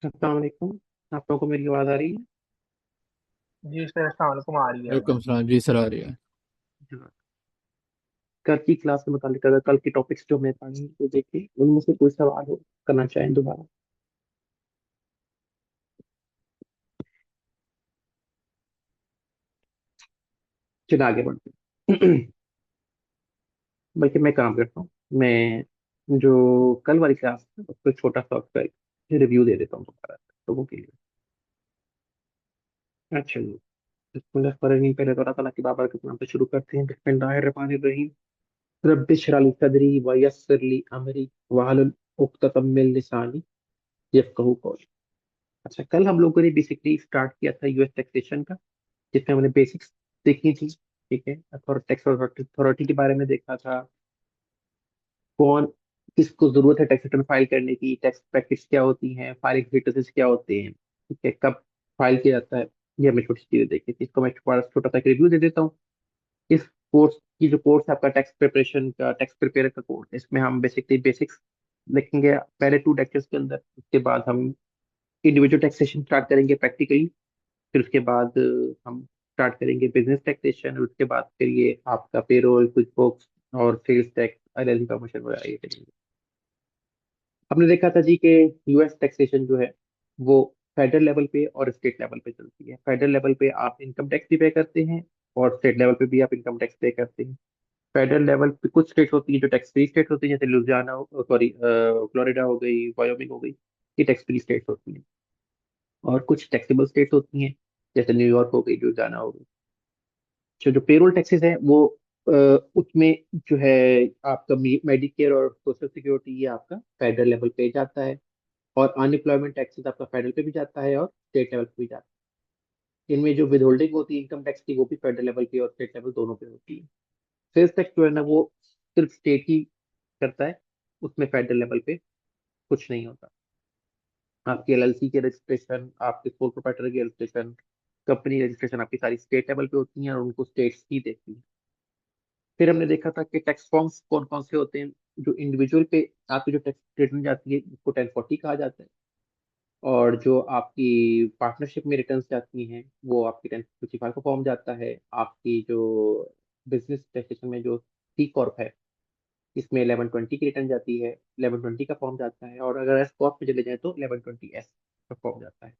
अस्सलाम वालेकुम। आप लोगों को मेरी आवाज़ आ रही है? जी सर, अस्सलाम वालेकुम। आ रही है हाँ। आवाज़। वेलकम सलाम जी, सर आ रही है। हाँ। कल की क्लास से मुतालिक अगर कल के टॉपिक्स जो हमने पढ़े तो देखिए उनमें से कोई सवाल हो करना चाहें दोबारा। चलिए आगे बढ़ते हैं। बल्कि मैं काम करता हूँ। मैं जो कल वाली क्लास है उसको छोटा सा उसका रिव्यू दे देता हूँ दोबारा लोगों के लिए। अच्छा जी। बिस्मिल्लाहिर्रहमानिर्रहीम। पहले तो अल्लाह ताला की बाबर के नाम से शुरू करते हैं। बिस्मिल्लाहिर्रहमानिर्रहीम। रब्बि इश्रह ली सदरी व यस्सिर ली अमरी वहलुल उक़्दतम मिन लिसानी यफ़क़हू कौली। अच्छा, कल हम लोगों ने बेसिकली स्टार्ट किया था यूएस टैक्सेशन का, जिसमें हमने बेसिक्स देखी थी। ठीक है, और टैक्स अथॉरिटी के बारे में देखा था। कौन किसको जरूरत है टैक्स रिटर्न फाइल करने की, टैक्स प्रैक्टिस क्या होती हैं, फाइलिंग स्टेटस क्या होते हैं, ठीक है, कब फाइल किया जाता है। ये हमने छोटी सी चीजें देखी थी। इसको मैं छोटा सा रिव्यू दे देता हूँ। इस कोर्स की जो कोर्स है आपका टैक्स प्रिपरेशन का, टैक्स प्रिपेयर का कोर्स, इसमें हम बेसिकली बेसिक्स देखेंगे पहले 2 लेक्चर्स के अंदर। उसके बाद हम इंडिविजुअल टैक्सेशन स्टार्ट करेंगे प्रैक्टिकली। फिर उसके बाद हम स्टार्ट करेंगे बिजनेस टैक्सेशन, और उसके बाद फिर ये आपका पेरोल, क्विक बुक्स और सेल्स टैक्स, एलएलसी प्रमोशन वगैरह ये करेंगे। हमने देखा था जी कि यूएस टैक्सेशन जो है वो फेडरल लेवल पे और स्टेट लेवल पे चलती है। फेडरल लेवल पे आप इनकम टैक्स भी पे करते हैं और स्टेट लेवल पे भी आप इनकम टैक्स पे करते हैं। फेडरल लेवल पे कुछ स्टेट होती है जो टैक्स फ्री स्टेट होती है, जैसे लुजियाना, सॉरी, फ्लोरिडा हो गई, वायोमिंग हो गई। ये टैक्स फ्री स्टेट होती हैं। और कुछ टैक्सेबल स्टेट होती हैं, जैसे न्यूयॉर्क हो गई, लुजियाना हो गई। जो पेरोल टैक्सेस है वो अ, उसमें जो है आपका मेडिकेयर और सोशल सिक्योरिटी ये आपका फेडरल लेवल पे जाता है। और अनएम्प्लॉयमेंट टैक्सेस आपका फेडरल पे भी जाता है और स्टेट लेवल पे भी जाता है। इनमें जो विद होल्डिंग होती है इनकम टैक्स की, वो भी फेडरल लेवल पे और स्टेट लेवल दोनों पे होती है। सेल्स टैक्स जो है ना वो सिर्फ स्टेट ही करता है, उसमें फेडरल लेवल पे कुछ नहीं होता। आपकी एलएलसी के रजिस्ट्रेशन, आपके सोल प्रोप्राइटर की रजिस्ट्रेशन, कंपनी रजिस्ट्रेशन आपकी सारी स्टेट लेवल पे होती हैं और उनको स्टेट्स ही देखती हैं। फिर हमने देखा था कि टैक्स फॉर्म्स कौन कौन से होते हैं। जो इंडिविजुअल पे आपकी जो टैक्स रिटर्न जाती है उसको 1040 कहा जाता है। और जो आपकी पार्टनरशिप में रिटर्न्स जाती हैं वो आपकी 1055 का फॉर्म जाता है। आपकी जो बिजनेस टैक्सेशन में जो सी कॉर्प है, इसमें 1120 की रिटर्न जाती है, 1120 का फॉर्म जाता है। और अगर एस कॉर्प में चले जाए तो 1120 एस का फॉर्म जाता है।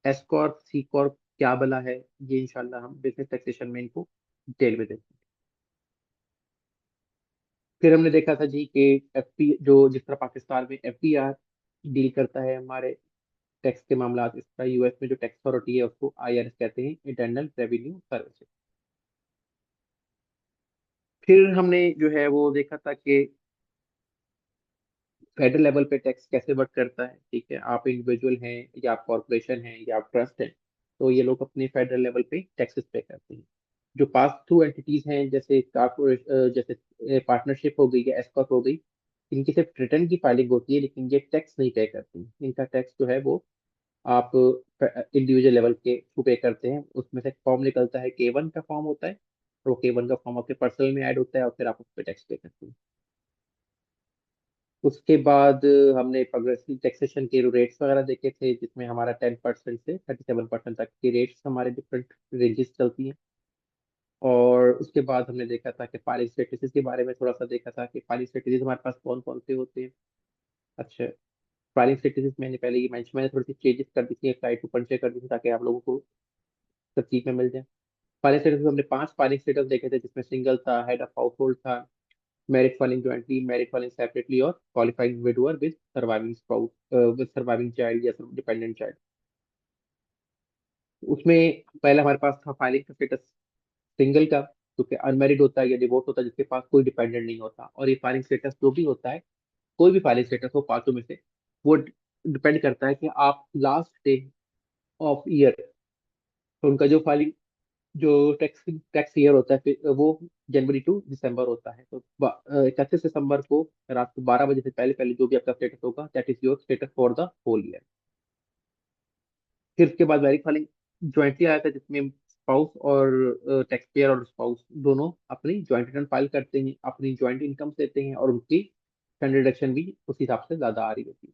एस कॉर्प, सी कॉर्प क्या बला है, ये इंशाल्लाह हम बिजनेस टैक्सेशन में इनको डिटेल में देखेंगे। फिर हमने देखा था जी कि एफपी जो जिस तरह पाकिस्तान में एफडीआर डील करता है हमारे टैक्स के मामला, इस तरह यूएस में जो टैक्स अथॉरिटी है उसको आईआरएस कहते हैं, इंटरनल रेवेन्यू सर्विस। फिर हमने जो है वो देखा था कि फेडरल लेवल पे टैक्स कैसे वर्क करता है। ठीक है, आप इंडिविजुअल हैं या आप कॉरपोरेशन हैं या आप ट्रस्ट हैं, तो ये लोग अपने फेडरल लेवल पे टैक्सेस पे करते हैं। जो पास थ्रू एंटिटीज हैं, जैसे कारपोरेट, जैसे पार्टनरशिप हो गई या एस्कॉर्ट हो गई, इनकी सिर्फ रिटर्न की फाइलिंग होती है लेकिन ये टैक्स नहीं पे करती। इनका टैक्स जो है वो आप इंडिविजुअल लेवल के थ्रू पे करते हैं। उसमें से फॉर्म निकलता है, K1 का फॉर्म होता है, और वो K1 का फॉर्म आपके पर्सनल में ऐड होता है और फिर आप उस पर टैक्स पे करते हैं। उसके बाद हमने प्रोग्रेसिव टैक्सेशन के रेट्स वगैरह देखे थे, जिसमें हमारा 10% से 37% तक के रेट्स हमारे डिफरेंट रेंजेस चलती हैं। और उसके बाद हमने देखा था कि फाइलिंग स्टेटस के बारे में थोड़ा सा देखा था कि फाइलिंग स्टेटस हमारे पास कौन कौन से होते हैं। अच्छा, फाइलिंग स्टेटस मैंने पहले ही मैंने थोड़ी सी चेंजेस कर दी थी, स्लाइड ऊपर से कर दी थी ताकि आप लोगों को सब चीज में मिल जाए। फाइलिंग स्टेटस में हमने 5 फाइलिंग स्टेटस देखे थे, जिसमें सिंगल था, हेड ऑफ हाउस होल्ड था, married filing jointly, married filing separately, और qualifying widower with surviving spouse, with surviving child या डिपेंडेंट चाइल्ड। उसमें पहला हमारे पास था फाइलिंग का स्टेटस सिंगल का, क्योंकि अनमैरिड होता है या डिवोर्स होता है जिसके पास कोई डिपेंडेंट नहीं होता। और ये फाइलिंग स्टेटस जो भी होता है, कोई भी फाइलिंग स्टेटस हो पांचों में से, वो डिपेंड करता है कि आप लास्ट डे ऑफ ईयर, तो उनका जो फाइलिंग जो टैक्स टैक्स ईयर होता है फिर वो जनवरी टू दिसंबर होता है। तो 31 दिसंबर को रात को 12 बजे से पहले पहले जो भी आपका स्टेटस होगा, that is your status for the whole year. फिर उसके बाद वेरिक फाइलिंग ज्वाइंटली आया था, जिसमें स्पाउस और टैक्स पेयर और स्पाउस दोनों अपनी ज्वाइंट रिटर्न फाइल करते हैं, अपनी ज्वाइंट इनकम देते हैं, और उनकी स्टैंडर्ड डिडक्शन भी उस हिसाब से ज्यादा आ रही होती है।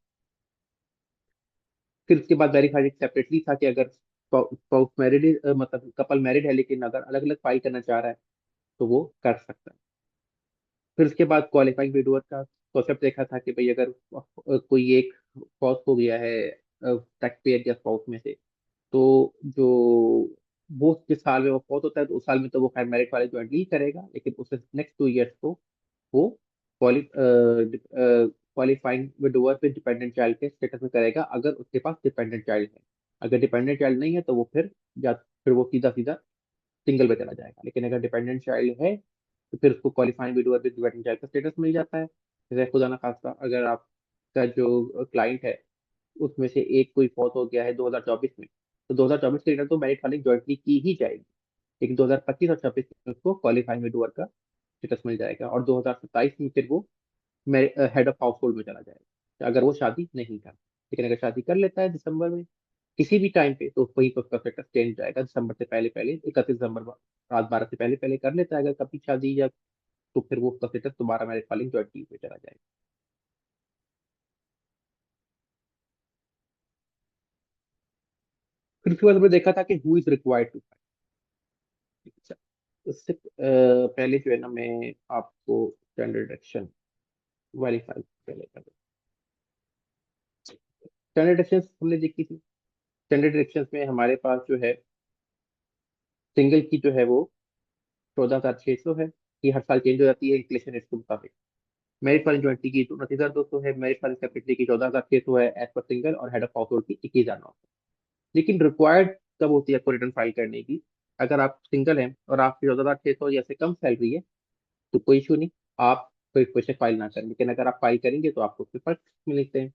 फिर उसके बाद वेरीफाइड सेपरेटली था कि अगर स्पाउस मैरिड, मतलब कपल मैरिड है लेकिन अगर अलग अलग फाइल करना चाह रहा है तो वो कर सकता है। फिर उसके बाद क्वालिफाइंग विडोअर का कॉन्सेप्ट देखा था कि भाई अगर कोई एक स्पाउस हो गया है टैक्स पेयर या स्पाउस में से, तो जो वो जिस साल में वो स्पाउस होता है तो उस साल में तो वो खैर मेरिट वाले ज्वाइंटली ही करेगा, लेकिन उससे नेक्स्ट 2 ईयर्स को वो क्वालिफाइंग विडोअर पे डिपेंडेंट चाइल्ड के स्टेटस में करेगा अगर उसके पास डिपेंडेंट चाइल्ड है। अगर डिपेंडेंट चाइल्ड नहीं है तो वो फिर वो सीधा सीधा सिंगल पे चला जाएगा, लेकिन अगर डिपेंडेंट चाइल्ड है तो फिर उसको qualifying widower with dependent child का स्टेटस मिल जाता है। जैसे खुदा ना खास्ता अगर आपका जो क्लाइंट है उसमें से एक कोई फौत हो गया है 2024 में, तो 2024 के रिटर्न तो मेरिट फाइलिंग जॉइंटली की ही जाएगी, लेकिन 2025 और 26 में उसको क्वालिफाइंग विडोअर का स्टेटस मिल जाएगा, और 2027 में फिर वो हेड ऑफ हाउस होल्ड में चला जाएगा अगर वो शादी नहीं करता। लेकिन अगर शादी कर लेता है दिसंबर में किसी भी टाइम पे, तो वही तो उसका स्टेटस चेंज हो जाएगा दिसंबर से पहले पहले, 31 दिसंबर रात 12 से पहले पहले कर लेता है अगर कभी शादी, या तो फिर वो उसका स्टेटस दोबारा मैरिज फाइलिंग जॉइंट में चला जाएगा। फिर उसके बाद हमने देखा था कि who is required to file. उससे पहले जो है ना, मैं आपको स्टैंडर्ड एक्शन वेरीफाई पहले कर, स्टैंडर्ड एक्शन हमने देखी थी। स्टैंडर्ड एक्शन में हमारे पास जो है सिंगल की जो है वो 14,600 है, ये हर साल चेंज हो जाती है इन्फ्लेशन रेट के मुताबिक। मेरिट फॉर ज्वाइंटी की 29,200 है, मेरिट फॉर सेपरेटली की 14,600 है एज पर सिंगल, और हेड ऑफ हाउस होल्ड की 21,900। लेकिन रिक्वायर्ड कब होती है आपको रिटर्न फाइल करने की? अगर आप सिंगल हैं और आपकी 14,600 या से कम सैलरी है तो कोई इशू नहीं, आप कोई क्वेश्चन फाइल ना करें, लेकिन अगर आप फाइल करेंगे तो आपको उसके फर्क मिलते हैं।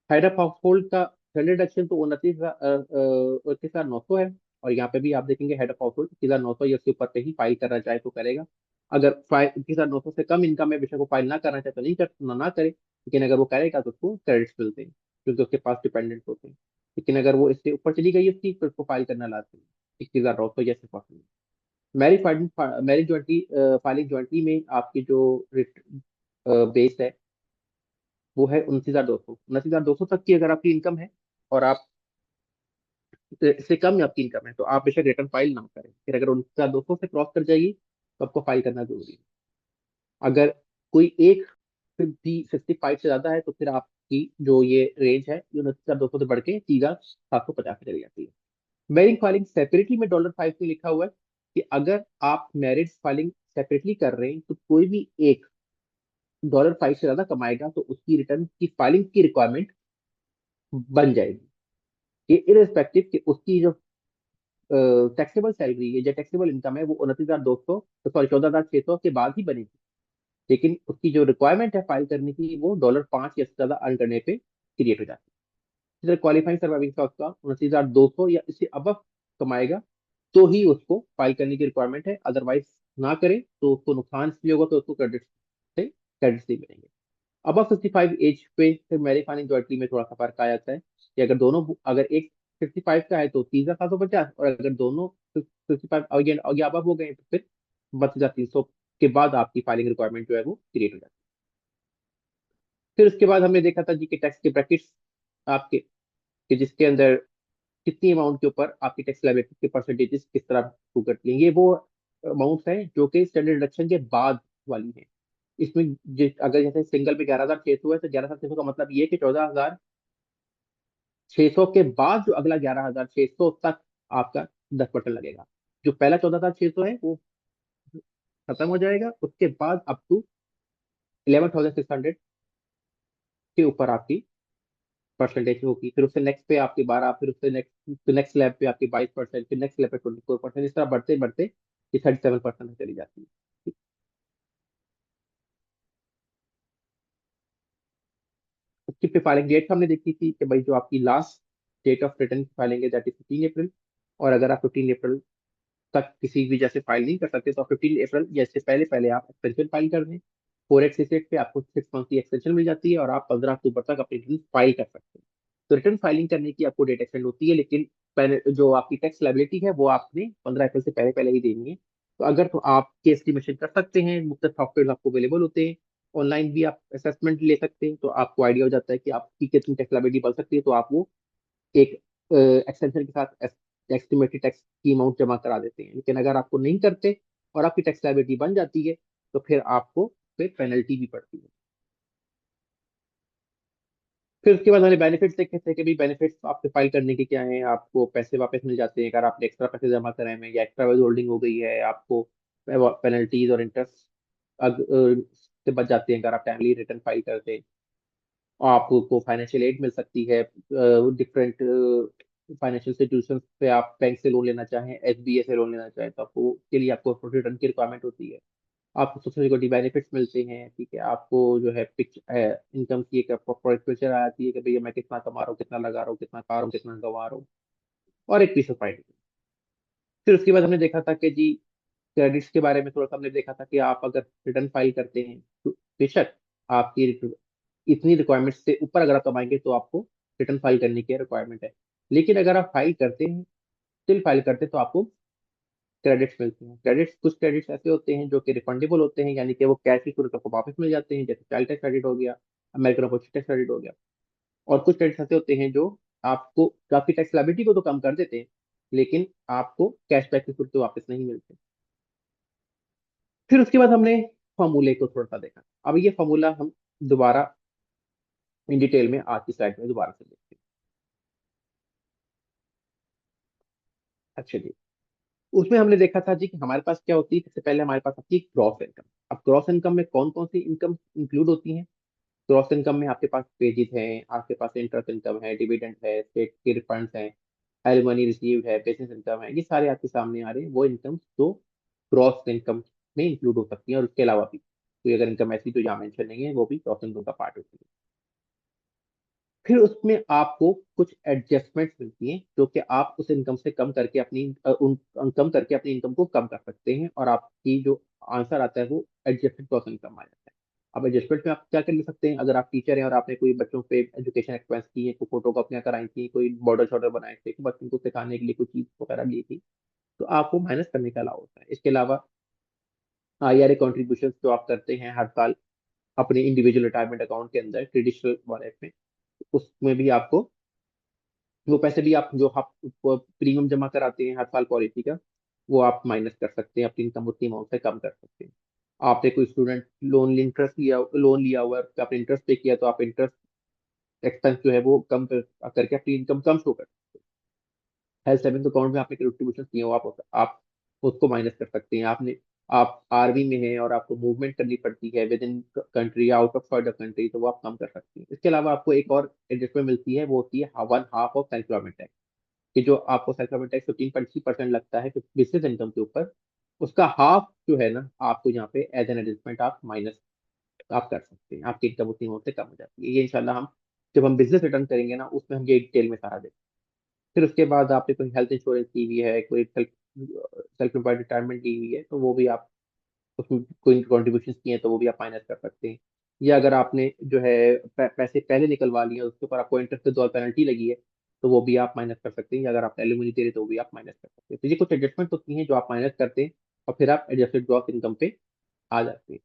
हेड ऑफ हाउस होल्ड का स्टैंडर्ड एक्शन तो 29,900 है, और यहाँ पे भी आप देखेंगे हेड ऑफ हाउस होल्ड 21,900 या उसके ऊपर पे ही फाइल करना चाहे तो करेगा। अगर फाइल 21,900 से कम इनकम है बेशक वो फाइल ना करना चाहे तो नहीं कर ना करे, लेकिन अगर वो करेगा तो उसको क्रेडिट्स मिलते हैं क्योंकि उसके पास डिपेंडेंट होते हैं। लेकिन अगर वो इससे ऊपर चली गई उसकी तो उसको फाइल करना लाजमी है, 21,900 या से possible. Marriage jointly filing jointly में आपकी जो बेस है वो है 29,200 तक की अगर आपकी इनकम है, और आप इससे कम आपकी इनकम है तो आप बेशक रिटर्न फाइल ना करें। फिर अगर 29,200 से क्रॉस कर जाएगी तो आपको फाइल करना जरूरी है। अगर कोई एक 55 से ज्यादा है तो फिर आपकी जो ये रेंज है ये 29,200 से बढ़ के सीधा 750 पे चली जाती है। मैरिज फाइलिंग सेपरेटली में $5 में लिखा हुआ है कि अगर आप मैरिज फाइलिंग सेपरेटली कर रहे हैं तो कोई भी एक $5 से ज्यादा कमाएगा तो उसकी रिटर्न की फाइलिंग की रिक्वायरमेंट बन जाएगी। ये इरेस्पेक्टिव कि उसकी जो टैक्सेबल सैलरी है, जो टैक्सेबल इनकम है वो 29,200, सॉरी 14,600 के बाद ही बनेगी, लेकिन उसकी जो रिक्वायरमेंट है फाइल करने की वो $5 या इससे ज्यादा अर्न करने पे क्रिएट हो जाती है। जैसे क्वालिफाइंग सर्वाइविंग स्टॉक का 29,200 या इससे अब कमाएगा तो ही उसको फाइल करने की रिक्वायरमेंट है, अदरवाइज ना करे तो उसको नुकसान इसलिए होगा तो उसको क्रेडिट से मिलेंगे। अब 55 एज पे फिर मेरे फाइनेंस ज्वाइंटली में थोड़ा सा फर्क आ जाता है कि अगर एक 55 का है तो 30,750, और अगर दोनों 55 और ये अब हो गए तो फिर 32,300 के बाद आपकी फाइलिंग रिक्वायरमेंट जो है वो क्रिएट हो जाती है। फिर उसके बाद हमने देखा था जी के टैक्स के ब्रैकेट्स आपके, कि जिसके अंदर कितनी अमाउंट के ऊपर आपकी टैक्स लायबिलिटी के परसेंटेजेस किस तरह शो करती हैं। ये वो अमाउंट्स हैं जो कि स्टैंडर्ड डिडक्शन के बाद वाली है। इसमें अगर जैसे सिंगल पे 11,600 है तो 11,600 का मतलब ये है कि 14,600 के बाद जो अगला 11,600 तक आपका 10% लगेगा। जो पहला 14,600 है वो खत्म हो जाएगा, उसके बाद अप टू 11,600 के ऊपर आपकी परसेंटेज होगी। फिर उससे नेक्स्ट पे आपकी 12, फिर उससे नेक्स्ट नेक्स्ट स्लैब पे आपकी 22%, फिर नेक्स्ट स्लैब पे 24%, इस तरह बढ़ते बढ़ते ये 37% चली जाती है। उसकी पे फाइलिंग डेट हमने देखी थी कि भाई जो आपकी last date of return filing है दैट इज 15 अप्रैल, और अगर आप 15 अप्रैल तक किसी वजह से फाइल नहीं कर सकते तो 15 अप्रैल या इससे पहले पहले आप एक्सटेंशन फाइल कर दें। 4x पे आपको 6 मंथ की एक्सटेंशन मिल जाती है और आप 15 अक्टूबर तक अपनी रिटर्न फाइल कर सकते हैं। तो रिटर्न फाइलिंग करने की आपको डेट एक्सटेंड होती है, लेकिन पहले जो आपकी टैक्स लाइबिलिटी है वो आपने 15 अप्रैल से पहले पहले ही देनी है। तो अगर तो आपके एस्टिमेशन कर सकते हैं, मुख्तलिफ सॉफ्टवेयर आपको अवेलेबल होते हैं, ऑनलाइन भी आप असेसमेंट ले सकते हैं, तो आपको आइडिया हो जाता है कि आपकी कितनी टैक्स लाइबिलिटी बढ़ सकती है, तो आप वो एक एक्सटेंशन के साथ एस्टिमेटेड टैक्स की अमाउंट जमा करा देते हैं। लेकिन अगर आपको नहीं करते और आपकी टैक्स लायबिलिटी बन जाती है तो फिर आपको फिर पेनल्टी भी पड़ती है। फिर उसके बाद हमने बेनिफिट्स देखे थे कि भाई बेनिफिट्स आपके फाइल करने के क्या हैं। आपको पैसे वापस मिल जाते हैं अगर आपने एक्स्ट्रा पैसे जमा कराए हैं, या एक्स्ट्रा होल्डिंग हो गई है। आपको पेनल्टीज और इंटरेस्ट से बच जाते हैं अगर आप टाइमली रिटर्न फाइल करते हैं। और आपको फाइनेंशियल एड मिल सकती है डिफरेंट फाइनेंशियल इंस्टीट्यूशन से। आप बैंक से लोन लेना चाहें, एसबीआई से लोन लेना चाहें, तो आपको के लिए आपको रिटर्न की रिक्वायरमेंट होती है। आपको सबसे सिक्योरिटी बेनिफिट्स मिलते हैं, ठीक है। आपको जो है पिक्च इनकम की एक प्रॉपर पिक्चर आ जाती है कि भैया मैं कितना कमा रहा हूँ, कितना लगा रहा हूँ, कितना खा रहा हूँ, कितना गवा रहा हूँ, और एक पीस ऑफ माइंड। फिर उसके बाद हमने देखा था कि जी क्रेडिट्स के बारे में थोड़ा सा हमने देखा था कि आप अगर रिटर्न फाइल करते हैं तो बेशक आपकी इतनी रिक्वायरमेंट से ऊपर अगर आप कमाएंगे तो आपको रिटर्न फाइल करने की रिक्वायरमेंट है। लेकिन अगर आप फाइल करते हैं, स्टिल फाइल करते हैं, तो आपको क्रेडिट्स मिलते हैं। क्रेडिट्स, कुछ क्रेडिट्स ऐसे होते हैं जो कि रिफंडेबल होते हैं, यानी कि वो कैश की सूरत में आपको वापस मिल जाते हैं, जैसे चाइल्ड टैक्स क्रेडिट हो गया, अमेरिकन अपॉर्चुनिटी टैक्स क्रेडिट हो गया। और कुछ क्रेडिट्स ऐसे होते हैं जो आपको काफी टैक्स लायबिलिटी को तो कम कर देते हैं, लेकिन आपको कैशबैक की सूरत में वापस नहीं मिलते। फिर उसके बाद हमने फॉर्मूले को थोड़ा सा देखा। अब ये फॉर्मूला हम दोबारा इन डिटेल में आज की स्लाइड में दोबारा से देखते हैं। अच्छा जी, उसमें हमने देखा था जी कि हमारे पास क्या होती है। सबसे पहले हमारे पास आती है ग्रॉस इनकम। अब ग्रॉस इनकम में कौन कौन सी इनकम इंक्लूड होती है। ग्रॉस इनकम में आपके पास पेजेस हैं, आपके पास इंटरेस्ट इनकम है, डिविडेंड है, स्टेट के रिफंड्स हैं, एलिमनी रिसीव्ड है, बिजनेस इनकम है। ये सारे आपके सामने आ रहे हैं वो इनकम जो ग्रॉस इनकम में इंक्लूड हो सकती है। और उसके अलावा भी कोई अगर इनकम ऐसी तो यहाँ मेंशन नहीं है, वो भी ग्रॉस इनकम का पार्ट होती है। फिर उसमें आपको कुछ एडजस्टमेंट्स मिलती हैं जो कि आप उस इनकम से कम करके अपनी कम करके अपनी इनकम को कम कर सकते हैं, और आपकी जो आंसर आता है वो एडजस्टेड ग्रॉस इनकम आ जाता है। अब एडजस्टमेंट में आप क्या कर सकते हैं। अगर आप टीचर हैं और आपने कोई बच्चों पे एजुकेशन एक्सपेंस की है, कोई फोटो कॉपियां कराई थी, कोई बॉर्डर शॉर्डर बनाए थे, कोई बच्चों को सिखाने के लिए कोई चीज वगैरह ली थी, तो आपको माइनस करने का अलाउ होता है। इसके अलावा आईआरए कॉन्ट्रीब्यूशन जो आप करते हैं हर साल अपने इंडिविजुअल रिटायरमेंट अकाउंट के अंदर ट्रेडिशनल वॉलेट में, उसमें भी आपको वो पैसे भी आप जो आप प्रीमियम जमा कराते हैं हर साल पॉलिसी का, वो आप माइनस कर सकते हैं, अपनी इनकम उतनी अमाउंट से कम कर सकते हैं। आपने कोई स्टूडेंट लोन लिया हुआ है, आपने इंटरेस्ट पे किया, तो आप इंटरेस्ट एक्सपेंस जो है वो करके अपनी इनकम कम शो कर। हेल्थ सेविंग अकाउंट में आपने कंट्रीब्यूशन किए हो, आप उसको माइनस कर सकते हैं। आप आर्मी में हैं और आपको मूवमेंट करनी पड़ती है विद इन कंट्री या out of side the country, तो वो आप कम कर सकते हैं। इसके अलावा आपको एक और एडजस्टमेंट मिलती है, वो होती है 1/2 ऑफ सेल्फ एम्प्लॉयमेंट टैक्स। कि जो आपको सेल्फ एम्प्लॉयमेंट टैक्स 15.3% लगता है बिजनेस इनकम के ऊपर, उसका हाफ जो है ना आपको यहाँ पे एज एन एडजस्टमेंट आप माइनस आप कर सकते हैं। आपकी इनकम उतनी अमाउंट से कम हो जाती है। ये इंशाल्लाह हम जब हम बिजनेस रिटर्न करेंगे ना, उसमें हम ये डिटेल में सारा देखेंगे। फिर उसके बाद आपने कोई हेल्थ इंश्योरेंस की हुई है, कोई सेल्फ सेल्फ एम्प्लॉयड रिटायरमेंट की हुई है, तो वो भी आप उसमें कोई कॉन्ट्रीब्यूशन किए हैं तो वो भी आप माइनस कर सकते हैं। या अगर आपने जो है पैसे पहले निकलवा लिए, उसके ऊपर आपको इंटरेस्ट पे पेनल्टी लगी है, तो वो भी आप माइनस कर सकते हैं। या अगर आप एलिमनी दे रहे तो वो भी आप माइनस कर सकते हैं। तो ये कुछ एडजस्टमेंट होती हैं जो आप माइनस करते हैं, और फिर आप एडजस्टेड ग्रॉस इनकम पे आ जाते हैं।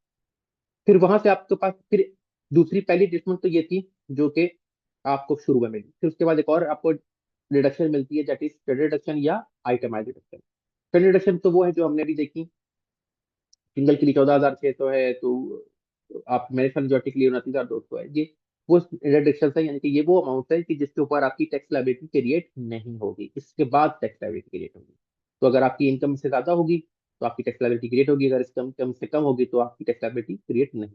फिर वहां से आपके पास फिर दूसरी पहली एडजस्टमेंट तो ये थी जो कि आपको शुरू में मिली। फिर उसके बाद एक और आपको डिडक्शन मिलती है, दैट इज क्रेडिट डिडक्शन या आइटमाइज डिडक्शन। क्रेडिट डिडक्शन तो वो है जो हमने अभी देखी, सिंगल के लिए 14,600 है, तो आप मेरे साथ मेजोरिटी के लिए 29,200 है। ये वो रिडक्शन है, यानी कि ये वो अमाउंट है कि जिसके ऊपर आपकी टैक्स लायबिलिटी क्रिएट नहीं होगी, इसके बाद टैक्स लायबिलिटी क्रिएट होगी। तो अगर आपकी इनकम से ज्यादा होगी तो आपकी टैक्स लायबिलिटी क्रिएट होगी, अगर इसका इनकम से कम होगी तो आपकी टैक्स लायबिलिटी क्रिएट नहीं।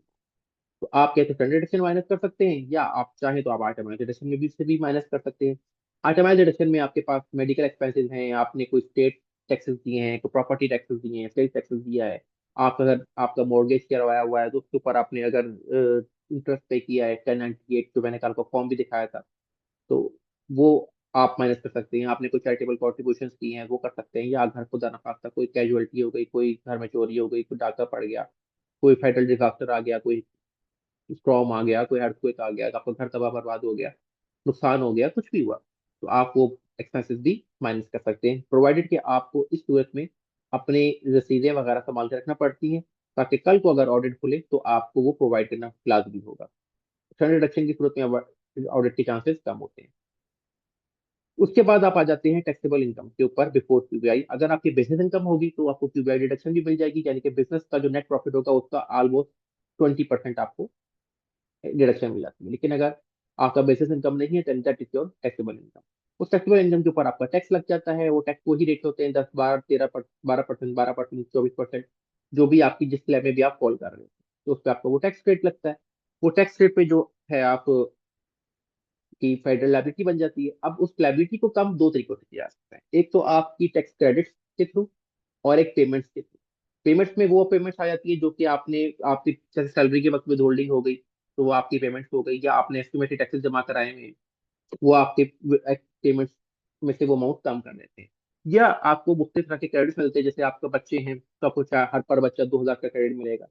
तो आप क्या तो स्टैंडर्ड डिडक्शन माइनस कर सकते हैं, या आप चाहें तो आप आइटमाइज डिडक्शन में भी से भी माइनस कर सकते हैं। आइटमाइज डिडक्शन में आपके पास मेडिकल एक्सपेंसेस हैं, आपने कोई स्टेट टैक्सेस दिए हैं, कोई प्रॉपर्टी टैक्सेस दिए हैं, सेल्स टैक्सेस दिया है, आप अगर आपका मॉर्गेज करवाया हुआ है तो उसके ऊपर आपने अगर इंटरेस्ट पे किया है, 1098 जो मैंने कल को फॉर्म भी दिखाया था, तो वो आप माइनस कर सकते हैं। आपने कोई चैरिटेबल कॉन्ट्रीब्यूशन किए हैं वो कर सकते हैं। या घर खुदा नफाख्ता कोई कैजुअलिटी हो गई, कोई घर में चोरी हो गई, कोई डाका पड़ गया, कोई फेडरल डिजास्टर आ गया, कोई स्ट्रॉम आ गया, कोई अर्थक्वेक आ गया, आपका घर तबाह बर्बाद हो गया, नुकसान हो गया, कुछ भी हुआ, तो आप वो एक्सपेंसेस भी माइनस कर सकते हैं, प्रोवाइडेड कि आपको इस सूरत में अपने रसीदें वगैरह संभाल के रखना पड़ती हैं, ताकि कल को अगर ऑडिट खुले तो आपको वो प्रोवाइड करना लाजमी होगा। रिटर्न रिडक्शन की सूरत में ऑडिट के चांसेस कम होते हैं। उसके बाद आप आ जाते हैं टैक्सेबल इनकम के ऊपर बिफोर क्यूबीआई। अगर आपकी बिजनेस इनकम होगी तो आपको क्यूबीआई डिडक्शन भी मिल जाएगी, यानी कि बिजनेस का जो नेट प्रॉफिट होगा उसका ऑलमोस्ट 20% आपको डिडक्शन मिल जाती है। लेकिन अगर आपका बेसिस इनकम नहीं है, that is your taxable income. उस टैक्सेबल इनकम के ऊपर आपका टैक्स लग जाता है। वो टैक्स वही रेट होते हैं 10, 12, 13, 12%, 12%, 24%, जो भी आपकी जिस स्लैब में भी आप फॉल कर रहे हो, तो उस पर आपको वो टैक्स रेट लगता है। वो टैक्स रेट पे जो है आप की फेडरल लाइबिलिटी बन जाती है। अब उस लाइबिलिटी को कम दो तरीकों से किया जा सकता है। एक तो आपकी टैक्स क्रेडिट के थ्रू, और एक पेमेंट्स के थ्रू। पेमेंट्स में वो पेमेंट्स आ जाती है जो कि आपने आपकी जैसे सैलरी के वक्त विद होल्डिंग हो गई, तो वो आपकी पेमेंट्स हो गई, या आपने एस्टिमेटेड टैक्सेस जमा कराए हुए हैं, वो आपके पेमेंट्स में से वो अमाउंट कम कर देते हैं। या आपको मुख्तलिफ तरह के क्रेडिट मिलते हैं, जैसे आपका बच्चे हैं तो आपको हर पर बच्चा 2,000 का क्रेडिट मिलेगा।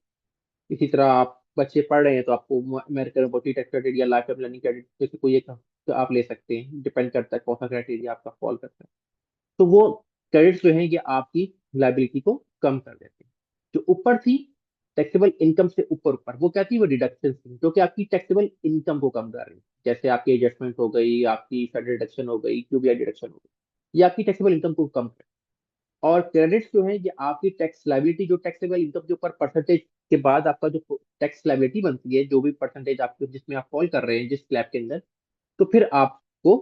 इसी तरह आप बच्चे पढ़ रहे हैं तो आपको अमेरिकन मोबिलिटी टैक्स क्रेडिट या लाइफ टाइम लर्निंग क्रेडिट में से कोई एक तो आप ले सकते हैं, डिपेंड करता है कौन सा क्राइटेरिया आपका फॉल करता है। तो वो क्रेडिट्स जो है ये आपकी लाइबिलिटी को कम कर देते हैं। जो ऊपर थी टैक्सेबल इनकम से ऊपर ऊपर, वो क्या थी, वो डिडक्शन थी जो कि आपकी टैक्सेबल इनकम को कम कर रही है। जैसे आपकी एडजस्टमेंट हो गई, आपकी फेडरल डिडक्शन हो गई, क्यूबीआई डिडक्शन हो गई, ये आपकी टैक्सेबल इनकम को कम कर। और क्रेडिट्स जो है ये आपकी टैक्स लाइबिलिटी, जो टैक्सेबल इनकम के ऊपर परसेंटेज के बाद आपका जो टैक्स लाइबिलिटी बनती है, जो भी परसेंटेज आपके जिसमें आप फॉल कर रहे हैं जिस स्लैब के अंदर, तो फिर आपको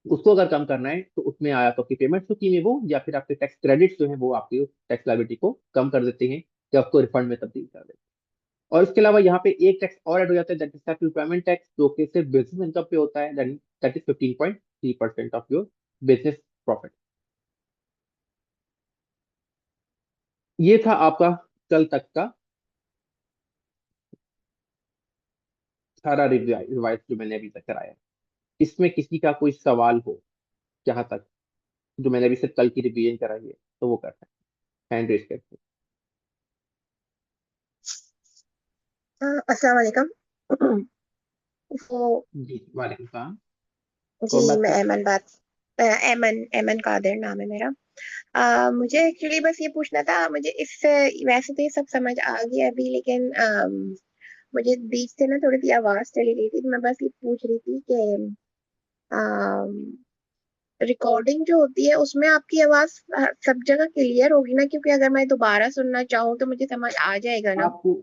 उसको अगर कम करना है तो उसमें आया तो आपकी पेमेंट होती है वो, या फिर आपके टैक्स क्रेडिट्स जो है वो आपकी टैक्स लाइबिलिटी को कम कर देते हैं, या आपको रिफंड में तब्दील कर देते हैं। और इसके अलावा यहाँ पे एक टैक्स और ऐड हो जाता है, that is tax employment tax, जो कि सिर्फ बिजनेस इनकम पे होता है, that is 15.3% of your business profit. ये था आपका कल तक का सारा रिवाइज जो मैंने अभी तक कराया है। इसमें किसी का कोई सवाल हो जहां तक, जो मैंने अभी सिर्फ कल की रिवीजन कराई है, तो वो कर सकते हैं, हैंड रेस करके। अस्सलाम वालेकुम। वो जी वालेकुम सलाम। जी कौन बात मैं कर रहे हैं? ऐमन ऐमन ऐमन कादिर नाम है मेरा। मुझे एक्चुअली बस ये पूछना था। मुझे इससे वैसे तो ये सब समझ आ गया अभी, लेकिन मुझे बीच से ना थोड़ी सी आवाज चली गई थी, तो मैं बस ये पूछ रही थी कि रिकॉर्डिंग जो होती है उसमें आपकी आवाज सब जगह क्लियर होगी ना? क्योंकि अगर मैं दोबारा सुनना चाहूँ तो मुझे समझ आ जाएगा ना? आपको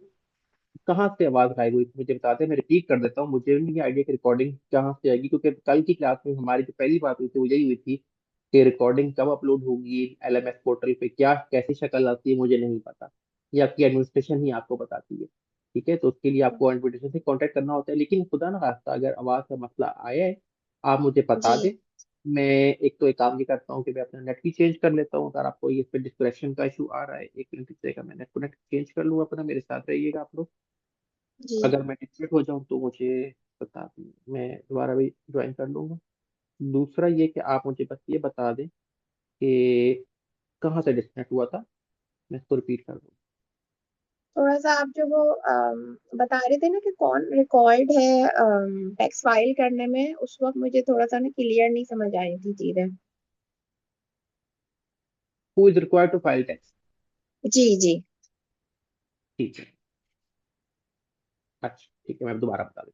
कहाँ से आवाज गायब हुई थी मुझे बता दें, मैं रिपीट कर देता हूँ। मुझे नहीं आइडिया कि रिकॉर्डिंग कहाँ से आएगी, क्योंकि कल की क्लास में हमारी जो पहली बात हुई थी वो यही हुई थी कि रिकॉर्डिंग कब अपलोड होगी एलएमएस पोर्टल पे, क्या कैसी शक्ल आती है मुझे नहीं पता, ये आपकी एडमिनिस्ट्रेशन ही आपको बताती है। ठीक है, तो उसके लिए आपको एडमिनिस्ट्रेशन से कांटेक्ट करना होता है। लेकिन खुदा ना खास्ता अगर आवाज का मसला आया है, आप मुझे बता दें। जी मैं एक काम ये करता हूँ कि मैं अपना नेट भी चेंज कर लेता हूँ। अगर आपको ये पे डिस्कनेक्शन का इशू आ रहा है, एक मिनट रुकिएगा, मैं नेट को नेट चेंज कर लूँ अपना, मेरे साथ रहिएगा आप लोग। जी। अगर मैं डिस्ट्रैक्ट हो जाऊं तो मुझे बता दें, मैं दोबारा भी ज्वाइन कर लूंगा। दूसरा ये कि आप मुझे बस ये बता दें कि कहाँ से डिस्कनेक्ट हुआ था, मैं इसको रिपीट कर दूँ। थोड़ा सा आप जो वो बता रहे थे ना कि कौन रिकॉर्ड है टैक्स फाइल करने में, उस वक्त मुझे थोड़ा सा ना क्लियर नहीं समझ आई थी चीजें। Who is required to file tax? जी जी। ठीक है। अच्छा ठीक है, मैं दोबारा बता दूँ।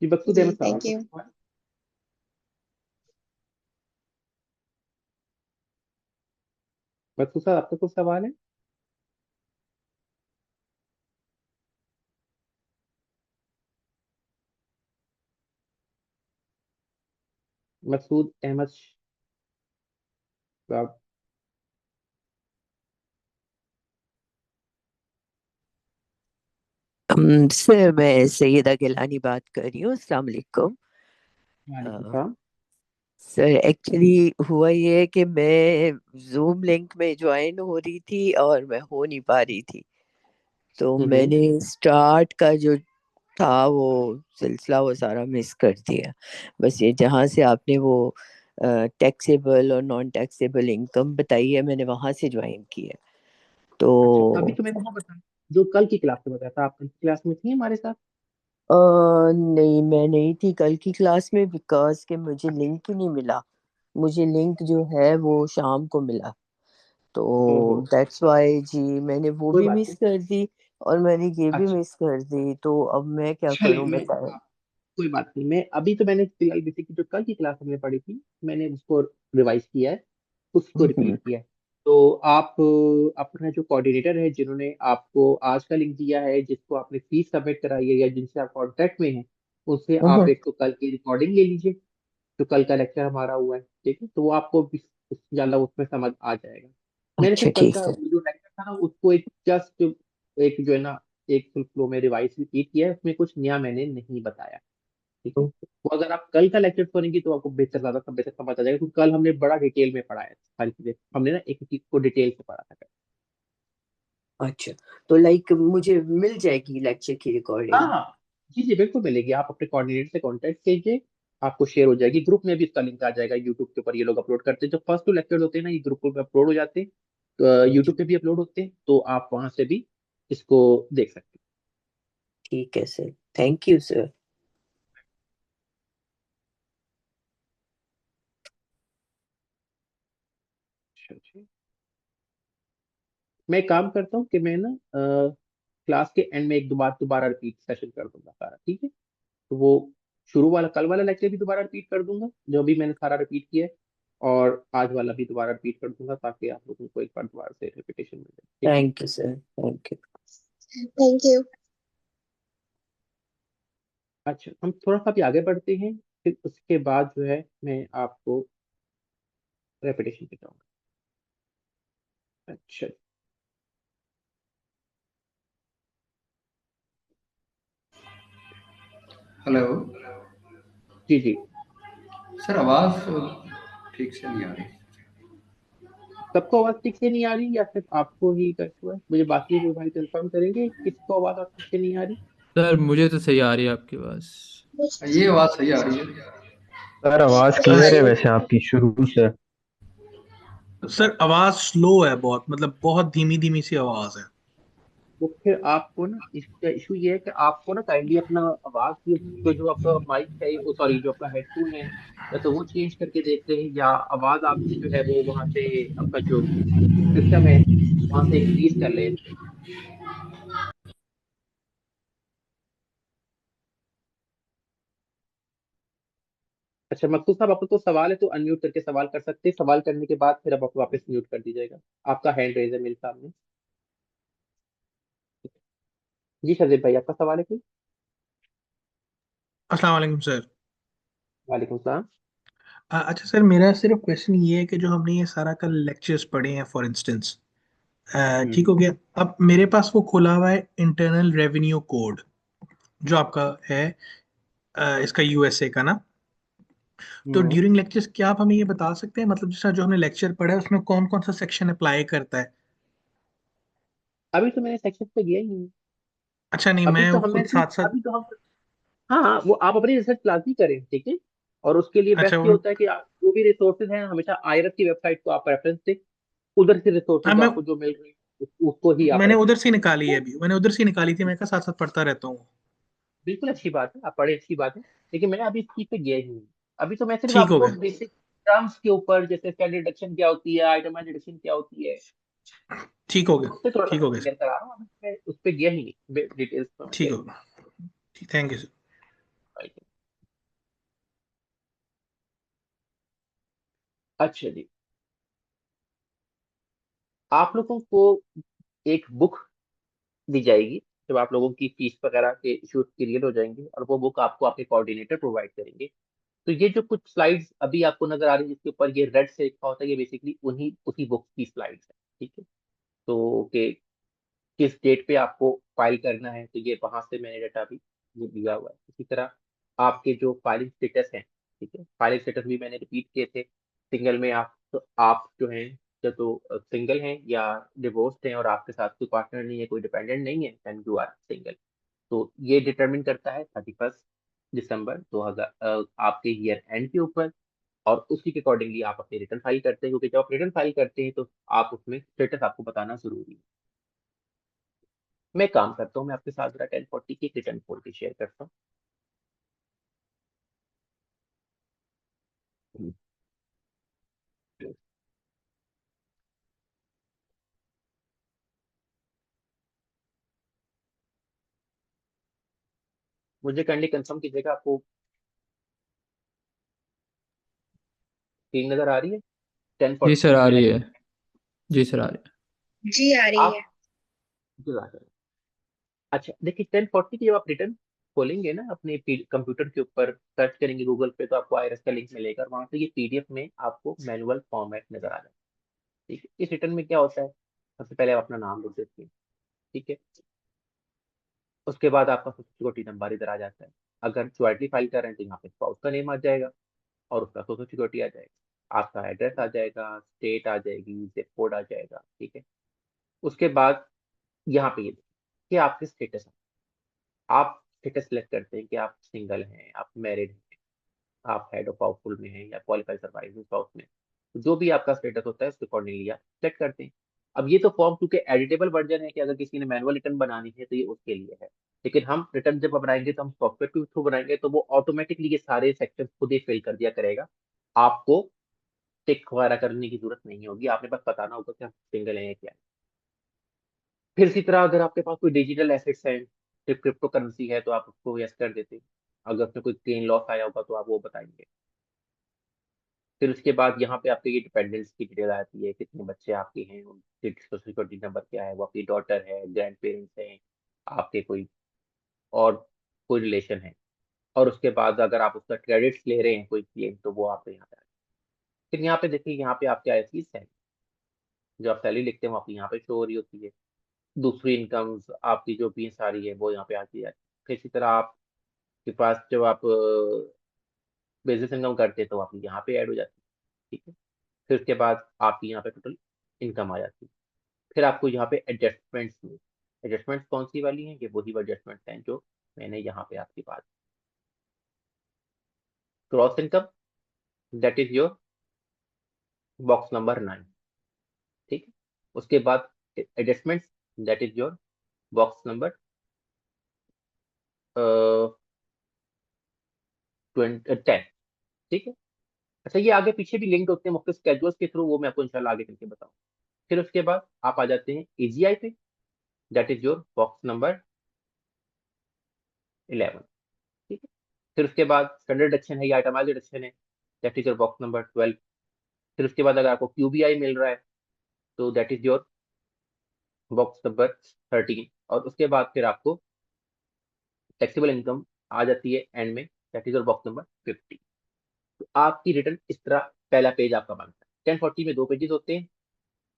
जी मकसूद जी अहमद साहब, थैंक आपका यू। कोई सवाल? मकसूद साहब आपका कोई सवाल है? मकसूद अहमद साहब। सर मैं सैयदा गिलानी बात कर रही हूँ। अस्सलाम वालेकुम। वालेकुम अ, सलाम। सर एक्चुअली हुआ ये है कि मैं जूम लिंक में ज्वाइन हो रही थी और मैं हो नहीं पा रही थी, तो हम्म। मैंने स्टार्ट का जो था वो सिलसिला वो सारा मिस कर दिया। बस ये जहाँ से आपने वो टैक्सेबल और नॉन टैक्सेबल इनकम बताई है, मैंने वहां से ज्वाइन किया। अच्छा, अभी तो तो मैंने वो बताया जो कल की क्लास में बताया था। आप कल की क्लास में थी हमारे साथ? नहीं, मैं नहीं थी कल की क्लास में, बिकॉज के मुझे लिंक ही नहीं मिला। मुझे लिंक जो है वो शाम को मिला, तो ओहो। दैट्स वाई जी मैंने वो कोई भी बात मिस नहीं। कर दी और मैंने ये भी अच्छा मिस कर दी। तो अब मैं क्या चलिए, करूं मैं बताएं। कोई बात नहीं, मैं अभी तो मैंने फिलहाल बेसिकली जो कल की क्लास हमने पढ़ी थी मैंने उसको रिवाइज किया है, उसको हम्म। रिपीट किया है। तो आप अपना जो कोऑर्डिनेटर है जिन्होंने आपको आज का लिंक दिया है, जिसको आपने फीस सबमिट कराई है या जिनसे आप कांटेक्ट में हैं, उससे आप हम्म। एक तो कल की रिकॉर्डिंग ले लीजिए, जो कल का लेक्चर हमारा हुआ है, ठीक है, तो वो आपको ज्यादा उसमें समझ आ जाएगा। मैंने अच्छा सिर्फ कल ठीक का है। जो लेक्चर था ना उसको एक जस्ट एक जो है ना एक फुल फ्लो में रिवाइज रिपीट किया है, उसमें कुछ नया मैंने नहीं बताया, ठीक है। वो अगर आप कल का लेक्चर सुनेंगे तो आपको बेहतर ज्यादा सब बेहतर समझ आ जाएगा, क्योंकि कल हमने बड़ा डिटेल में पढ़ा है सारी चीजें, हमने ना एक चीज को डिटेल से पढ़ा था। अच्छा, तो लाइक मुझे मिल जाएगी लेक्चर की हाँ रिकॉर्डिंग? हाँ, जी जी बिल्कुल मिलेगी, आप अपने कोऑर्डिनेटर से कांटेक्ट कीजिए, आपको शेयर हो जाएगी, ग्रुप में भी इसका लिंक आ जाएगा, यूट्यूब के ऊपर ये लोग अपलोड करते हैं, जो फर्स्ट टू लेक्चर होते हैं ना ये ग्रुप में अपलोड हो जाते हैं, तो यूट्यूब पे भी अपलोड होते हैं, तो आप वहां से भी इसको देख सकते ठीक है सर, थैंक यू सर। हैं। अच्छा, मैं एक काम करता हूँ कि मैं ना क्लास के एंड में एक दो बार दोबारा रिपीट सेशन कर दूंगा सारा, ठीक है, तो वो शुरू वाला कल वाला लेक्चर भी दोबारा रिपीट कर दूंगा जो भी मैंने सारा रिपीट किया है, और आज वाला भी दोबारा रिपीट कर दूंगा, ताकि आप लोगों को एक बार दोबारा से रिपीटेशन मिल जाए, ठीक है। Thank you sir, thank you. Thank you. अच्छा, हम थोड़ा सा भी आगे बढ़ते हैं, फिर उसके बाद जो है मैं आपको रेपिटेशन बताऊंगा। अच्छा, हेलो। जी जी, सर आवाज़ ठीक से नहीं आ रही। सबको आवाज ठीक से नहीं आ रही या सिर्फ आपको ही कट हुआ है? मुझे बाकी जो भाई कंफर्म करेंगे किसको आवाज आप ठीक से नहीं आ रही। सर मुझे तो सही आ रही है आपकी आवाज़। ये आवाज़ सही आ रही है। सर आवाज तो क्लियर है चलो, वैसे आपकी शुरू से। सर आवाज स्लो है बहुत, मतलब बहुत धीमी धीमी सी आवाज है। तो फिर आपको ना इसका इशू ये है कि आपको ना काइंडली अपना आवाज की जो आपका माइक है, वो सॉरी जो आपका हेडफोन है, या तो वो चेंज करके देख लें, या आवाज आपकी जो है वो वहां से आपका जो सिस्टम है वहां से इंक्रीज कर लें। अच्छा मकसूद साहब, आपको तो सवाल है तो अनम्यूट करके सवाल कर सकते हैं, सवाल करने के बाद फिर अब आपको वापस म्यूट कर दीजिएगा। आपका हैंड रेज है मेरे सामने। जी शजीब भाई, आपका सवाल है कोई? अस्सलाम वालेकुम सर। वालेकुम सलाम। अच्छा सर, मेरा सिर्फ क्वेश्चन ये है कि जो हमने ये सारा कल लेक्चर्स पढ़े हैं फॉर इंस्टेंस, ठीक हो हम्म गया। अब मेरे पास वो खुला हुआ है इंटरनल रेवेन्यू कोड जो आपका है, इसका यूएसए का ना। तो हम्म। ड्यूरिंग लेक्चर्स क्या आप हमें ये बता सकते हैं, मतलब जैसा जो हमने लेक्चर पढ़ा है उसमें कौन कौन सा सेक्शन अप्लाई करता है? अभी तो मैंने सेक्शन पे गया ही नहीं। अच्छा नहीं, अभी मैं तो वो हमें खुद सिर्फ साथ साथ। अभी तो हम हाँ हाँ, वो आप अपनी रिसर्च लाजमी करें, ठीक है, और उसके लिए अच्छा बेस्ट ये वो, होता है कि आप जो भी रिसोर्सेज हैं हमेशा आयरस की वेबसाइट को आप रेफरेंस दें, उधर से अब रिसोर्सेज मैं, आपको जो मिल रहे हैं उसको ही आप मैंने उधर रेफरेंस से दें, निकाली है, वो अभी मैंने उधर से निकाली थी, मैं का साथ साथ पढ़ता रहता हूँ। बिल्कुल अच्छी बात है, आप पढ़े, अच्छी बात है, लेकिन मैं अभी इस चीज पे गया ही नहीं। अभी तो मैं सिर्फ ठीक हो आपको गया, बेसिक टर्म्स के ऊपर, जैसे स्टैंडर्ड डिडक्शन क्या होती है, आइटमाइज्ड डिडक्शन क्या होती है, ठीक हो गया, उससे थोड़ा सा ठीक हो गया सर, क्लियर करा रहा हूँ, अभी मैं उस पर गया ही नहीं, डिटेल्स में मैं गया ठीक ही हो गया, थैंक यू सर। नहीं। अच्छा जी, आप लोगों को एक बुक दी जाएगी जब आप लोगों की फीस वगैरह के इश्यूज क्लियर हो जाएंगे, और वो बुक आपको आपके कोऑर्डिनेटर प्रोवाइड करेंगे। तो ये जो कुछ स्लाइड्स अभी आपको नजर आ रही है जिसके ऊपर ये रेड से लिखा होता है, ये बेसिकली उन्हीं उसी बुक की स्लाइड्स है, ठीक है। तो कि किस डेट पे आपको फाइल करना है, तो ये वहां से मैंने डाटा भी ये दिया हुआ है। इसी तरह आपके जो फाइलिंग स्टेटस हैं, ठीक है, फाइलिंग स्टेटस भी मैंने रिपीट किए थे। सिंगल में आप, तो आप जो हैं, या तो सिंगल हैं या डिवोर्स्ड हैं और आपके साथ कोई पार्टनर नहीं है, कोई डिपेंडेंट नहीं है, एंड यू आर सिंगल। तो ये डिटरमिन करता है 31 दिसंबर 2000 आपके ईयर एंड के ऊपर, और उसी के अकॉर्डिंगली आप अपनी रिटर्न फाइल करते हैं, क्योंकि जब आप रिटर्न फाइल करते हैं तो आप उसमें स्टेटस आपको बताना जरूरी है। मैं काम करता हूँ, मैं आपके साथ जरा 1040 की रिटर्न खोल के शेयर करता हूँ। मुझे काइंडली कंफर्म कीजिएगा, आपको स्क्रीन नजर आ रही है? जी 10:40 सर आ रही है। जी सर आ रही है। जी आ रही है। आप अच्छा देखिए, 10:40 की जब आप रिटर्न खोलेंगे ना अपने कंप्यूटर के ऊपर, सर्च करेंगे गूगल पे, तो आपको आईआरएस का लिंक मिलेगा, और वहां से ये पीडीएफ में आपको मैनुअल फॉर्मेट नजर आ जाएगा। ठीक है, इस रिटर्न में क्या होता है, सबसे पहले आप अपना नाम लिख देते हैं। ठीक है, उसके बाद आपका सोशल सिक्योरिटी नंबर इधर आ जाता है। अगर ज्वाइंटली फाइल कर रहे हैं तो यहाँ पे स्पाउस का नेम आ जाएगा और उसका सोशल सिक्योरिटी आ जाएगा, आपका एड्रेस आ जाएगा, स्टेट आ जाएगी, जिप कोड आ जाएगा। ठीक है, उसके बाद यहाँ पे ये देखिए कि आपके स्टेटस, आप स्टेटस सेलेक्ट करते हैं कि आप सिंगल हैं, आप मैरिड हैं, आप हेड ऑफ हाउसहोल्ड में हैं या क्वालिफाइड सर्वाइविंग स्पाउस में। तो जो भी आपका स्टेटस होता है उसके अकॉर्डिंगली आप सेलेक्ट करते हैं। अब ये तो फॉर्म क्योंकि एडिटेबल वर्जन है कि अगर किसी ने मैनुअल रिटर्न बनानी है तो ये उसके लिए है, लेकिन हम रिटर्न जब बनाएंगे तो हम सॉफ्टवेयर के थ्रू बनाएंगे तो वो ऑटोमेटिकली ये सारे सेक्शन खुद ही फिल कर दिया करेगा। आपको टिक वगैरह करने की जरूरत नहीं होगी, आपने बस बताना होगा कि हम सिंगल हैं या क्या है। फिर इसी तरह अगर आपके पास कोई डिजिटल एसेट्स हैं, सिर्फ क्रिप्टो करेंसी है, तो आप उसको यस कर देते हैं। अगर उसमें कोई गेन लॉस आया होगा तो आप वो बताएंगे। फिर उसके बाद यहाँ पे आपके ये डिपेंडेंट्स की डिटेल आती है, कितने बच्चे आपके हैं, उनके सोशल सिक्योरिटी नंबर क्या है, वो आपकी डॉटर है, ग्रैंड पेरेंट्स हैं, आपके कोई और कोई रिलेशन है। और उसके बाद अगर आप उसका क्रेडिट्स ले रहे हैं कोई क्लेम, तो वो आपको यहाँ पे फिर यहाँ पे देखिए, यहाँ पे आपकी आती है सैलरी। जो आप सैलरी लिखते हैं वो आपकी यहाँ पे शो हो रही होती है। दूसरी इनकम्स आपकी जो भी सारी है वो यहाँ पे आती है। फिर इसी तरह आपके पास जब आप बिजनेस इनकम करते हैं तो आपकी यहाँ पे ऐड हो जाती है। ठीक है, फिर उसके बाद आपकी यहाँ पे टोटल इनकम आ जाती है। फिर आपको यहाँ पे एडजस्टमेंट्स में, एडजस्टमेंट्स कौन सी वाली हैं, ये वही एडजस्टमेंट्स हैं जो मैंने यहाँ पे आपकी बात। Cross income, that is your box number 9। ठीक है, उसके बाद adjustments, that is your box number 10। ठीक है, अच्छा ये आगे पीछे भी लिंक्ड होते हैं मुख्तलिफ स्केड्यूल्स के थ्रू, वो मैं आपको इंशाल्लाह आगे चल के बताऊँ। फिर उसके बाद आप आ जाते हैं एजीआई पे, that is your box number 11। ठीक है, फिर उसके बाद स्टैंडर्ड डिडक्शन है या आइटमाइज्ड डिडक्शन है, that is your box number 12। फिर उसके बाद अगर आपको क्यूबीआई मिल रहा है तो that is your box number 13। और उसके बाद फिर आपको टैक्सेबल इनकम आ जाती है एंड में, that is your box number 50। तो आपकी रिटर्न इस तरह पहला पेज आपका बनता है। 1040 में 2 पेजेस होते हैं,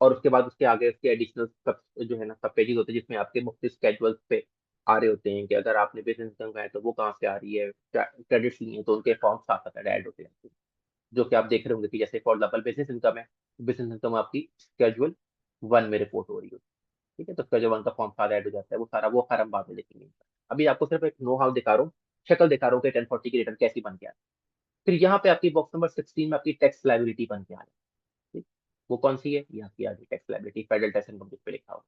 और उसके बाद उसके आगे उसके एडिशनल सब जो है ना सब पेजेस होते हैं, जिसमें आपके मुख्तलिफ स्केड्यूल्स पे आ रहे होते हैं कि अगर आपने बिजनेस इनकम का है तो वो कहाँ से आ रही है, क्रेडिट्स लिए हैं तो उनके फॉर्म साथ साथ ऐड होते हैं, जो कि आप देख रहे होंगे कि जैसे फॉर एग्जाम्पल बिजनेस इनकम है, बिजनेस इनकम आपकी स्केड्यूल 1 में रिपोर्ट हो रही होती है। ठीक है, तो स्केड्यूल 1 का फॉर्म सारा ऐड हो जाता है, वो सारा वो फार्म बाद में देखेंगे। अभी आपको सिर्फ एक नो हाउ दिखा रहा हूँ, शक्ल दिखा रहा हूँ कि 1040 की रिटर्न कैसी बन के आती है। फिर यहाँ पे आपकी बॉक्स नंबर 16 में आपकी टैक्स लाइबिलिटी बन के आ जाती है। ठीक? वो कौन सी है, ये आपकी आ गई tax liability, federal tax income पे लिखा हुआ।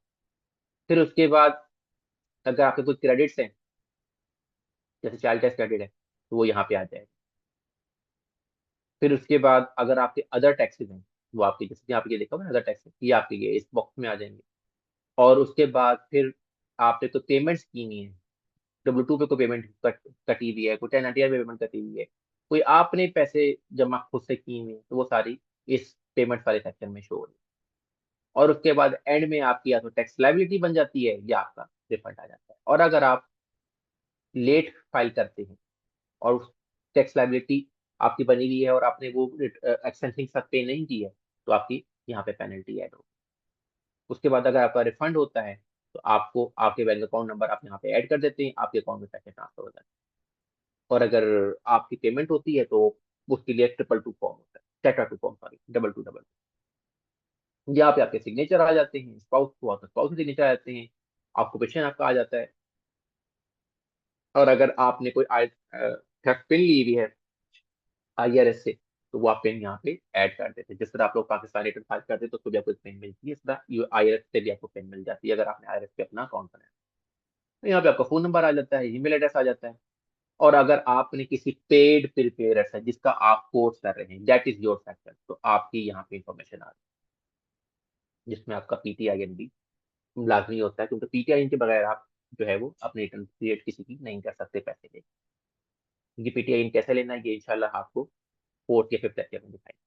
फिर उसके बाद अगर आपके कुछ क्रेडिट्स हैं, जैसे चाइल्ड टैक्स क्रेडिट है, तो वो यहाँ पे आ जाएगा। फिर उसके बाद अगर आपके अदर टैक्सेस हैं, वो आपके जैसे यहाँ पे ये देखा हुआ है अदर टैक्सेस, ये आपके ये इस बॉक्स में आ जाएंगे। और उसके बाद फिर आपने कोई पेमेंट्स की नहीं है, W2 पे कोई पेमेंट कटी हुई है, कोई 1099 पे पेमेंट कटी हुई है, कोई आपने पैसे जमा खुद से किए हुए हैं, तो वो सारी इस पेमेंट वाले सेक्शन में शो हो रही है। और उसके बाद एंड में आपकी या तो टैक्स लाइबिलिटी बन जाती है या आपका रिफंड आ जाता है। और अगर आप लेट फाइल करते हैं और उस टैक्स लाइबिलिटी आपकी बनी हुई है और आपने वो एक्सपेंसिंग तक पे नहीं की है, तो आपकी यहाँ पे पेनल्टी ऐड होगी। उसके बाद अगर आपका रिफंड होता है तो आपको आपके बैंक अकाउंट नंबर आप यहाँ पे ऐड कर देते हैं, आपके अकाउंट में पैसे ट्रांसफर हो जाते हैं। और अगर आपकी पेमेंट होती है तो उसके लिए 222 फॉर्म होता है, टेट्रा 2 फॉर्म, सॉरी, 222। यहाँ पे आपके सिग्नेचर आ जाते हैं, स्पाउस हुआ तो स्पाउस के सिग्नेचर आ जाते हैं, ऑक्यूपेशन आपका आ जाता है। और अगर आपने कोई पिन ली हुई है आईआरएस से, तो वो आप पिन यहाँ पे ऐड कर देते हैं। जिस तरह आप लोग पाकिस्तानी रिटर्न फाइल करते हैं तो उसको भी आपको पिन मिलती है, इस तरह आईआरएस से भी आपको पिन मिल जाती है अगर आपने आईआरएस पे अपना अकाउंट बनाया। तो यहाँ पे आपका फोन नंबर आ जाता है, ईमेल एड्रेस आ जाता है। और अगर आपने किसी पेड प्रिपेयर है जिसका आप कोर्स कर रहे हैं, दैट इज योर सेक्टर, तो आपकी यहाँ पे इंफॉर्मेशन आ रही है, जिसमें आपका पीटीआईएन भी लाजमी होता है, क्योंकि पीटीआईएन के बगैर आप जो है वो अपनी रिटर्न क्रिएट किसी की नहीं कर सकते पैसे दे। क्योंकि पीटीआई इन कैसे लेना है ये इंशाल्लाह आपको फोर्थ या फिफ्थ लेक्चर में दिखाएंगे।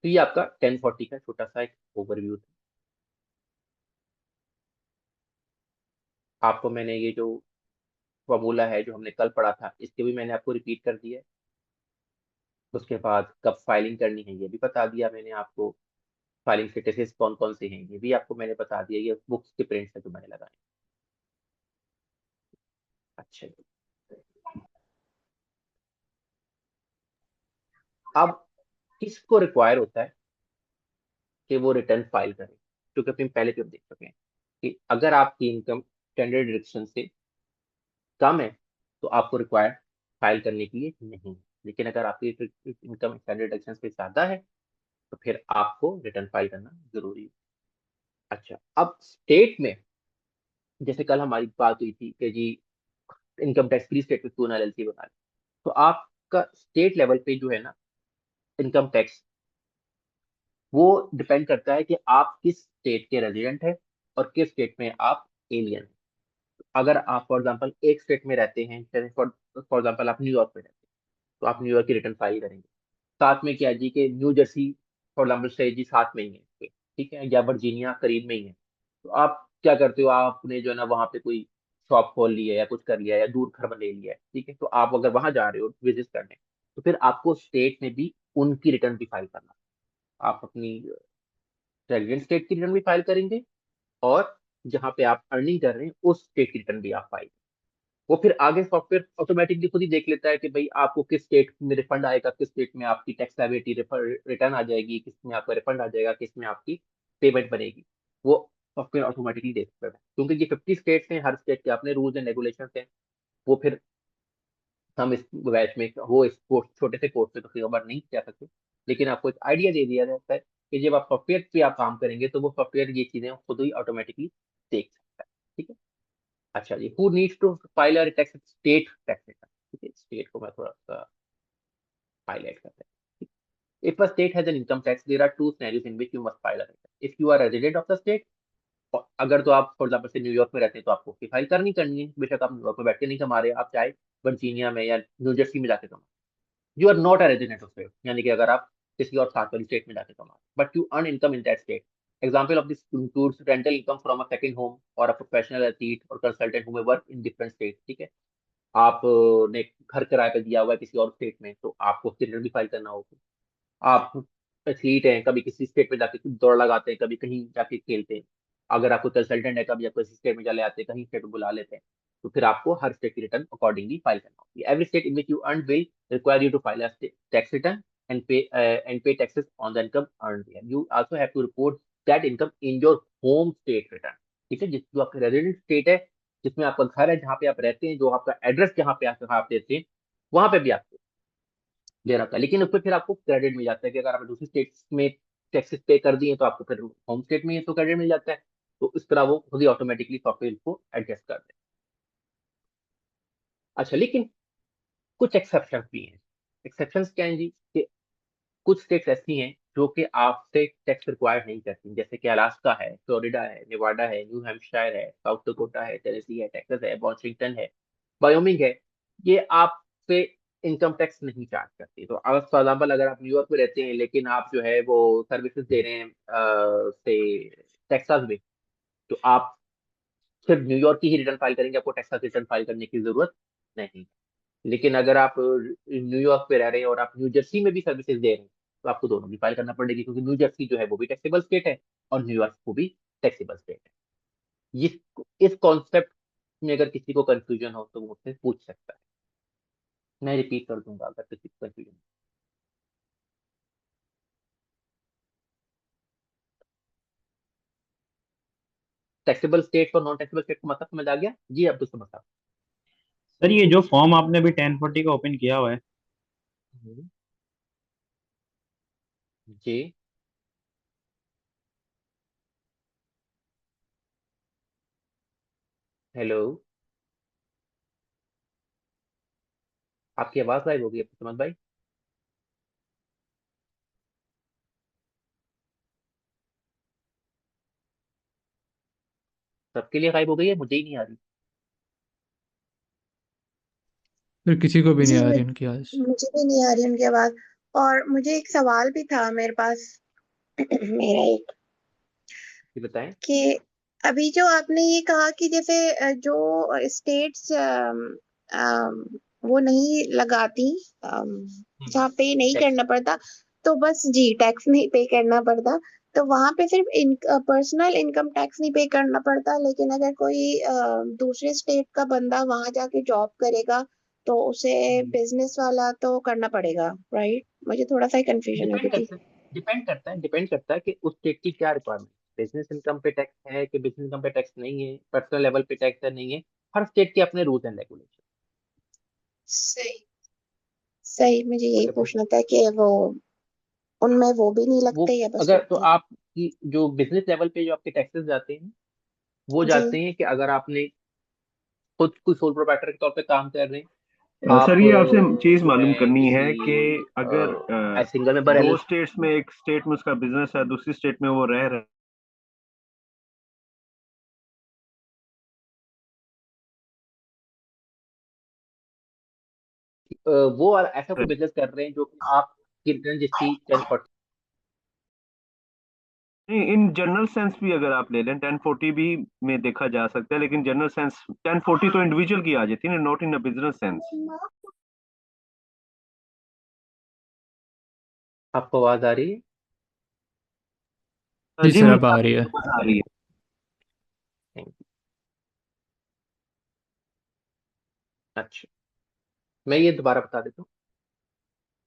तो ये आपका 1040 का छोटा सा एक ओवरव्यू था। आपको मैंने ये जो फॉर्मूला है जो हमने कल पढ़ा था इसके भी मैंने आपको रिपीट कर दिया है। उसके बाद कब फाइलिंग करनी है ये भी बता दिया मैंने आपको। फाइलिंग स्टेटसेस कौन कौन से हैं ये भी आपको मैंने बता दिया। ये बुक्स के प्रिंट्स है जो मैंने लगाए। अच्छा जी। अब किसको रिक्वायर होता है कि वो रिटर्न फाइल करे? क्योंकि अपने पहले भी हम देख चुके हैं कि अगर आपकी इनकम स्टैंडर्ड डिडक्शन से कम है तो आपको रिक्वायर फाइल करने के लिए नहीं। लेकिन अगर आपकी इनकम स्टैंडर्ड डिडक्शन से ज्यादा है तो फिर आपको रिटर्न फाइल करना जरूरी है। अच्छा, अब स्टेट में जैसे कल हमारी बात हुई थी कि जी इनकम टैक्स फ्री स्टेट में क्यों ना एलएलसी बना ले, तो आपका स्टेट लेवल पे जो है ना इनकम टैक्स वो डिपेंड करता है कि आप किस स्टेट के रेजिडेंट है और किस स्टेट में आप एलियन है। अगर आप फॉर एग्जांपल एक स्टेट में रहते हैं, जैसे फॉर फॉर एग्जांपल आप न्यूयॉर्क में रहते हैं तो आप न्यूयॉर्क की रिटर्न फाइल करेंगे। साथ में क्या है जी कि न्यू जर्सी फॉर एग्जाम्पल से जी साथ में ही है, ठीक है, या वर्जीनिया करीब में ही है। तो आप क्या करते हो, आपने जो है ना वहाँ पे कोई शॉप खोल ली है या कुछ कर लिया है या दूर घर ले लिया है, ठीक है, तो आप अगर वहां जा रहे हो विजिट करने तो फिर आपको स्टेट में भी उनकी रिटर्न भी फाइल करना। आप अपनी रेजिडेंट स्टेट की रिटर्न भी फाइल करेंगे और जहाँ पे आप अर्निंग कर रहे हैं उस स्टेट की रिटर्न भी आप फाइल। वो फिर आगे सॉफ्टवेयर ऑटोमेटिकली खुद ही देख लेता है कि भाई आपको किस स्टेट में रिफंड आएगा, किस स्टेट में आपकी टैक्स लायबिलिटी रिटर्न आ जाएगी, किस में आपका रिफंड आ जाएगा, किस में आपकी पेमेंट बनेगी। वो सॉफ्टवेयर ऑटोमेटिकली देख सकता है क्योंकि ये 50 स्टेट्स हैं, हर स्टेट के अपने रूल्स एंड रेगुलेशन हैं। वो फिर हम इस बैच में वो इस कोर्स छोटे से कोर्स पे तो कवर नहीं कर सकते, लेकिन आपको एक आइडिया दे दिया जाता है कि जब आप सॉफ्टवेयर पे आप काम करेंगे तो वो सॉफ्टवेयर ये चीजें खुद ही ऑटोमेटिकली देख सकता है। ठीक है। अच्छा जी, who needs to file a tax state tax return. ठीक है, स्टेट को मैं थोड़ा सा हाईलाइट करता हूँ। If a state has an income tax, there are two scenarios in which you must file a return. If you are a resident of the state, और अगर तो आप फॉर एग्जाम्पल से न्यूयॉर्क में रहते हैं तो आपको उसकी फाइल करनी है। बेशक आप न्यूयॉर्क में बैठ के नहीं कमा रहे, आप चाहे वर्जीनिया में या न्यू जर्सी में जाके कमा। You are not a resident of state, यानी कि अगर आप किसी और सात वाली स्टेट में जाके कमा, but you earn income in that state. Example of this includes rental income from a second home or a professional athlete or consultant who may work in different states। ठीक है, आप ने घर किराए पे दिया हुआ है किसी और स्टेट में तो आपको उसकी रिटर्न भी फाइल करना होगा। आप एथलीट हैं, कभी किसी स्टेट में जाके दौड़ लगाते हैं, कभी कहीं जाके खेलते हैं। अगर आपको कंसल्टेंट है, कभी आपको किसी स्टेट में चले आते हैं, कहीं स्टेट में बुला लेते हैं, तो फिर आपको हर स्टेट की रिटर्न अकॉर्डिंगली फाइल करना होगी। Every state in which you earn will require you to file tax return and pay taxes on the income earned there. You also have to report that income in your home state return। ठीक है, जो आपका resident state है, जिसमें आपका घर है, जहाँ पे आप रहते हैं, जो आपका एड्रेस जहाँ पे आप रहते हैं, वहां पे भी आपको देना होता है। लेकिन उस पर फिर आपको क्रेडिट मिल जाता है कि अगर आपने दूसरी स्टेट में टैक्सेस पे कर दिए तो आपको फिर होम स्टेट में ये तो क्रेडिट मिल जाता है। तो इस तरह वो खुद ही ऑटोमेटिकली सॉफ्टवेयर को एडजस्ट कर दे। अच्छा, लेकिन कुछ एक्सेप्शन भी हैं। एक्सेप्शन क्या है जी कि कुछ स्टेट्स ऐसी हैं जो कि आपसे टैक्स रिक्वायर नहीं करती, जैसे कि अलास्का है, फ्लोरिडा है, नेवाडा है, न्यू हैम्पशायर है, साउथ डकोटा है, टेनेसी है, टेक्सास है, वॉशिंगटन है, वायोमिंग है। ये आपसे इनकम टैक्स नहीं चार्ज करती। तो अगर फॉर एग्जाम्पल अगर आप न्यूयॉर्क में रहते हैं लेकिन आप जो है वो सर्विसेज दे रहे हैं से टेक्सास में, तो आप सिर्फ न्यूयॉर्क की ही रिटर्न फाइल करेंगे, आपको टेक्सास रिटर्न फाइल करने की जरूरत नहीं। लेकिन अगर आप न्यूयॉर्क पे रह रहे हैं और आप न्यू जर्सी में भी सर्विसेज दे रहे हैं तो आपको दोनों भी फाइल करना पड़ेगी, क्योंकि न्यू जर्सी जो है वो भी टैक्सेबल स्टेट है और न्यूयॉर्क को भी टैक्सेबल स्टेट है। इस कॉन्सेप्ट में अगर किसी को कंफ्यूजन हो तो वो मुझसे पूछ सकता है। मैं रिपीट कर दूंगा अगर किसी को कंफ्यूजन। टैक्सेबल स्टेट और नॉन टैक्सेबल स्टेट को मतलब समझ आ गया जी? अब तो समझ आ सर ये जो फॉर्म आपने अभी 1040 का ओपन किया हुआ है, गया। जी, हेलो, आपकी आवाज गायब हो गई समझ भाई। सबके लिए गायब हो गई है, मुझे ही नहीं आ रही। फिर किसी को भी जी नहीं आ रही उनकी आवाज। मुझे भी नहीं आ रही उनकी आवाज। और मुझे एक सवाल भी था मेरे पास मेरा एक, ये बताएं। कि अभी जो आपने ये कहा कि जैसे जो स्टेट्स वो नहीं लगाती, जहाँ पे नहीं टैक्स। करना पड़ता, तो बस जी टैक्स नहीं पे करना पड़ता, तो वहां पे सिर्फ पर्सनल इनकम टैक्स नहीं पे करना पड़ता, लेकिन अगर कोई दूसरे स्टेट का बंदा वहां जाके जॉब करेगा तो उसे बिजनेस वाला तो करना पड़ेगा, राइट? मुझे थोड़ा सा कंफ्यूजन हो डिपेंड गई थी। करता है, डिपेंड करता है कि उस स्टेट की क्या रिक्वायरमेंट। बिजनेस इनकम पे टैक्स है कि बिजनेस इनकम पे टैक्स नहीं है, पर्सनल लेवल पे टैक्स है नहीं है। हर स्टेट के अपने रूल्स एंड रेगुलेशन। सही। सही, मुझे यही मतलब पूछना था कि वो उनमें वो भी नहीं वो, लगते या बस अगर तो लगते? आपकी जो बिजनेस लेवल पे जो आपके टैक्सेस जाते हैं, वो जी। जाते हैं कि अगर आपने खुद कोई सोल प्रोप्राइटर के तौर पे काम कर रहे हैं, सर आप ये आपसे चीज जो मालूम है करनी किसी है कि अगर सिंगल मेंबर दो एलएलसी। स्टेट्स में, एक स्टेट में उसका बिजनेस है, दूसरी स्टेट में वो रह रहे वो ऐसा कोई बिजनेस कर रहे हैं जो कि आप रिटर्न जिसकी 1040। नहीं, इन जनरल सेंस भी अगर आप ले लें 1040 भी में देखा जा सकता है, लेकिन जनरल सेंस 1040 तो इंडिविजुअल की आ जाती है ना, not in a business sense. आपको आवाज आ रही है? जी जी सर मुझे अब आ रही है। समझ आ रही है। Thank you। अच्छा, मैं ये दोबारा बता देता हूँ।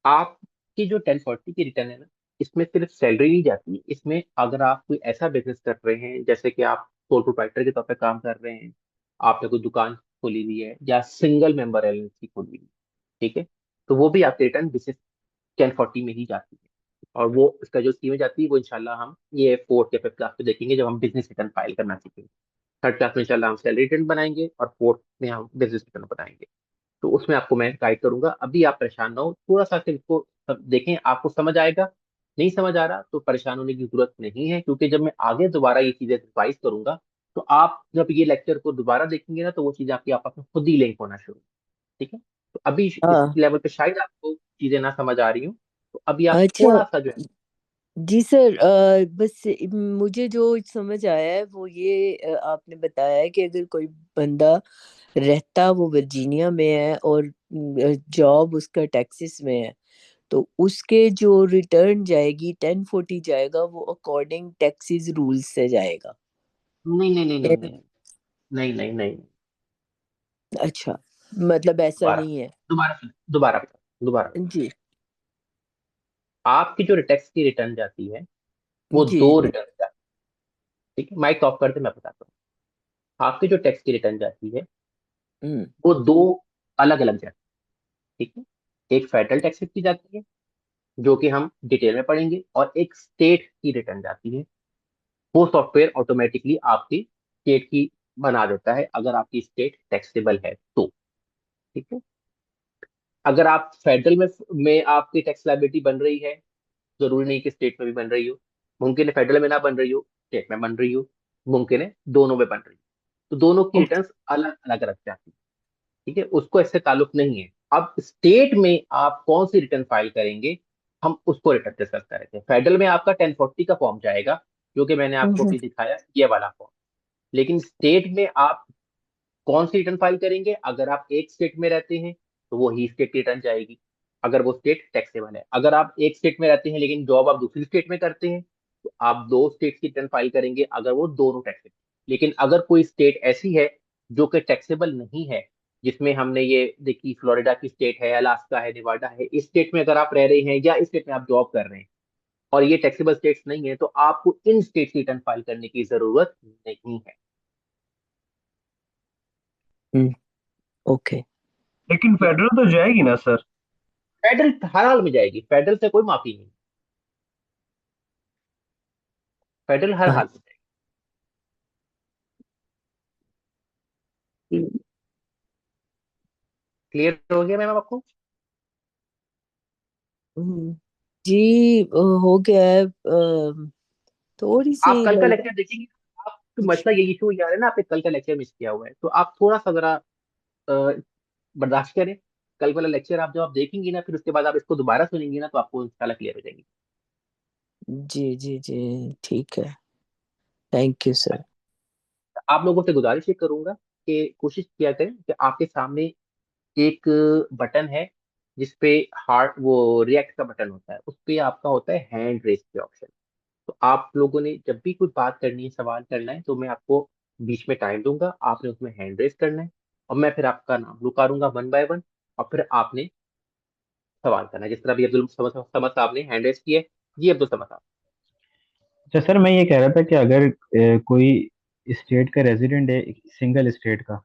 आपकी जो 1040 की रिटर्न है ना, इसमें सिर्फ सैलरी नहीं जाती है। इसमें अगर आप कोई ऐसा बिजनेस कर रहे हैं, जैसे कि आप सोल प्रोप्राइटर के तौर पे काम कर रहे हैं, आपने कोई दुकान खोली हुई है या सिंगल मेंबर एलएलसी खोली हुई है, ठीक है, तो वो भी आपकी रिटर्न बेसिस 1040 में ही जाती है। और वो इसका जो स्कीम जाती है वो इंशाल्लाह हम ये फोर्थ या फिफ्थ क्लास पे देखेंगे, जब हम बिजनेस रिटर्न फाइल करना सीखेंगे। थर्ड क्लास में इंशाल्लाह हम सैलरी रिटर्न बनाएंगे और फोर्थ में हम बिजनेस रिटर्न बनाएंगे। तो उसमें आपको मैं गाइड करूंगा। अभी आप परेशान ना हो, थोड़ा सा सिर्फ इसको देखें, आपको समझ आएगा। नहीं समझ आ रहा तो परेशान होने की जरूरत नहीं है, क्योंकि जब मैं आगे दोबारा ये चीजें रिवाइज करूंगा, तो आप जब ये लेक्चर को दोबारा देखेंगे ना, तो वो चीजें आपकी आपस में खुद ही लिंक होना शुरू। ठीक है? तो अभी इस हाँ। लेवल पे शायद आपको चीजें ना समझ आ रही हो, तो अभी आप अच्छा। थोड़ा सा जो है। जी सर, बस मुझे जो समझ आया है वो ये, आपने बताया है कि अगर कोई बंदा रहता वो वर्जीनिया में है और जॉब उसका टेक्सास में है, तो उसके जो रिटर्न जाएगी 1040 जाएगा, वो अकॉर्डिंग टेक्सास रूल्स से जाएगा। नहीं नहीं नहीं नहीं फिर- नहीं नहीं नहीं नहीं। अच्छा, मतलब ऐसा दोबारा नहीं है। दोबारा सुनो, दोबारा। जी। आपकी जो टैक्स की रिटर्न जाती है, वो जी। दो रिटर्न जाती है। ठीक है, माइक ऑफ करते मैं बताता हूँ। आपकी जो टैक्स की रिटर्न जाती है, हम्म। वो दो अलग अलग जाती है। ठीक है, एक फेडरल टैक्स की जाती है, जो कि हम डिटेल में पढ़ेंगे, और एक स्टेट की रिटर्न जाती है। वो सॉफ्टवेयर ऑटोमेटिकली आपकी स्टेट की बना देता है, अगर आपकी स्टेट टैक्सेबल है तो। ठीक है, अगर आप फेडरल में आपकी टैक्स लाइबिलिटी बन रही है, जरूरी नहीं कि स्टेट में भी बन रही हो। मुमकिन है फेडरल में ना बन रही हो, स्टेट में बन रही हो। मुमकिन है दोनों में बन रही हो। तो दोनों की ओके। रिटर्न अलग अलग रख जाती है। ठीक है, उसको इससे ताल्लुक नहीं है। अब स्टेट में आप कौन सी रिटर्न फाइल करेंगे, हम उसको रिटर्न डिस्कस कर रहे थे। फेडरल में आपका 1040 का फॉर्म जाएगा, जो कि मैंने आपको हम्म। अभी दिखाया, ये वाला फॉर्म। लेकिन स्टेट में आप कौन सी रिटर्न फाइल करेंगे, अगर आप एक स्टेट में रहते हैं तो वो ही स्टेट की रिटर्न जाएगी, अगर वो स्टेट टैक्सेबल है। अगर आप एक स्टेट में रहते हैं लेकिन जॉब आप दूसरी स्टेट में करते हैं, तो आप दो स्टेट की रिटर्न फाइल करेंगे, अगर वो दोनों टैक्सेबल। लेकिन अगर कोई स्टेट ऐसी है जो कि टैक्सेबल नहीं है, जिसमें हमने ये देखी, फ्लोरिडा की स्टेट है, अलास्का है, नेवाडा है, इस स्टेट में अगर आप रह रहे हैं या इस स्टेट में आप जॉब कर रहे हैं और ये टैक्सेबल स्टेट्स नहीं है, तो आपको इन स्टेट की रिटर्न फाइल करने की जरूरत नहीं है। हम्म। ओके। लेकिन ठीक है, फेडरल तो जाएगी ना सर? फेडरल हर हाल में जाएगी, फेडरल से कोई माफी नहीं। फेडरल हर हाल में जाएगी। क्लियर हो गया मैम आपको? हम्म। जी, हो गया है, थोड़ी आप सी कल का like, लेक्चर देखेंगे, आप तो मसला ये इशू यार है ना, आपने कल का लेक्चर मिस किया हुआ है, तो आप थोड़ा सा जरा बर्दाश्त करें। कल वाला लेक्चर आप जब आप देखेंगी ना, फिर उसके बाद आप इसको दोबारा सुनेंगी ना, तो आपको इंशाल्लाह क्लियर हो जाएगी। जी जी जी, ठीक है, थैंक यू सर। आप लोगों से गुजारिश ये करूंगा कि कोशिश किया करें कि आपके सामने एक बटन है जिसपे हार्ट वो रिएक्ट का बटन होता है, उस पे आपका होता है हैंड रेस के ऑप्शन। तो आप लोगों ने जब भी कुछ बात करनी है, सवाल करना है, तो मैं आपको बीच में टाइम दूंगा, आपने उसमें हैंड रेस करना है, और मैं फिर आपका नाम पुकारूंगा 1 बाय 1, और फिर आपने सवाल करना है। जिस तरह अभी अब्दुल समद समद साहब ने हैंड रेस किया है, जी अब्दुल समद साहब। अच्छा सर, मैं ये कह रहा था कि अगर कोई स्टेट का रेजिडेंट है, सिंगल स्टेट का,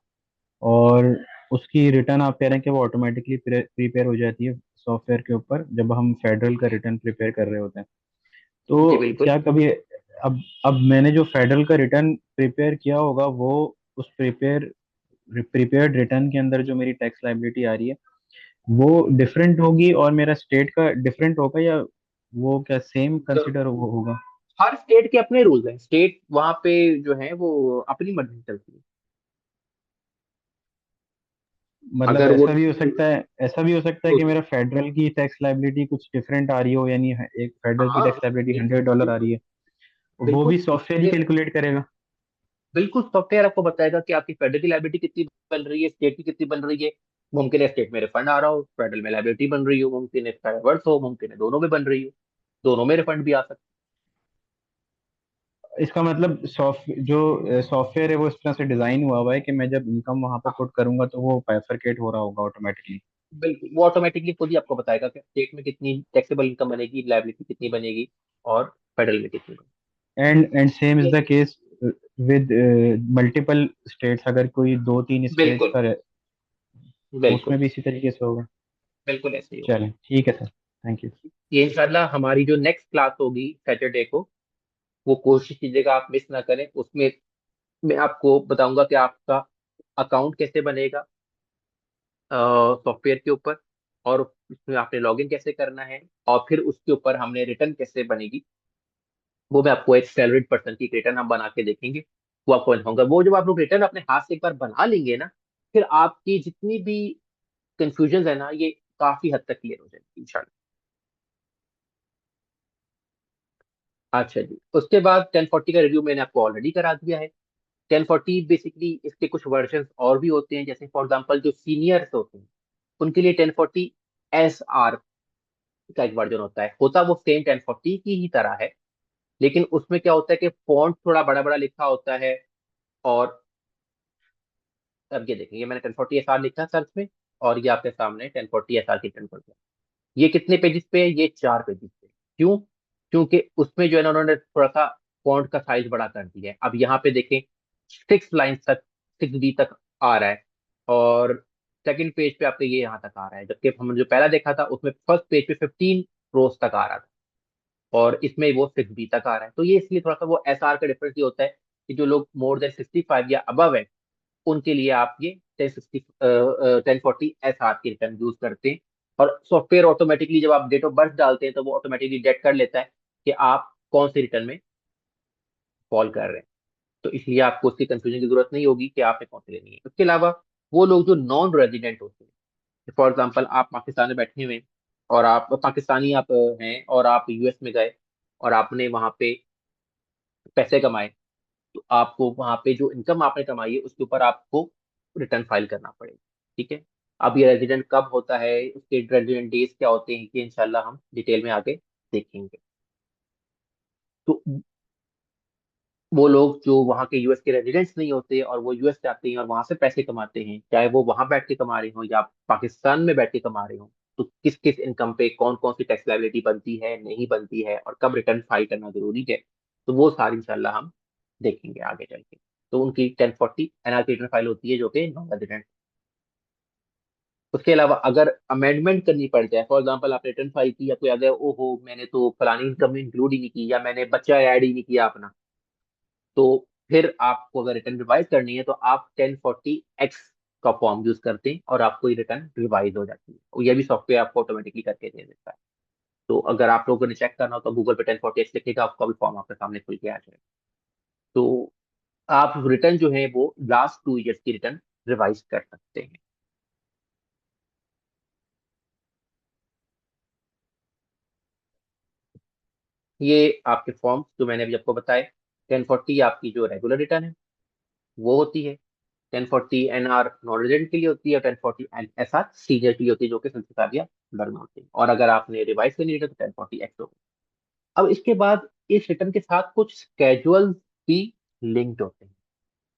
और उसकी रिटर्न आप कह रहे हैं कि वो ऑटोमेटिकली प्रिपेयर हो जाती है सॉफ्टवेयर के ऊपर जब हम फेडरल का रिटर्न प्रिपेयर कर रहे होते हैं, जी तो बिल्कुल। क्या कभी अब मैंने जो फेडरल का रिटर्न प्रिपेयर किया होगा, वो उस प्रिपेयर्ड रिटर्न के अंदर जो मेरी टैक्स लाइबिलिटी आ रही है वो डिफरेंट होगी और मेरा स्टेट का डिफरेंट होगा, या वो क्या सेम तो कंसिडर होगा? हर स्टेट के अपने रूल्स हैं, स्टेट वहां पे जो है वो अपनी मर्जी से चलती है। मतलब अगर वो ऐसा भी हो सकता है कि मेरा फेडरल की टैक्स लाइबिलिटी कुछ डिफरेंट आ रही हो, यानी एक फेडरल की हाँ टैक्स लाइबिलिटी बिल्कुल $100 आ बिल्कुल रही है, वो बिल्कुल भी सॉफ्टवेयर ही ये कैलकुलेट करेगा? बिल्कुल सॉफ्टवेयर आपको बताएगा कि आपकी फेडरल की लाइबिलिटी कितनी बन रही है, स्टेट की कितनी बन रही है। मुमकिन है स्टेट में रिफंड आ रहा हो, फेडरल में लाइबिलिटी बन रही हो, मुमकिन है इसका रिवर्स हो, मुमकिन है दोनों में बन रही हो, दोनों में रिफंड भी आ सकता इसका मतलब सॉफ्टवेयर है वो इस तरह से डिजाइन हुआ है कि मैं जब इनकम वहां पर है। हाँ पुट करूंगा तो वो बाइफरकेट हो रहा होगा ऑटोमेटिकली। बिल्कुल, वो ऑटोमेटिकली खुद ही आपको बताएगा कि स्टेट में कितनी टैक्सेबल इनकम बनेगी, लाइबिलिटी कितनी बनेगी, और फेडरल में कितनी बनेगी। एंड सेम इज ये the case with multiple states, अगर कोई दो तीन स्टेट्स बिल्कुल का है तो बिल्कुल उसमें भी इसी तरीके से होगा। बिल्कुल ऐसे ही होगा। चलें, ठीक है सर, थैंक यू। ये इंशाल्लाह हमारी जो नेक्स्ट क्लास होगी सैटरडे को, वो कोशिश कीजिएगा आप मिस ना करें। उसमें मैं आपको बताऊंगा कि आपका अकाउंट कैसे बनेगा सॉफ्टवेयर के ऊपर, और उसमें आपने लॉगिन कैसे करना है, और फिर उसके ऊपर हमने रिटर्न कैसे बनेगी, वो मैं आपको एक सैलरीड पर्सन की रिटर्न हम बना के देखेंगे। वो आपको बताऊंगा। वो जब आप लोग रिटर्न अपने हाथ से एक बार बना लेंगे ना, फिर आपकी जितनी भी कंफ्यूजन है ना, ये काफी हद तक क्लियर हो जाएगी इंशाल्लाह। अच्छा जी, उसके बाद 1040 का रिव्यू मैंने आपको ऑलरेडी करा दिया है। 1040 बेसिकली इसके कुछ वर्जन और भी होते हैं, जैसे फॉर एग्जांपल जो सीनियर्स होते हैं उनके लिए 1040 SR का एक वर्जन होता वो सेम 1040 की ही तरह है, लेकिन उसमें क्या होता है कि फॉन्ट थोड़ा बड़ा बड़ा लिखा होता है। और अब ये देखेंगे, मैंने 1040 SR लिखा सर्च में, और ये आपके सामने 1040 SR की 1040। ये कितने पेजेस पे है? ये 4 पेजेस पे। क्यों? क्योंकि उसमें जो है ना, उन्होंने थोड़ा सा फॉन्ट का साइज बड़ा कर दिया है। अब यहाँ पे देखें, 6 लाइन तक, 6B तक आ रहा है, और सेकंड पेज पे आपके ये यहाँ तक आ रहा है, जबकि हमने जो पहला देखा था उसमें फर्स्ट पेज पे 15 रोज तक आ रहा था, और इसमें वो 6B तक आ रहा है। तो ये इसलिए थोड़ा सा वो SR का डिफरेंस ये होता है कि जो लोग मोर देन 65 या अबव है, उनके लिए आप ये 1040 SR की रिटर्न यूज करते हैं। और सॉफ्टवेयर ऑटोमेटिकली जब आप डेट ऑफ बर्थ डालते हैं, तो वो ऑटोमेटिकली डिटेक्ट कर लेता है कि आप कौन सी रिटर्न में फॉल कर रहे हैं। तो इसलिए आपको उसकी कंफ्यूजन की जरूरत नहीं होगी कि आपने कौन सी लेनी है। उसके अलावा वो लोग जो नॉन रेजिडेंट होते हैं, फॉर एग्जाम्पल आप पाकिस्तान में बैठे हुए हैं, और आप पाकिस्तानी आप हैं, और आप US में गए, और आपने वहां पे पैसे कमाए, तो आपको वहां पे जो इनकम आपने कमाई है उसके ऊपर आपको रिटर्न फाइल करना पड़ेगा। ठीक है। अब ये रेजिडेंट कब होता है, उसके रेजिडेंट डेज क्या होते हैं, कि इंशाल्लाह हम डिटेल में आगे देखेंगे। तो वो लोग जो वहाँ के US के रेजिडेंट्स नहीं होते, और वो US जाते हैं और वहां से पैसे कमाते हैं, चाहे वो वहां बैठ के कमा रहे हो या पाकिस्तान में बैठ के कमा रहे हो, तो किस किस इनकम पे कौन कौन सी टैक्स लायबिलिटी बनती है, नहीं बनती है, और कब रिटर्न फाइल करना जरूरी है, तो वो सारी इंशाल्लाह हम देखेंगे आगे चल के। तो उनकी 1040 NRC रिटर्न फाइल होती है जो कि नॉन रेजिडेंट। उसके अलावा अगर अमेंडमेंट करनी पड़ जाए, फॉर एग्जाम्पल आप रिटर्न फाइल की, या कोई अगर ओहो मैंने तो फलानी इनकम इंक्लूड ही नहीं की, या मैंने बच्चा ऐड ही नहीं किया अपना, तो फिर आपको अगर रिटर्न रिवाइज करनी है, तो आप 1040X का फॉर्म यूज करते हैं, और आपको ये रिटर्न रिवाइज हो जाती है, और ये भी सॉफ्टवेयर आपको ऑटोमेटिकली करके दे देता है। तो अगर आप लोगों ने चेक करना हो, तो गूगल पे 1040X लिखेगा, आपका भी फॉर्म आपके सामने खुल के आ जाएगा। तो आप रिटर्न जो है वो लास्ट 2 ईयर्स की रिटर्न रिवाइज कर सकते हैं। ये आपके फॉर्म जो मैंने अभी आपको बताए। 1040 आपकी जो रेगुलर रिटर्न है वो होती है। 1040 एनआर नॉन रेजिडेंट के लिए होती है, 1040 एसआर सीनियर के लिए होती है, जो कि संस्कारिया दर में होती है। और अगर आपने रिवाइज करनी है तो 1040 एक्स होगी। अब इसके बाद इस रिटर्न के साथ कुछ स्केजुअल भी लिंक्ड होते हैं।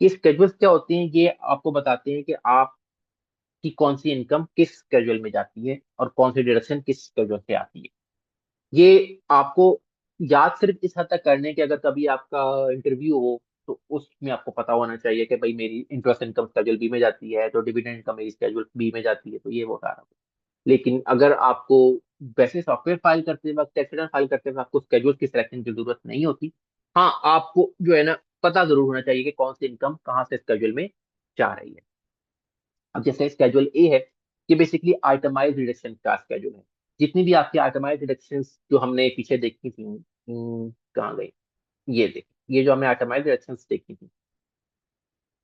ये स्केजुअल्स क्या होते हैं? ये आपको बताते हैं कि आपकी कौन सी इनकम किस स्केजुअल में जाती है और कौन सी डिडक्शन किस स्केजुअल से आती है। ये आपको याद सिर्फ इस हद तक करने कि अगर कभी आपका इंटरव्यू हो तो उसमें आपको पता होना चाहिए कि भाई मेरी इंटरेस्ट इनकम स्केड्यूल बी में जाती है, तो डिविडेंड इनकम मेरी स्केड्यूल बी में जाती है, तो ये वो सारा। लेकिन अगर आपको वैसे सॉफ्टवेयर फाइल करते वक्त, टैक्स रिटर्न फाइल करते वक्त आपको स्केड्यूल की सिलेक्शन की जरूरत नहीं होती। हाँ, आपको जो है ना पता जरूर होना चाहिए कि कौन सी इनकम कहाँ से स्केड्यूल में जा रही है। अब जैसे स्केड्यूल ए है, ये बेसिकली आइटमाइज रिडक्शन का स्केड्यूल है। जितनी भी आपकी आइटमाइज रिडक्शन जो हमने पीछे देखी थी, कहाँ गई, ये देखिए, ये जो हमने आइटमाइज रिडक्शन देखी थी,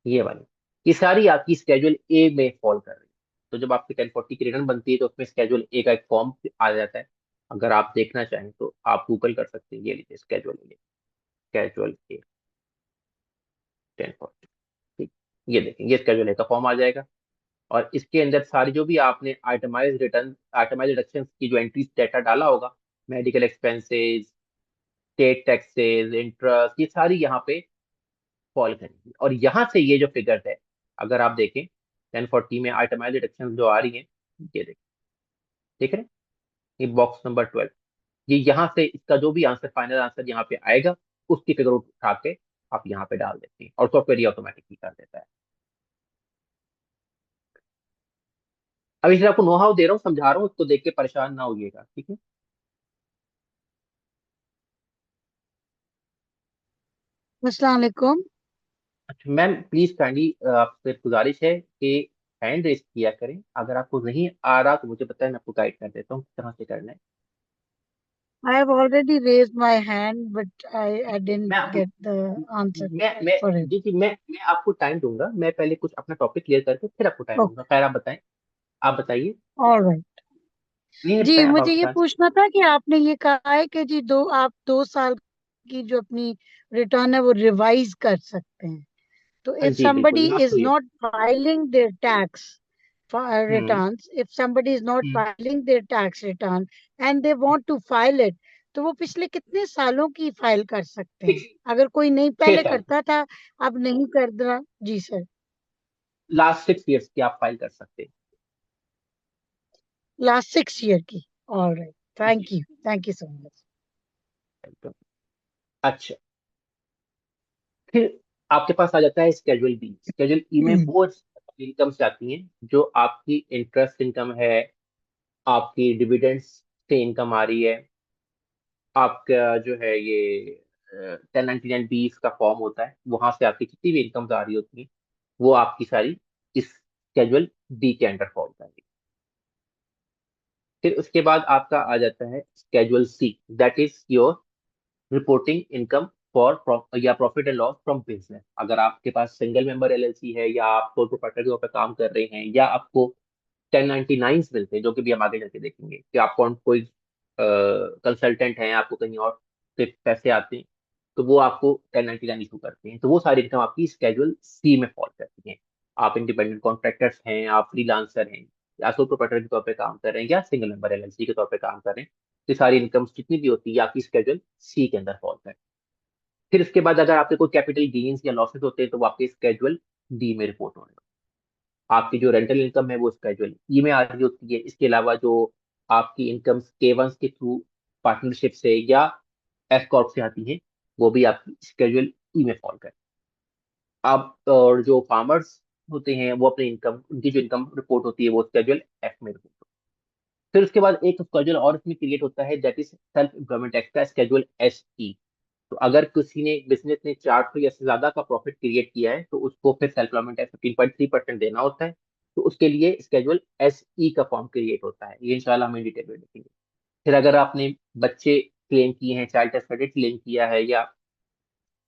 ये वाली, ये सारी आपकी स्केड्यूल ए में फॉल कर रही है। तो जब आपकी 1040 की रिटर्न बनती है तो उसमें स्केड्यूल ए का एक फॉर्म आ जाता है। अगर आप देखना चाहें तो आप गूगल कर सकते हैं, ये लीजिए स्केड्यूल ए, स्केड्यूल ए 1040। ठीक, ये देखें, ये स्केड्यूल ए का फॉर्म आ जाएगा। और इसके अंदर सारी जो भी आपने आइटमाइज रिटर्न, आइटमाइज रिडक्शन की जो एंट्रीज डाटा डाला होगा, medical expenses, state taxes, interest, ये सारी यहाँ पे फॉल करेंगी। और यहाँ से ये जो फिगर है, अगर आप देखें 1040 में आइटमाइज रिडक्शन जो आ रही है, ये देखें, देख रहे हैं, ये बॉक्स नंबर 12, ये यहाँ से इसका जो भी आंसर, फाइनल आंसर यहाँ पे आएगा, उसकी फिगर उठा के आप यहाँ पे डाल देते हैं और सॉफ्टवेयर ये ऑटोमेटिकली कर देता है। अब इसलिए आपको नो हाउ दे रहा हूँ, समझा रहा हूँ, उसको देख के परेशान ना होइएगा, ठीक है। अस्सलाम वालेकुम। अच्छा मैम, प्लीज काइंडली आपसे गुजारिश है कि हैंड रेस किया करें। अगर आपको नहीं आ रहा तो मुझे बताएं, मैं आपको गाइड कर देता हूँ किस तरह से करना है। I have already raised my hand, but I didn't मैं आपको get the answer मैं for it. जी जी, मैं आपको टाइम दूंगा। मैं पहले कुछ अपना टॉपिक क्लियर करके फिर आपको टाइम दूंगा। Okay, खैर आप बताएं, आप बताइए। all right. नहीं नहीं, जी बताएं, आप मुझे ये बताएं। पूछना था कि आपने ये कहा है कि जी आप 2 साल की जो अपनी रिटर्न है वो रिवाइज कर सकते हैं। तो हाँ if जी बिल्कुल, somebody last is 2 year. not filing their tax hmm returns, if somebody is not hmm filing their tax return and they want to file it, तो वो पिछले कितने सालों की फाइल कर सकते हैं? अगर कोई नहीं 6 पहले साल करता था, अब नहीं कर रहा। जी सर। लास्ट 6 ईयर्स की आप फाइल कर सकते हैं। लास्ट 6 ईयर की। ऑल राइट, जी, थैंक यू सो मच। एकदम। अच्छा, फिर आपके पास आ जाता है स्केड्यूल बी। स्केड्यूल ई में वो इनकम्स आती हैं जो आपकी इंटरेस्ट इनकम है, आपकी डिविडेंड्स से इनकम आ रही है, आपका जो है ये 1099 बी का फॉर्म होता है, वहां से आपकी जितनी भी इनकम्स आ रही होती हैं वो आपकी सारी इस स्केड्यूल डी के अंडर फॉल करेगी। फिर उसके बाद आपका आ जाता है schedule C, that is your reporting income for या profit and loss from business. अगर आपके पास सिंगल मेंबर एलएलसी है, या आप सोल प्रोप्राइटर के तौर पर काम कर रहे हैं, या आपको 1099 मिलते हैं, जो कि भी हम आगे जाके देखेंगे कि आप कोई कंसल्टेंट हैं, आपको कहीं और से पैसे आते हैं, तो वो आपको 1099 इशू करते हैं, तो वो सारी इनकम आपकी स्केड्यूल सी में फॉल करती है। आप इंडिपेंडेंट कॉन्ट्रैक्टर्स हैं, आप फ्रीलांसर हैं, या सोल प्रोप्राइटर के तौर पे काम कर रहे हैं, या सिंगल मेंबर एलएलसी के तौर पे काम कर रहे हैं, तो ये सारी इनकम जितनी भी होती है आपकी स्केड्यूल सी के अंदर फॉल करती है। फिर इसके बाद अगर आपके कोई कैपिटल गेन्स या लॉसेस होते हैं तो वो आपके स्केड्यूल डी में रिपोर्ट होने। आपकी जो रेंटल इनकम है वो स्केड्यूल ई में आ रही होती है। इसके अलावा जो आपकी इनकम K1 के थ्रू पार्टनरशिप से या एस कॉर्प से आती है, वो भी आपकी स्केड्यूल ई में फॉल कर। अब और जो फार्मर्स होते हैं वो अपनी इनकम, उनकी जो इनकम रिपोर्ट होती है वो स्केड्यूल एफ में रिपोर्ट होती है। फिर उसके बाद एक स्केड्यूल और इसमें क्रिएट होता है, that is self employment tax का स्केड्यूल SE। तो अगर किसी ने बिजनेस ने 400 या से ज्यादा का प्रॉफिट क्रिएट किया है तो उसको फिर सेल्फ एम्प्लॉयमेंट टैक्स 15.3% देना होता है। तो उसके लिए स्केड्यूल SE का फॉर्म क्रिएट होता है, ये इंशाल्लाह हम इन डिटेल में देखेंगे। फिर अगर आपने बच्चे क्लेम किए हैं, चाइल्ड टैक्स क्रेडिट क्लेम किया है, या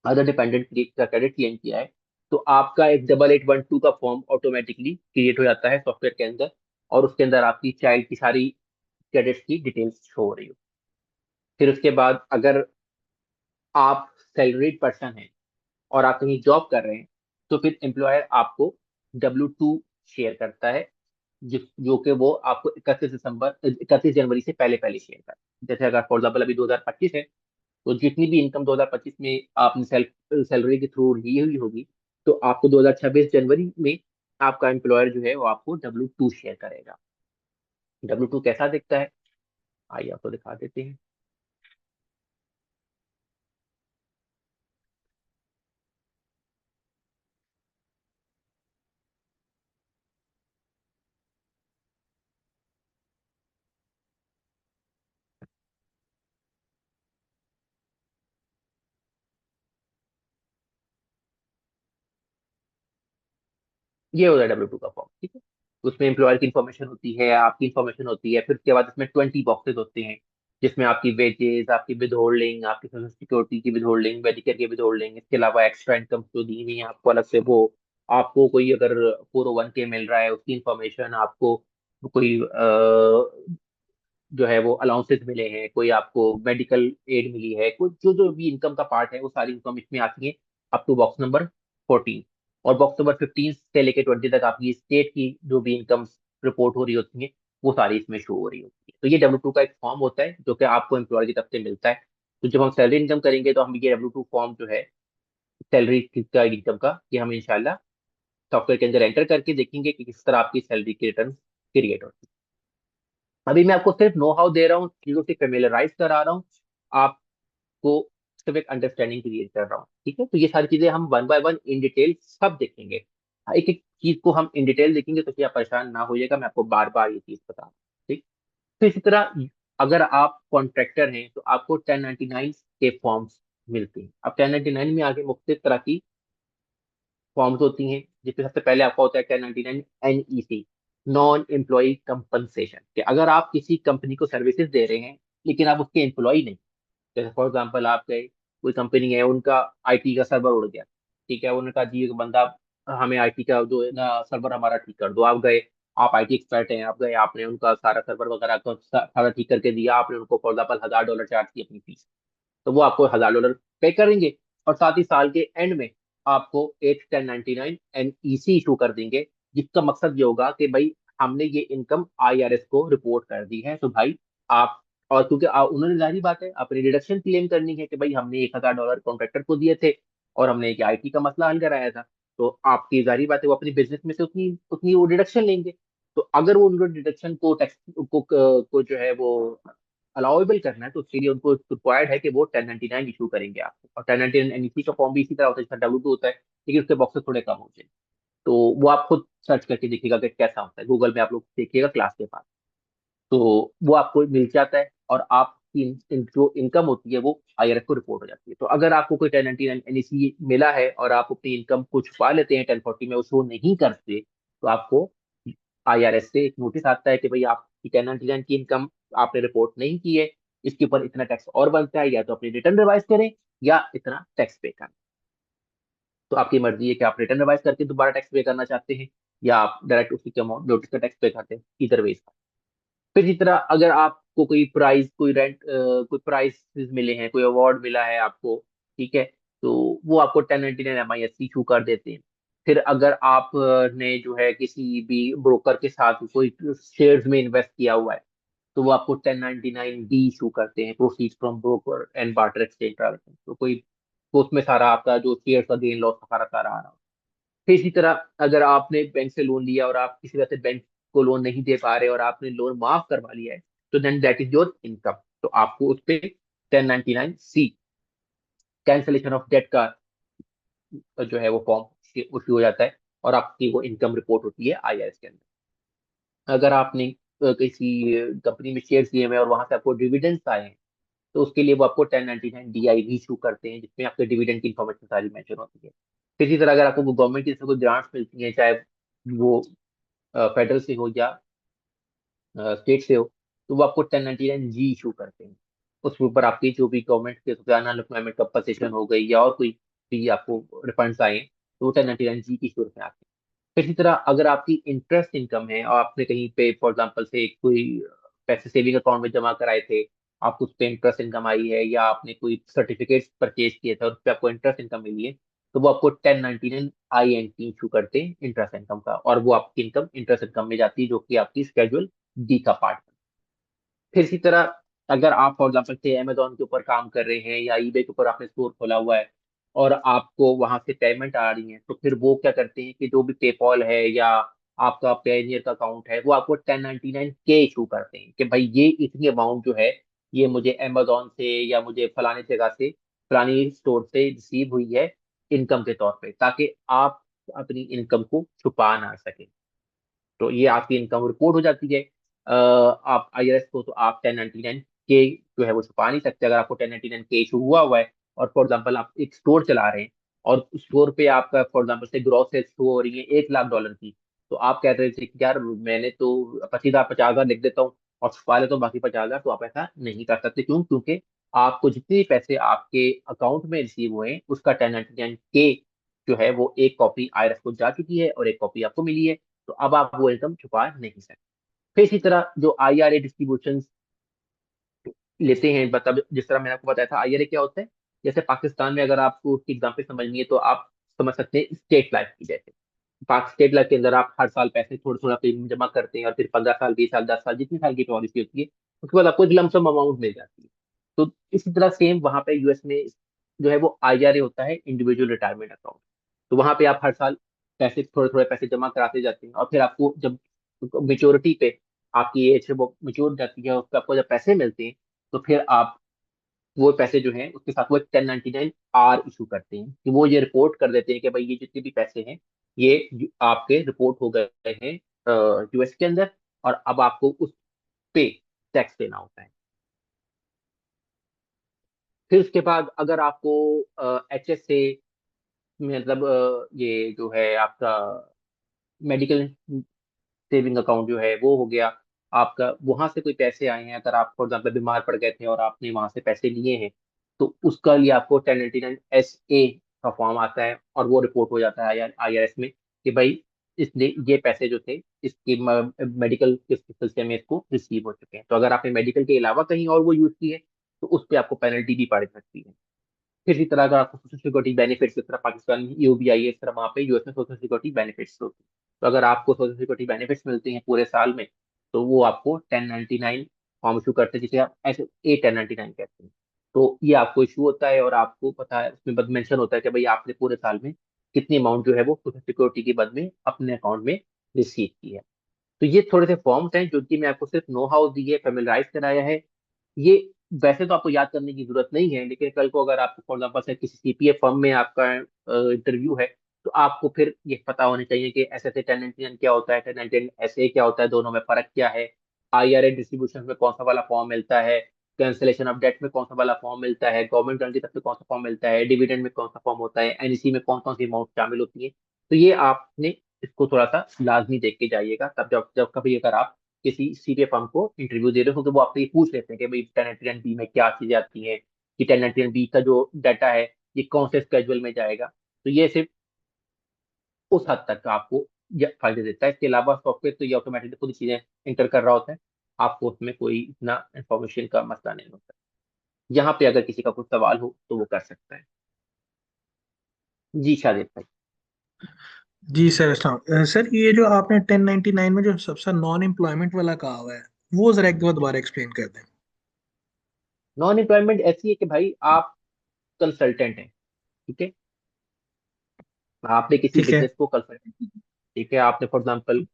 अदर डिपेंडेंट का क्रेडिट क्लेम किया है, तो आपका एक 8812 का फॉर्म ऑटोमेटिकली क्रिएट हो जाता है सॉफ्टवेयर के अंदर, और उसके अंदर आपकी चाइल्ड की सारी क्रेडिट्स की डिटेल्स शो हो रही हो। फिर उसके बाद अगर आप सैलरीड पर्सन हैं और आप कहीं जॉब कर रहे हैं, तो फिर एम्प्लॉयर आपको W2 शेयर करता है, जो कि वो आपको 31 जनवरी से पहले पहले शेयर करता है। जैसे अगर फॉर एग्जाम्पल अभी 2025 है, तो जितनी भी इनकम 2025 में आपने सैलरी के थ्रू ली हुई होगी, तो आपको 2026 जनवरी में आपका एम्प्लॉयर जो है वो आपको W2 शेयर करेगा। W2 कैसा दिखता है, आइए आपको दिखा देते हैं। ये होता है W2 का फॉर्म, ठीक है। उसमें एम्प्लॉयर की इन्फॉर्मेशन होती है, आपकी इन्फॉर्मेशन होती है, फिर उसके बाद इसमें 20 बॉक्सेस होते हैं, जिसमें आपकी वेजेस, आपकी विद होल्डिंग, आपकी सोशल सिक्योरिटी की विद होल्डिंग, मेडिकेयर की विद होल्डिंग, इसके अलावा एक्स्ट्रा इनकम जो दी हुई है आपको अलग से, वो आपको कोई अगर 401k मिल रहा है उसकी इन्फॉर्मेशन, आपको कोई जो है वो अलाउंसेस मिले हैं, कोई आपको मेडिकल एड मिली है, कुछ जो जो भी इनकम का पार्ट है वो सारी इनकम इसमें आती है अप टू बॉक्स नंबर 14। और बॉक्स नंबर 15 से लेके 20 तक आपकी स्टेट की जो भी इनकम रिपोर्ट हो रही होती है वो सारी इसमें शो हो रही होती है। तो ये W2 का एक फॉर्म होता है जो कि आपको एम्प्लॉयर की तरफ से मिलता है। तो जब हम सैलरी इनकम करेंगे तो हम ये W2 फॉर्म जो है सैलरी का इनकम का, ये हम इंशाल्लाह सॉफ्टवेयर के अंदर एंटर करके देखेंगे कि किस तरह आपकी सैलरी की रिटर्न क्रिएट होती है। अभी मैं आपको सिर्फ नो हाउ दे रहा हूँ, चीजों से फेमिलराइज करा रहा हूँ, आपको सिर्फ एक अंडरस्टैंडिंग क्रिएट कर रहा हूँ, ठीक है। तो ये सारी चीजें हम one by one in detail सब देखेंगे, एक एक चीज को हम इन डिटेल देखेंगे, तो क्या परेशान ना होइएगा, मैं आपको बार बार ये चीज बता रहा हूँ, ठीक। तो इसी तरह अगर आप कॉन्ट्रैक्टर हैं तो आपको 1099 के फॉर्म्स मिलते हैं। अब 1099 में आगे मुख्तलिफ तरह की फॉर्म्स होती हैं, जिसमें सबसे पहले आपका होता है 1099 NEC, नॉन एम्प्लॉय कंपनसेशन, कि अगर आप किसी कंपनी को सर्विसेज दे रहे हैं लेकिन आप उसके एम्प्लॉय नहीं। जैसे फॉर एग्जाम्पल आप गए, कोई कंपनी है उनका IT का सर्वर उड़ गया, ठीक है, उन्होंने कहा जी एक बंदा हमें IT का जो है ना सर्वर हमारा ठीक कर दो। आप गए, आप IT एक्सपर्ट हैं, आप गए, आपने उनका सारा सर्वर वगैरह का सारा ठीक करके दिया, आपने उनको फॉर एग्जाम्पल $1000 चार्ज की अपनी फीस, तो वो आपको $1000 पे करेंगे, और साथ ही साल के एंड में आपको एक 1099 NEC इशू कर देंगे, जिसका मकसद ये होगा कि भाई हमने ये इनकम IRS को रिपोर्ट कर दी है, तो भाई आप, और क्योंकि उन्होंने जाहिर बात है अपनी डिडक्शन क्लेम करनी है कि भाई हमने $1000 कॉन्ट्रैक्टर को दिए थे और हमने एक IT का मसला हल कराया था, तो आपकी जाहिर बात है वो अपनी बिजनेस में से उतनी उतनी वो डिडक्शन लेंगे। तो अगर वो उनको डिडक्शन को टैक्स को जो है वो अलाउेबल करना है, तो उसके लिए उनको रिक्वायर्ड है कि वो 1099 इशू करेंगे आपको। और 1099 NEC का फॉर्म भी इसी तरह होता है जैसा W2 होता है, लेकिन उसके बॉक्सेस थोड़े कम होते हैं। तो वो आप खुद सर्च करके देखिएगा कि कैसा होता है, गूगल में आप लोग देखिएगा क्लास के पास, तो वो आपको मिल जाता है, और आपकी जो इनकम होती है वो IRS को रिपोर्ट हो जाती है। तो अगर आपको कोई 1099 NEC मिला है और आप अपनी इनकम को छुपा लेते हैं 1040 में, वो शो नहीं करते, तो आपको IRS से एक नोटिस आता है कि भाई आपकी 1099 की इनकम आपने रिपोर्ट नहीं की है, इसके ऊपर इतना टैक्स और बनता है, या तो अपनी रिटर्न रिवाइज करें या इतना टैक्स पे करें। तो आपकी मर्जी है कि आप रिटर्न रिवाइज करके दोबारा टैक्स पे करना चाहते हैं, या आप डायरेक्ट उसी के अमाउंट नोटिस का टैक्स पे करते हैं, इधर वे। फिर इसी तरह अगर आपको कोई प्राइज, कोई रेंट, कोई प्राइज मिले हैं, कोई अवार्ड मिला है आपको, ठीक है, तो वो आपको 1099 MIS इशू कर देते हैं। फिर अगर आप ने जो है किसी भी ब्रोकर के साथ कोई शेयर्स में इन्वेस्ट किया हुआ है, तो वो आपको 1099 D इशू करते हैं, proceeds from broker and barter exchange transaction. तो कोई, तो उसमें सारा आपका जो शेयर का गेन लॉस सारा सारा आ रहा हो। फिर इसी तरह अगर आपने बैंक से लोन लिया और आप किसी वजह से बैंक को लोन नहीं दे पा रहे और आपने लोन माफ करवा लिया है, तो then that is your income, तो आपको उस पे 1099C कैंसलेशन ऑफ डेट का जो है वो फॉर्म इशू हो जाता है, और आपकी वो इनकम रिपोर्ट होती है IRS के अंदर। अगर आपने किसी कंपनी में शेयर लिए हुए हैं और वहां से आपको डिविडेंड्स आए हैं, तो उसके लिए वो आपको 1099 DI भी इशू करते हैं, जिसमें आपके डिविडेंड की इन्फॉर्मेशन सारी मेंशन होती है। फिर इसी तरह अगर आपको गवर्नमेंट की तरफ से कोई ग्रांट्स मिलती है, चाहे वो फेडरल से हो या स्टेट से हो, तो वो आपको 1099G इशू करते हैं। उसके ऊपर आपकी जो भी गवर्नमेंट के अनएम्प्लॉयमेंट कंपनसेशन हो गई या और कोई भी आपको रिफंड्स आए हैं, तो वो 1099 की सूरत में आते हैं। फिर इसी तरह अगर आपकी इंटरेस्ट इनकम है और आपने कहीं पे फॉर एग्जांपल से कोई पैसे सेविंग अकाउंट में जमा कराए थे, आपको उस पर इंटरेस्ट इनकम आई है, या आपने कोई सर्टिफिकेट परचेज किए थे और उस पर आपको इंटरेस्ट इनकम मिली है, तो वो आपको 1099 INT इशू करते हैं इंटरेस्ट इनकम का, और वो आपकी इनकम इंटरेस्ट इनकम में जाती है, जो कि आपकी स्केड्यूल डी का पार्ट है। फिर इसी तरह अगर आप फॉर एग्जाम्पल से अमेजोन के ऊपर काम कर रहे हैं या ईबे के ऊपर आपने स्टोर खोला हुआ है और आपको वहां से पेमेंट आ रही है, तो फिर वो क्या करते हैं कि जो भी पेपॉल है या आपका पेनियर का अकाउंट है, वो आपको 1099 के इशू करते हैं कि भाई ये इतनी अमाउंट जो है, ये मुझे अमेजोन से या मुझे फलाने जगह से फलानी स्टोर से रिसीव हुई है इनकम के तौर पे, ताकि आप अपनी इनकम को छुपा ना सके। तो ये आपकी इनकम रिपोर्ट हो जाती है आप IRS को, तो आप 1099 के जो है वो छुपा नहीं सकते। अगर आपको 1099 के इशू हुआ है और फॉर एग्जाम्पल आप एक स्टोर चला रहे हैं और स्टोर पे आपका फॉर एग्जाम्पल से ग्रॉस सेल्स शो हो रही है $1 लाख की, तो आप कह रहे थे कि यार मैंने तो 50,000 लिख देता हूँ और छुपा लेता हूँ बाकी 50,000, तो आप ऐसा नहीं कर सकते। क्यों? क्योंकि आपको जितने भी पैसे आपके अकाउंट में रिसीव हुए हैं उसका 1099 के जो है वो एक कॉपी IRS को जा चुकी है और एक कॉपी आपको मिली है, तो अब आप वो इनकम छुपा नहीं सकते। फिर इसी तरह जो IRA डिस्ट्रीब्यूशन लेते हैं, मतलब जिस तरह मैंने आपको बताया था IRA क्या होता है, जैसे पाकिस्तान में अगर आपको उसकी एग्जाम्पल समझनी है तो आप समझ सकते हैं स्टेट लाइफ की। जैसे पाक स्टेट लाइफ के अंदर आप हर साल पैसे थोड़ा थोड़ा प्रीमियम जमा करते हैं और फिर 15 साल, 20 साल, 10 साल, जितनी साल की पॉलिसी होती है, उसके बाद आपको एक लमसम अमाउंट मिल जाती है। तो इसी तरह सेम वहां पे US में जो है वो IRA होता है, इंडिविजुअल रिटायरमेंट अकाउंट। तो वहां पे आप हर साल पैसे थोड़े थोड़े पैसे जमा कराते जाते हैं और फिर आपको जब मेच्योरिटी पे आपकी एज है वो मेच्योर जाती है, उसके आपको जब पैसे मिलते हैं, तो फिर आप वो पैसे जो हैं उसके साथ वो एक 1099 R इशू करते हैं कि वो ये रिपोर्ट कर देते हैं कि भाई ये जितने भी पैसे हैं ये आपके रिपोर्ट हो गए हैं US के अंदर, और अब आपको उस पे टैक्स देना होता है। फिर उसके बाद अगर आपको HSA, मतलब ये जो है आपका मेडिकल सेविंग अकाउंट जो है वो हो गया आपका, वहां से कोई पैसे आए हैं, अगर आप फॉर एग्जाम्पल बीमार पड़ गए थे और आपने वहां से पैसे लिए हैं, तो उसका लिए आपको 1099 SA का फॉर्म आता है और वो रिपोर्ट हो जाता है IRS में कि भाई इसने ये पैसे जो थे इसकी मेडिकल के सिलसिले में इसको रिसीव हो चुके हैं। तो अगर आपने मेडिकल के अलावा कहीं और वो यूज की है तो उस पर आपको पेनल्टी भी पड़ सकती है। फिर इसी तरह का आपको सोशल सिक्योरिटी बेनिफिट्स, जिस तरह पाकिस्तान में UBI है, इस तरह वहाँ पे US में सोशल सिक्योरिटी बेनिफिट्स होती है। तो अगर आपको सोशल सिक्योरिटी बेनिफिट्स मिलते हैं पूरे साल में, तो वो आपको 1099 फॉर्म इशू करते हैं, जिसे आप ऐसे A1099 कहते हैं। तो ये आपको इशू होता है और आपको पता है उसमें बद मेंशन होता है कि भाई आपने पूरे साल में कितनी अमाउंट जो है वो सोशल सिक्योरिटी के बद में अपने अकाउंट में रिसीव की है। तो ये थोड़े से फॉर्म्स हैं जो कि मैं आपको सिर्फ नो हाउ दी है, फेमिलराइज कराया है। ये वैसे तो आपको याद करने की जरूरत नहीं है, लेकिन कल को अगर आपको फॉर एग्जाम्पल से किसी CPA फर्म में आपका इंटरव्यू है, तो आपको फिर ये पता होना चाहिए कि SSA 1099 क्या होता है, 1099 SA क्या होता है, दोनों में फर्क क्या है, IRA डिस्ट्रीब्यूशन में कौन सा वाला फॉर्म मिलता है, कैंसिलेशन ऑफ डेट में कौन सा वाला फॉर्म मिलता है, गवर्नमेंट गारंटी तक में कौन सा फॉर्म मिलता है, डिविडेंड में कौन सा फॉर्म होता है, NEC में कौन कौन सी अमाउंट शामिल होती है। तो ये आपने इसको थोड़ा सा लाजमी देख के जाइएगा, तब जब जब कभी अगर आप किसी CPA फर्म को इंटरव्यू दे रहे हो, तो वो आपसे ये पूछ लेते हैं कि भाई 1099 में क्या चीजें आती हैं, कि 1099 का जो डाटा है ये कौन से स्केड्यूल में जाएगा। तो ये सिर्फ उस हद तक आपको ये फायदे देता है। इसके अलावा सॉफ्टवेयर तो ये ऑटोमेटिकली खुद चीजें इंटर कर रहा होता है, आपको उसमें कोई इतना इंफॉर्मेशन का मसला नहीं होता। यहाँ पे अगर किसी का कुछ सवाल हो तो वो कर सकता है। जी शादिद भाई। जी सर, सर ये जो आपने 1099 में जो सबसे नॉन एम्प्लॉयमेंट वाला कहा हुआ है, वो जरा एक दो दोबारा एक्सप्लेन कर दें। नॉन एम्प्लॉयमेंट ऐसी है कि भाई आप कंसल्टेंट हैं, ठीक है, आपने किसी ठीक है। बिजनेस को कंसल्टेंट की, ठीक है, आपने फॉर एग्जाम्पल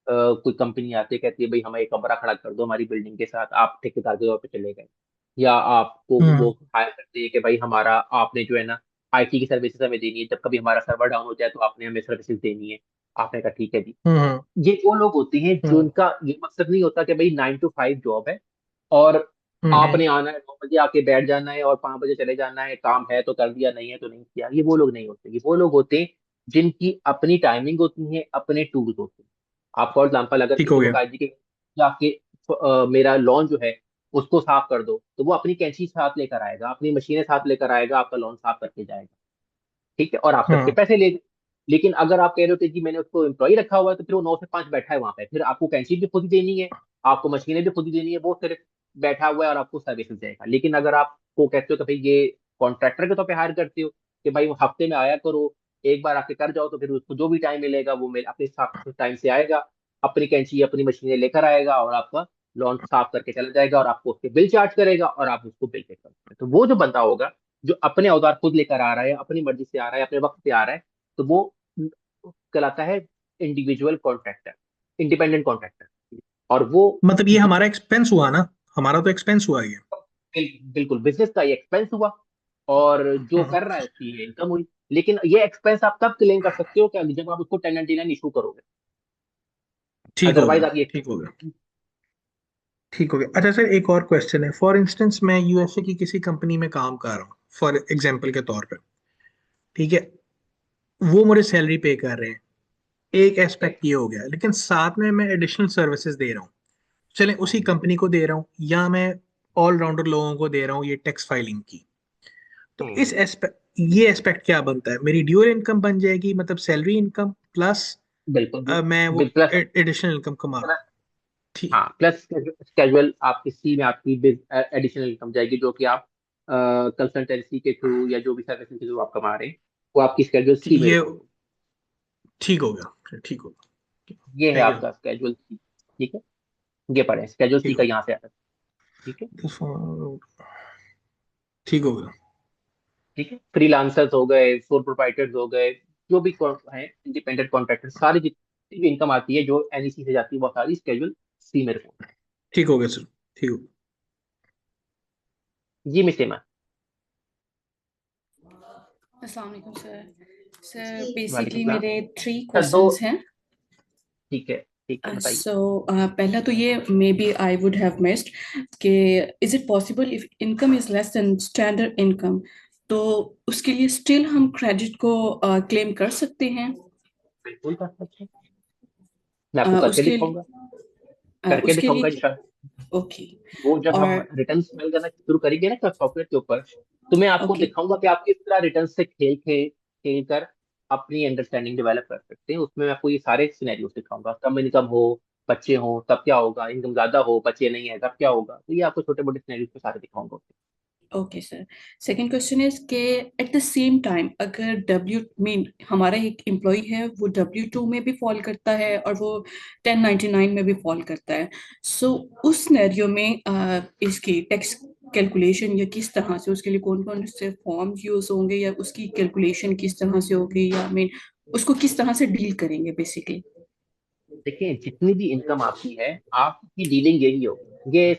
कोई कंपनी आती है कहती है भाई हमें एक कमरा खड़ा कर दो हमारी बिल्डिंग के साथ, आप ठेकेदार के तौर पे चले गए, या आपको वो हम्म। हायर करते हैं कि भाई हमारा आपने जो है ना IT की सर्विसेज हमें देनी है, जब कभी हमारा सर्वर डाउन हो जाए तो आपने हमें सर्विसेज देनी है। आपने कहा ठीक है जी। हम्म। ये वो लोग होते हैं जो हम्म। इनका ये मकसद नहीं होता कि भाई 9 to 5 जॉब है और हम्म। आपने आना है 9 बजे आके बैठ जाना है और 5 बजे चले जाना है, काम है तो कर दिया, नहीं है तो नहीं किया। ये वो लोग नहीं होते, ये वो लोग होते हैं जिनकी अपनी टाइमिंग होती है, अपने टूल्स होते हैं। आप फॉर एग्जाम्पल अगर ठीक हो किसी को गया। कहा जी कि जाके मेरा लॉन जो है उसको साफ कर दो, तो वो अपनी कैंची साथ लेकर आएगा, अपनी मशीनें साथ लेकर आएगा, आपका लॉन साफ करके जाएगा। ठीक है, और आपसे उसके हाँ पैसे ले गए। लेकिन अगर आप कह रहे हो कि जी मैंने उसको एम्प्लॉय रखा हुआ है, तो फिर वो 9 से 5 बैठा है वहां पे, फिर आपको कैंची भी खुद ही देनी है, आपको मशीनें भी खुद ही देनी है, वो सिर्फ बैठा हुआ है और आपको सर्विस देगा। लेकिन अगर आपको कहते हो कि भाई ये कॉन्ट्रैक्टर के तौर पे हायर करते हो कि भाई वो हफ्ते में आया करो, एक बार आके कर जाओ, तो फिर उसको जो भी टाइम मिलेगा वो मेरे अपने हिसाब से टाइम से आएगा, अपनी कैंची अपनी मशीनें लेकर आएगा और आपका लॉन साफ करके चला जाएगा, और आपको उसके बिल चार्ज करेगा और आप उसको बिल पे करोगे। तो वो जो बंदा होगा जो अपने औजार खुद लेकर आ रहा है, अपनी मर्जी से आ रहा है, अपने वक्त पे आ रहा है, तो वो कहलाता है इंडिविजुअल कॉन्ट्रैक्टर, इंडिपेंडेंट कॉन्ट्रैक्टर। और वो मतलब ये हमारा एक्सपेंस हुआ ना, हमारा तो एक्सपेंस हुआ ये। बिल्कुल बिजनेस का ये एक्सपेंस हुआ, और जो हाँ कर रहा है उसकी ये इनकम हुई। लेकिन ये एक्सपेंस आप तब क्लेम कर सकते हो कि जब आप उसको 1099 इशू करोगे, ठीक हो अदरवाइज गया, आप ये ठीक हो गया, ठीक हो गया। अच्छा सर, एक और क्वेश्चन है। फॉर इंस्टेंस मैं यूएसए की किसी कंपनी में काम कर रहा हूँ, फॉर एग्जांपल के तौर पे, ठीक है, वो मुझे सैलरी पे कर रहे हैं, एक एस्पेक्ट ये हो गया, लेकिन साथ में मैं एडिशनल सर्विसेज दे रहा हूँ, चलें उसी कंपनी को दे रहा हूँ या मैं ऑलराउंडर लोगों को दे रहा हूँ ये टैक्स फाइलिंग की, तो इस एस्पेक्ट, ये एस्पेक्ट क्या बनता है, मेरी ड्यूअल इनकम बन जाएगी, मतलब सैलरी इनकम प्लस बिल्कुल मैं वो प्लस, एडिशनल इनकम कमा रहा हूँ। ठीक। हाँ प्लस कैजुअल आपकी सी में आपकी एडिशनल इनकम जाएगी, जो कि आप कंसल्टेंसी के थ्रू या जो भी सर्विस के थ्रू आप कमा रहे हैं, वो आपकी स्केड्यूल सी में ये रिपोर्ट होगी। ठीक हो गया, ठीक हो गया। ये है थैंक यू। आपका स्केड्यूल सी। ठीक है, ये पढ़े स्केड्यूल सी ठीक का हो यहाँ से आता है। ठीक है। ठीक हो गया। ठीक है, फ्रीलांसर्स हो गए, सोल प्रोप्राइटर्स हो गए, जो भी हैं इंडिपेंडेंट कॉन्ट्रैक्टर, सारी जितनी भी इनकम आती है जो एनईसी से जाती है, वो सारी स्केड्यूल सी में रिपोर्ट। ठीक हो गया सर, ठीक हो गया। जी मिस सीमा। अस्सलाम वालेकुम सर। सर जी बेसिकली वालेकुम सलाम। मेरे 3 सर दो, क्वेश्चंस हैं। ठीक है, ठीक है बताइए। सो पहला तो ये may be I would have missed कि is it possible if income is less than standard income, तो उसके लिए स्टिल हम क्रेडिट को क्लेम कर सकते हैं? बिल्कुल कर सकते हैं, मैं आपको करके उसके दिखाऊंगा, करके उसके दिखाऊंगा लिए इंशाल्लाह। ओके। वो जब हम और रिटर्न फाइल करना शुरू करेंगे ना सॉफ्टवेयर के ऊपर, तो मैं आपको ओके दिखाऊंगा कि आप किस तरह रिटर्न से खेल कर अपनी अंडरस्टैंडिंग डेवलप कर सकते हैं। उसमें मैं आपको ये सारे सिनेरियोस दिखाऊंगा, कम इनकम हो, बच्चे हो तब क्या होगा, इनकम ज्यादा हो बच्चे नहीं है तब क्या होगा, तो ये आपको छोटे मोटे सिनेरियोस पे सारे दिखाऊंगा। Okay sir. Second question is के एट द सेम टाइम अगर डब्ल्यू मीन हमारा एक एम्प्लॉय है वो W2 में भी फॉल करता है और वो 1099 में भी फॉल करता है, सो उस सिनेरियो में इसकी टैक्स कैलकुलेशन या किस तरह से उसके लिए कौन कौन से फॉर्म्स यूज होंगे या उसकी कैलकुलेशन किस तरह से होगी या मीन उसको किस तरह से डील करेंगे बेसिकली? देखिए जितनी भी इनकम आपकी है, आपकी डीलिंग यही होगी, ये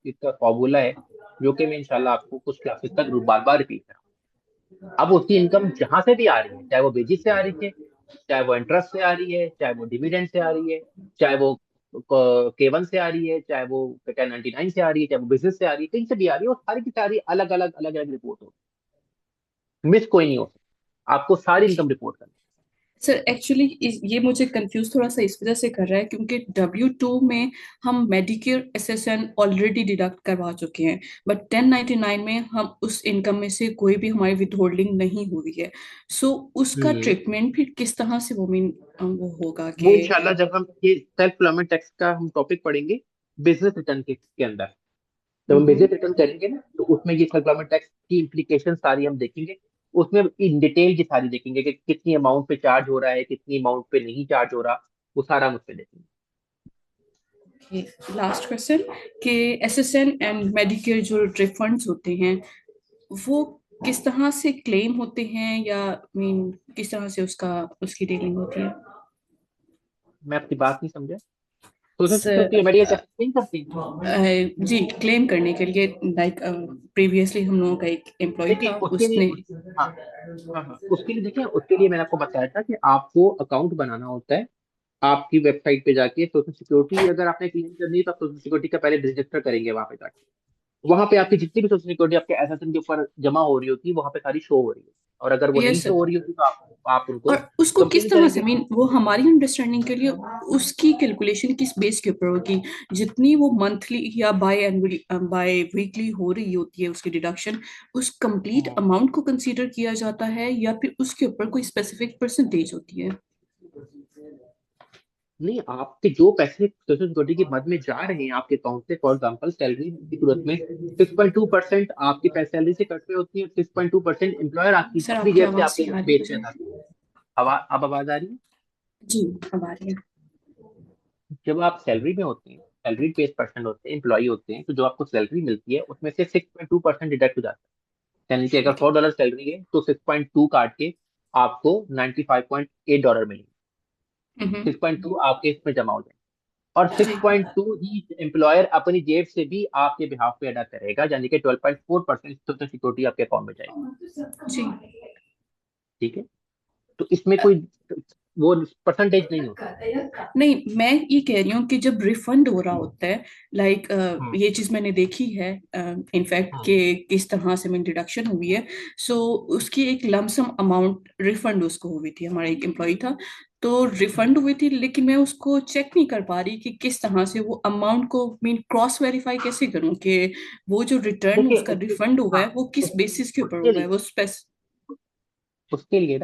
इसका फॉर्मूला है, जो कि मैं इंशाल्लाह आपको कुछ क्लासेस तक बार बार रिपीट करूँ। अब उसकी इनकम जहां से भी आ रही है, चाहे वो वेजिस से आ रही है, चाहे वो इंटरेस्ट से आ रही है, चाहे वो डिविडेंड से आ रही है, चाहे वो K1 से आ रही है, चाहे वो 1099 से आ रही है, चाहे वो बिजनेस से आ रही है, कहीं से भी आ रही है, वो सारी की सारी अलग अलग रिपोर्ट होगी, मिस कोई नहीं हो सकती, आपको सारी इनकम रिपोर्ट करनी सर एक्चुअली ये मुझे कंफ्यूज थोड़ा सा इस वजह से कर रहा है क्योंकि W2 में हम मेडिकेयर SSN ऑलरेडी डिडक्ट करवा चुके हैं, बट 1099 में हम उस इनकम में से कोई भी हमारी विथहोल्डिंग नहीं हुई है। सो उसका है। ट्रीटमेंट फिर किस तरह से वो मीन वो होगा वो कि इंशाल्लाह जब हम ये सेल्फ एम्प्लॉयमेंट टैक्स का हम टॉपिक पढ़ेंगे बिजनेस रिटर्न के अंदर, जब हम बिजनेस रिटर्न करेंगे ना, तो उसमें ये सेल्फ एम्प्लॉयमेंट टैक्स की इम्प्लीकेशन सारी हम देखेंगे। उसमें इन डिटेल की सारी देखेंगे कि कितनी अमाउंट पे चार्ज हो रहा है, कितनी अमाउंट पे नहीं चार्ज हो रहा, वो सारा हम उसमें देखेंगे। लास्ट क्वेश्चन कि SSN एंड मेडिकेयर जो रिफंड्स होते हैं वो किस तरह से क्लेम होते हैं या मीन किस तरह से उसका उसकी डीलिंग होती है? मैं आपकी बात नहीं समझा। Social security sir medical tax नहीं करती। जी क्लेम करने के लिए लाइक प्रीवियसली हम लोगों का एक एम्प्लॉय देखिए था उसके उसने लिए, हाँ हाँ, उसके लिए देखिए, उसके लिए मैंने आपको बताया था कि आपको अकाउंट बनाना होता है, आपकी वेबसाइट पे जाके सोशल सिक्योरिटी अगर आपने क्लेम करनी है तो आप सोशल सिक्योरिटी का पहले रजिस्टर करेंगे वहां पे जाके, वहां पे आपकी जितनी भी सोशल सिक्योरिटी आपके एसएसएन के ऊपर जमा हो रही होती है वहां पे सारी शो हो रही है। और अगर वो नहीं यस शो सर। हो रही होती तो आप उनको और उसको किस कंप्लेन तरह से करेंगे। मीन वो हमारी अंडरस्टैंडिंग के लिए उसकी कैलकुलेशन किस बेस के ऊपर होगी, जितनी वो मंथली या बाय एनुअली बाय वीकली हो रही होती है उसकी डिडक्शन, उस कंप्लीट अमाउंट को कंसीडर किया जाता है या फिर उसके ऊपर कोई स्पेसिफिक परसेंटेज होती है? नहीं, आपके जो पैसे सोशल सिक्योरिटी की मद में जा रहे हैं आपके अकाउंट से, फॉर एग्जाम्पल सैलरी की सूरत में 6.2% आपकी सैलरी से कट रही होती है, 6.2% एम्प्लॉयर आपकी सर अपनी आपकी जेब से आवाज आपके नहीं आ रही बेच मुझे। में अदा करता है। अब आवाज आ रही है? जी अब आ रही है। जब आप सैलरी में होते हैं, सैलरी बेस्ड पर्सन होते हैं, एम्प्लॉई होते हैं, तो जो आपको सैलरी मिलती है उसमें से 6.2% डिडक्ट हो जाता है। यानी कि अगर ठीक है। $4 सैलरी है तो 6.2 काट के आपको $95.8 मिलेंगे। हम्म। 6.2 आपके इसमें जमा हो जाए, और जी 6.2 ही एम्प्लॉयर अपनी जेब से भी आपके बिहाफ पे अदा करेगा, यानी कि 12.4% सोशल सिक्योरिटी आपके अकाउंट में जाएगी। जी। ठीक है, तो इसमें कोई वो परसेंटेज नहीं होता। नहीं मैं ये कह रही हूँ कि जब रिफंड हो रहा होता है, लाइक हम्म ये चीज मैंने देखी है इनफैक्ट हम्म कि किस तरह से मेरी डिडक्शन हुई है। सो उसकी एक लमसम अमाउंट रिफंड उसको हुई थी, हमारा एक एम्प्लॉय था तो रिफंड हुई थी, लेकिन मैं उसको चेक नहीं कर पा रही कि किस तरह से वो अमाउंट को मीन क्रॉस वेरीफाई कैसे करूं कि वो जो रिटर्न देखिए उसका रिफंड हुआ हाँ, है वो किस उस, बेसिस के ऊपर उसके हुआ है, लिए वो स्पेस। उसके लिए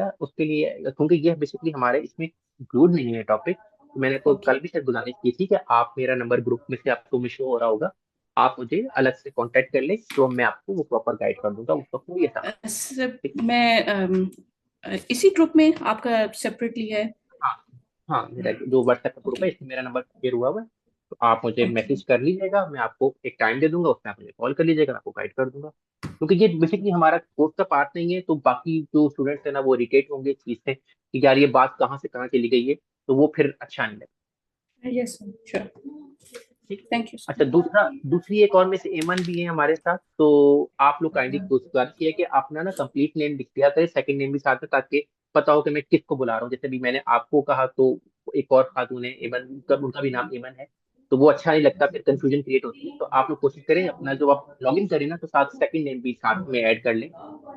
क्योंकि ये बेसिकली हमारे इसमें इंक्लूड नहीं है टॉपिक। मैंने तो ओके। कल भी शायद गुजारिश की थी कि आप, मेरा नंबर ग्रुप में से आपको में शो हो रहा होगा, आप मुझे अलग से कांटेक्ट कर ले तो मैं आपको वो प्रॉपर गाइड कर दूंगा, उसका कोई ऐसा मत। सर ठीक है। मैं इसी ग्रुप में आपका सेपरेटली है? हाँ हाँ, मेरा जो व्हाट्सएप का ग्रुप ओके। है इसमें मेरा नंबर शेयर हुआ हुआ है, तो आप मुझे ओके। मैसेज कर लीजिएगा, मैं आपको एक टाइम दे दूंगा, उसमें आप मुझे कॉल कर लीजिएगा, मैं आपको गाइड कर दूंगा। क्योंकि ये बेसिकली हमारा कोर्स का पार्ट नहीं है, तो बाकी जो स्टूडेंट्स है ना वो इरिटेट होंगे इस चीज से कि यार ये बात कहाँ से कहाँ चली गई है, तो वो फिर अच्छा नहीं लगता। Yes sir sure. ठीक है। थैंक यू अच्छा, सर। दूसरी एक और में से एमन भी है हमारे साथ, तो आप लोग काइंडली गुजारिश किया कि अपना ना कंप्लीट नेम लिख दिया करें, सेकंड नेम भी साथ में, ताकि पता हो कि मैं किसको बुला रहा हूँ। जैसे भी मैंने आपको कहा तो एक और खातून है एमन, उनका भी नाम एमन है, तो वो अच्छा नहीं लगता, फिर कंफ्यूजन क्रिएट होती है। तो आप लोग कोशिश करें अपना जो आप लॉग इन करें ना तो साथ सेकंड नेम भी साथ में ऐड कर लें,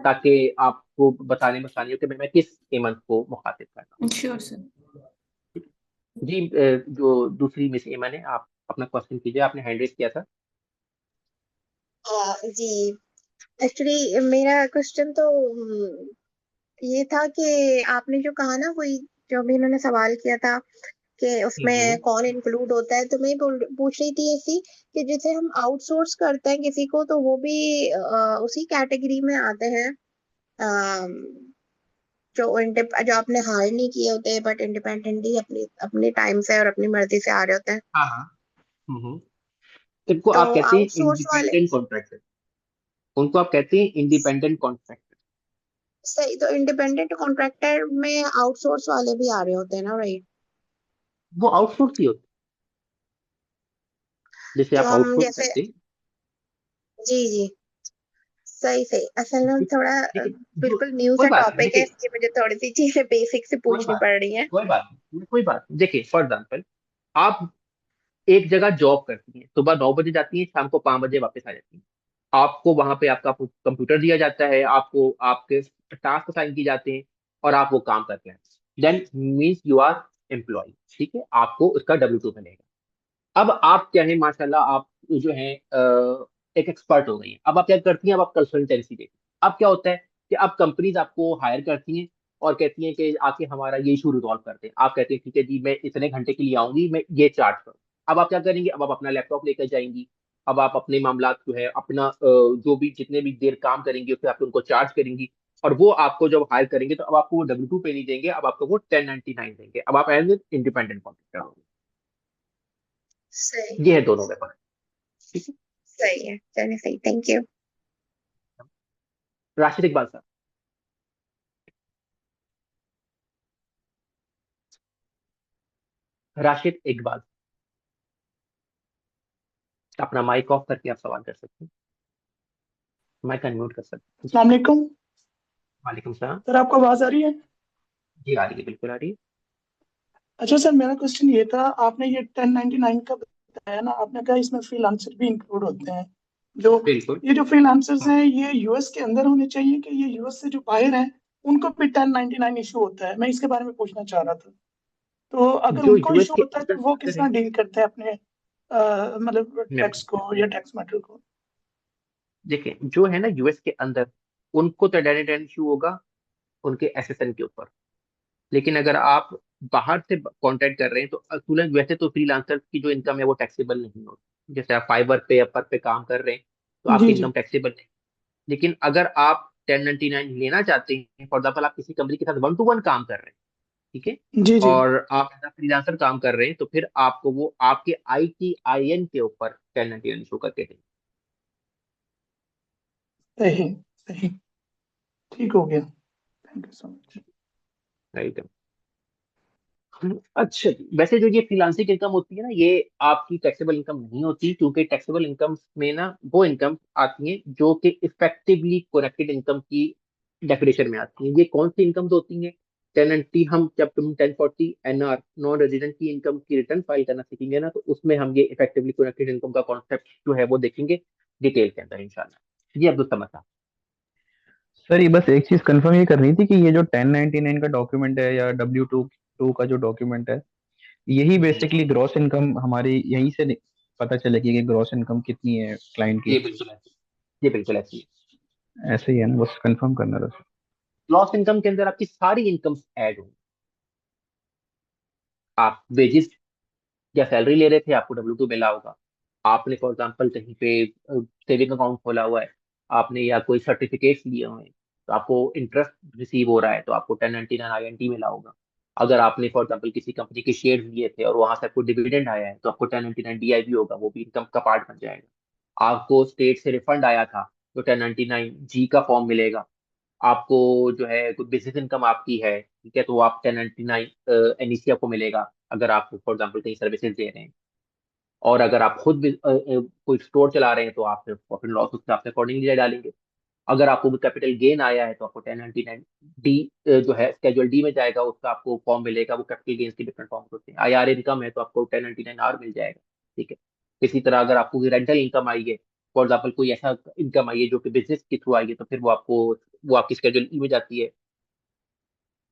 ताकि आपको बताने में आसानी हो कि मैं किस एमन को मुखातिब कर रहा श्योर सर। हूँ। जी जो दूसरी मिस एमन है, आप अपना क्वेश्चन कीजिए, आपने हैंड रेज किया था। जी एक्चुअली मेरा क्वेश्चन तो ये था कि आपने जो कहा ना, वही जो भी इन्होंने सवाल किया था कि उसमें हम्म कौन इंक्लूड होता है, तो मैं पूछ रही थी ऐसी कि जैसे हम आउटसोर्स करते हैं किसी को तो वो भी उसी कैटेगरी में आते हैं, अम, जो आपने हायर नहीं किए होते बट इंडिपेंडेंटली अपनी अपने टाइम से और अपनी मर्जी से आ रहे होते हैं, हाँ हाँ। हम्म इनको तो आप कहते हैं आउटसोर्स वाले। इंडिपेंडेंट कॉन्ट्रैक्टर, उनको आप कहते हैं इंडिपेंडेंट कॉन्ट्रैक्टर। सही, तो इंडिपेंडेंट कॉन्ट्रैक्टर में आउटसोर्स वाले भी आ रहे होते हैं ना, राइट? वो आउटसोर्स ही होते हैं, जैसे तो आप हम आउटसोर्स जैसे, करते हैं। जी जी, सही सही, असल में थोड़ा ठीक है, जो बिल्कुल न्यू कोई सा बात नहीं, टॉपिक है, देखिए इसलिए मुझे थोड़ी सी चीजें बेसिक से कोई पूछनी बात पड़ रही हैं। कोई बात नहीं। देखिए फॉर एग्जाम्पल, आप एक जगह जॉब करती हैं, सुबह 9 बजे जाती हैं, शाम को 5 बजे वापस आ जाती हैं। आपको वहां पे आपका कंप्यूटर दिया जाता है, आपको आपके टास्क असाइन किए जाते हैं, और आप वो काम करते हैं। Then means you are employ. ठीक है, आपको उसका W2 मिलेगा। अब आप क्या है, माशाल्लाह आप जो है एक एक्सपर्ट हो गई हैं। अब आप क्या करती हैं, अब आप कंसल्टेंसी देती हैं। अब क्या होता है कि अब कंपनीज आपको हायर करती हैं और कहती हैं कि आके हमारा ये इशू रिजॉल्व करते हैं। आप कहते हैं ठीक है जी, मैं इतने घंटे के लिए आऊंगी, मैं ये चार्ज करूँ। अब आप क्या करेंगे, अब आप अपना लैपटॉप लेकर जाएंगी, अब आप अपने मामला जो है अपना जो भी जितने भी देर काम करेंगे उससे आप उनको चार्ज करेंगी, और वो आपको जब हायर करेंगे तो अब आपको वो W2 पे नहीं देंगे, अब आपको वो 1099 देंगे। अब आप एज इंडिपेंडेंट कॉन्ट्रैक्टर होंगे। सही, ये है दोनों में फर्क। ठीक है। सही है, चलिए सही, थैंक यू। राशिद इकबाल साहब, राशिद इकबाल, अपना माइक ऑफ करके आप सवाल कर सकते हैं, माइक अनम्यूट कर सकते हैं। अस्सलाम वालेकुम वालेकुम सलाम। सर, आपको आवाज आ रही है? जी आ रही है, बिल्कुल आ रही है। अच्छा सर, मेरा क्वेश्चन ये था, आपने ये 1099 का बताया ना, आपने कहा इसमें फ्रीलांसर भी इंक्लूड होते हैं। जो बिल्कुल। ये जो फ्रीलांसर्स हैं, ये यूएस के अंदर होने चाहिए कि ये यूएस से जो बाहर हैं उनको भी 1099 इशू होता है। मैं इसके बारे में पूछना चाह रहा था, तो अगर जो उनको यूएस इशू के होता है अंदर तो वो अंदर किस है, तरह डील करते हैं अपने मतलब मैं टैक्स को या टैक्स मैटर को? देखिए जो है ना यूएस के अंदर, उनको तो डेटा इशू होगा उनके एसएसएन के ऊपर। लेकिन अगर आप बाहर से कॉन्ट्रैक्ट कर रहे हैं तो तुरंत वैसे तो फ्रीलांसर की जो इनकम है वो टैक्सेबल नहीं होती। जैसे आप फाइवर पे अपर पे काम कर रहे हैं तो आपकी जी जी इनकम टैक्सेबल नहीं। लेकिन अगर आप 1099 लेना चाहते हैं, फॉर एग्जाम्पल आप किसी कंपनी के साथ 1 to 1 काम कर रहे हैं, ठीक है, जी जी। और आप एज फ्रीलांसर काम कर रहे हैं, तो फिर आपको वो आपके ITIN के ऊपर 1099 शो करके देंगे। सही सही, ठीक हो गया, thank you so much. Right. अच्छा जी, वैसे जो ये फ्रीलांसिंग इनकम होती है ना, ये आपकी टैक्सेबल इनकम नहीं होती, क्योंकि टैक्सेबल इनकम में ना वो इनकम आती है जो कि इफेक्टिवली कनेक्टेड इनकम की डेफिनेशन में आती है। ये कौन सी इनकम होती है? 1090, हम जब तुम 1040 NR नॉन रेजिडेंट की इनकम की रिटर्न फाइल करना सीखेंगे ना, तो उसमें हम ये इफेक्टिवली कनेक्टेड इनकम का कॉन्सेप्ट जो है वो देखेंगे डिटेल के अंदर इंशाल्लाह। जी अब्दुल समद साहब। सर ये बस एक चीज कंफर्म ये करनी थी कि ये जो 1099 का डॉक्यूमेंट है या W2 टू का जो डॉक्यूमेंट है, यही बेसिकली ग्रॉस इनकम हमारी यहीं से पता चलेगी कि ग्रॉस इनकम कितनी है क्लाइंट की। ये बिल्कुल ऐसी, ये बिल्कुल ऐसी है। ऐसे ही है ना, बस कंफर्म करना था। ग्रॉस इनकम के अंदर आपकी सारी इनकम ऐड होंगी। आप वेजेस या सैलरी ले रहे थे, आपको W2 मिला होगा। आपने फॉर एग्जांपल कहीं पे सेविंग अकाउंट खोला हुआ है, आपने या कोई सर्टिफिकेट्स लिए हुए हैं, तो आपको इंटरेस्ट रिसीव हो रहा है, तो आपको 1099 INT मिला होगा। अगर आपने फॉर एग्जांपल किसी कंपनी के शेयर लिए थे और वहां से आपको डिविडेंड आया है, तो आपको 1099 DIV होगा, वो भी इनकम का पार्ट बन जाएगा। आपको स्टेट से रिफंड आया था तो 1099G का फॉर्म मिलेगा। आपको जो है कोई बिजनेस इनकम आपकी है, ठीक है, तो वो आप 1099 NEC आपको मिलेगा, अगर आप फॉर एग्जाम्पल कहीं सर्विसेज दे रहे हैं। और अगर आप खुद भी कोई स्टोर चला रहे हैं, तो आप प्रॉफिट लॉस उसके आपसे अकॉर्डिंगली डालेंगे। अगर आपको कैपिटल गेन आया है, तो आपको 1099D जो है स्केड्यूल D में जाएगा, उसका आपको फॉर्म मिलेगा। वो कैपिटल गेन्स के डिफरेंट फॉर्म होते हैं। IR इनकम है तो आपको 1099R मिल जाएगा, ठीक है। इसी तरह अगर आपको रेंटल इनकम आई है, फॉर एग्जाम्पल कोई ऐसा इनकम आई है जो कि बिजनेस के थ्रू आई है, तो फिर वो आपकी स्केड्यूल E में जाती है।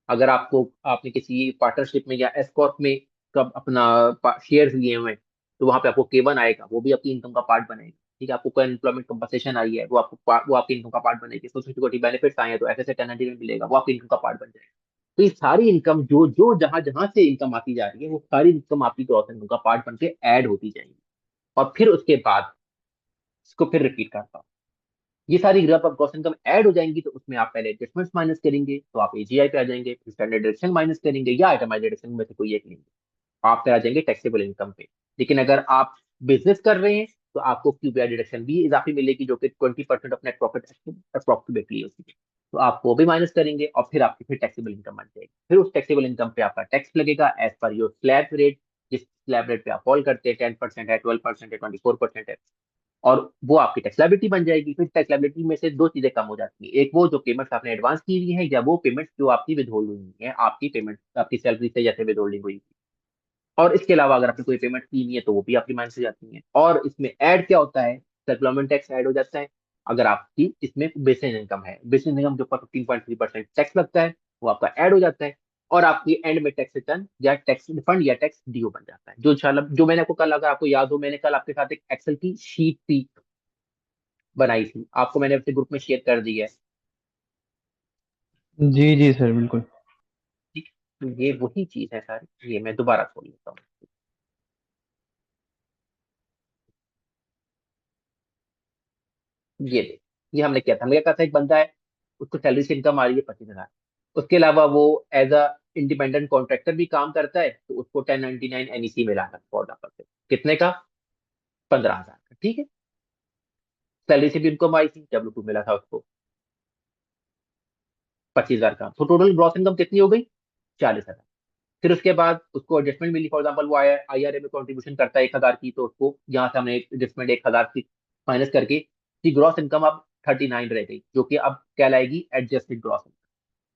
अगर आपको आपने किसी पार्टनरशिप में या एस कॉर्प में कब अपना शेयर्स लिए हुए हैं, तो वहां पे आपको K1 आएगा, वो भी आपकी इनकम का पार्ट बनेगा, ठीक है। आपको कोई एम्प्लॉयमेंट कंपनसेशन आई है, वो आपकी इनकम का पार्ट बनेगी। सोशल सिक्योरिटी बेनिफिट्स आए हैं तो ऐसे 1099 मिलेगा, वो आपकी इनकम का पार्ट बन जाएगा। तो ये सारी इनकम जो जो जहां जहां से इनकम आती जा रही है, वो सारी इनकम आपकी ग्रॉस इनकम का पार्ट बन के ऐड होती जाएगी। और फिर उसके बाद इसको फिर रिपीट करता हूँ। ये सारी जब आप ग्रॉस इनकम ऐड हो जाएंगी, तो उसमें आप पहले एडजस्टमेंट्स माइनस करेंगे, तो आप AGI पे आ जाएंगे, फिर स्टैंडर्ड डिडक्शन माइनस करेंगे या आइटमाइज डिडक्शन में से कोई एक लेंगे, आप पे आ जाएंगे टैक्सेबल इनकम पे। लेकिन अगर आप बिजनेस कर रहे हैं, तो आपको QPR डिडक्शन भी इजाफी मिलेगी, जो कि 20% ऑफ नेट प्रॉफिट अप्रोक्सीमेटली होती है। तो आप वो भी माइनस करेंगे और फिर आपकी फिर टैक्सेबल इनकम बन जाएगी। फिर उस टैक्सेबल इनकम पे आपका टैक्स लगेगा as per your slab rate. जिस स्लैब रेट पे आप फॉल करते हैं, 10% है, 12% है, 24% है, और वो आपकी टैक्स लायबिलिटी बन जाएगी। फिर टैक्स लायबिलिटी में से दो चीजें कम हो जाती है, एक वो जो पेमेंट्स आपने एडवांस की हुई है, या वो पेमेंट्स जो आपकी विदहोल्ड हुई है, आपकी पेमेंट आपकी सैलरी से जैसे विदहोल्डिंग हुई। और इसके अलावा अगर आपने कोई पेमेंट की नहीं है, तो वो भी आपकी माइनस हो जाती है। और इसमें ऐड क्या होता है? एम्प्लॉयमेंट टैक्स ऐड हो जाता है। अगर आपकी इसमें बिजनेस इनकम है, बिजनेस इनकम के ऊपर 15.3% टैक्स लगता है, वो आपका ऐड हो जाता है। और आपकी एंड में टैक्स रिटर्न या टैक्स रिफंड या टैक्स ड्यू बन जाता है। जो इंशाल्लाह, जो मैंने आपको कल, अगर आपको याद हो, मैंने कल आपके साथ एक एक्सेल की शीट थी बनाई थी, आपको मैंने अपने ग्रुप में शेयर कर दी है, जी जी सर बिल्कुल। ठीक। तो ये वही चीज है सारी, ये मैं दोबारा खोल लेता हूँ। ये देख, ये हमने किया था। हमने क्या कहा था, एक बंदा है, उसको सैलरी से इनकम आ रही है 25,000। उसके अलावा वो एज अ इंडिपेंडेंट कॉन्ट्रैक्टर भी काम करता है, तो उसको 1099 NEC मिला था फॉर एग्जाम्पल, कितने का? 15,000 का, ठीक है। सैलरी से भी इनकम आई थी, W2 मिला था उसको 25,000 का, तो टोटल ग्रॉस इनकम कितनी हो गई? 40,000। फिर उसके बाद उसको एडजस्टमेंट मिली, फॉर एग्जाम्पल वो IRA में कॉन्ट्रीब्यूशन करता है 1,000 की, तो उसको यहाँ से हमने एडजस्टमेंट 1,000 की माइनस करके की ग्रॉस इनकम अब 39 रह गई, जो कि अब कहलाएगी एडजस्टेड ग्रॉस इनकम।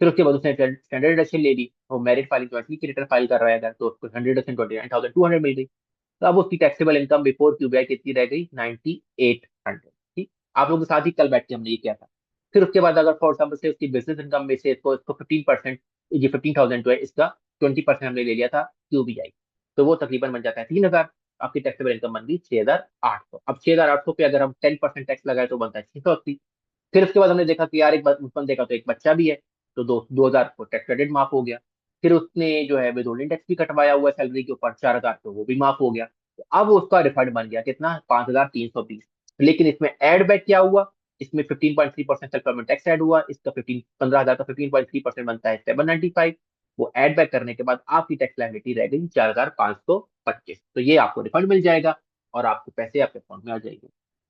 फिर उसके बाद उसने स्टैंडर्ड डिडक्शन ले ली, वो मैरिट फाइलिंग ज्वाइंटली की रिटर्न फाइल कर रहा है अगर, तो उसको 129,200 मिल गई। तो अब उसकी टैक्सेबल इनकम बिफोर QBI कितनी रह गई? 9,800। ठीक। आप लोगों के साथ ही कल बैठ के हमने ये किया था। फिर उसके बाद अगर फॉर एग्जाम्पल से उसकी बिजनेस इनकम में से इसको इसको 15%, ये 15,000 जो है इसका 20% हमने ले लिया था QBI, तो वो तकरीबन बन जाता है 3,000। आपकी टैक्सेबल इनकम बन गई 6,800। अब 6,800 पे अगर हम 10% टैक्स लगाए तो बनता है 680। फिर उसके बाद हमने देखा कि यार उस बंदे का तो एक बच्चा भी है, तो 2,000 को टैक्स क्रेडिट माफ हो गया। फिर उसने जो है विदहोल्डिंग टैक्स भी कटवाया हुआ है सैलरी के ऊपर 4,000, तो वो भी माफ हो गया। तो अब उसका रिफंड बन गया कितना, 5,320। लेकिन इसमें एड बैक क्या हुआ, इसमें 15.3% एम्प्लॉयमेंट टैक्स ऐड हुआ, इसका 15,000 का 15.3% बनता है 795। वो ऐड बैक करने के बाद आपकी टैक्स लायबिलिटी रह गई 4,525। तो ये आपको रिफंड मिल जाएगा और आपके पैसे आपके अकाउंट में आ जाएंगे।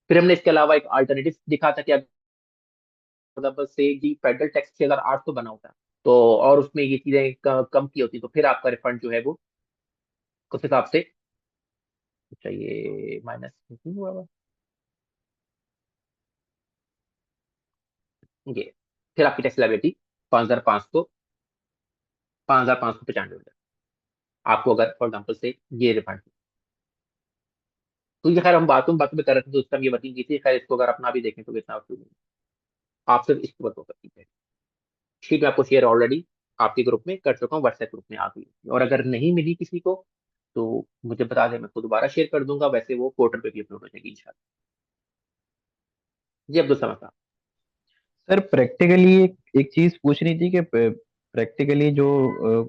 फिर हमने इसके अलावा एक अल्टरनेटिव दिखा था कि मतलब से जी फेडरल टैक्स 6,800 बना होता है, तो और उसमें ये चीजें कम की होती तो फिर आपका रिफंड जो है वो उस हिसाब से, अच्छा ये माइनस नहीं हुआ हुआ। ये फिर आपकी टैक्स लायबिलिटी 5,595 हो जाए आपको, अगर फॉर एग्जाम्पल से ये रिफंड। तो ये खैर हम बातों बातों में कर रहे थे तो उस टाइम ये वर्किंग की थी, खैर इसको अगर अपना भी देखें तो इतना नहीं। आप सिर्फ इसको बता सकती है। शीट मैं आपको शेयर ऑलरेडी आपके ग्रुप में कर चुका हूँ, व्हाट्सएप ग्रुप में आ गई, और अगर नहीं मिली किसी को तो मुझे बता दें, मैं उसको दोबारा शेयर कर दूंगा, वैसे वो पोर्टल पे भी अपलोड हो जाएगी इंशाल्लाह। जी अब्दुल समद साहब। सर प्रैक्टिकली एक चीज पूछनी थी कि प्रैक्टिकली जो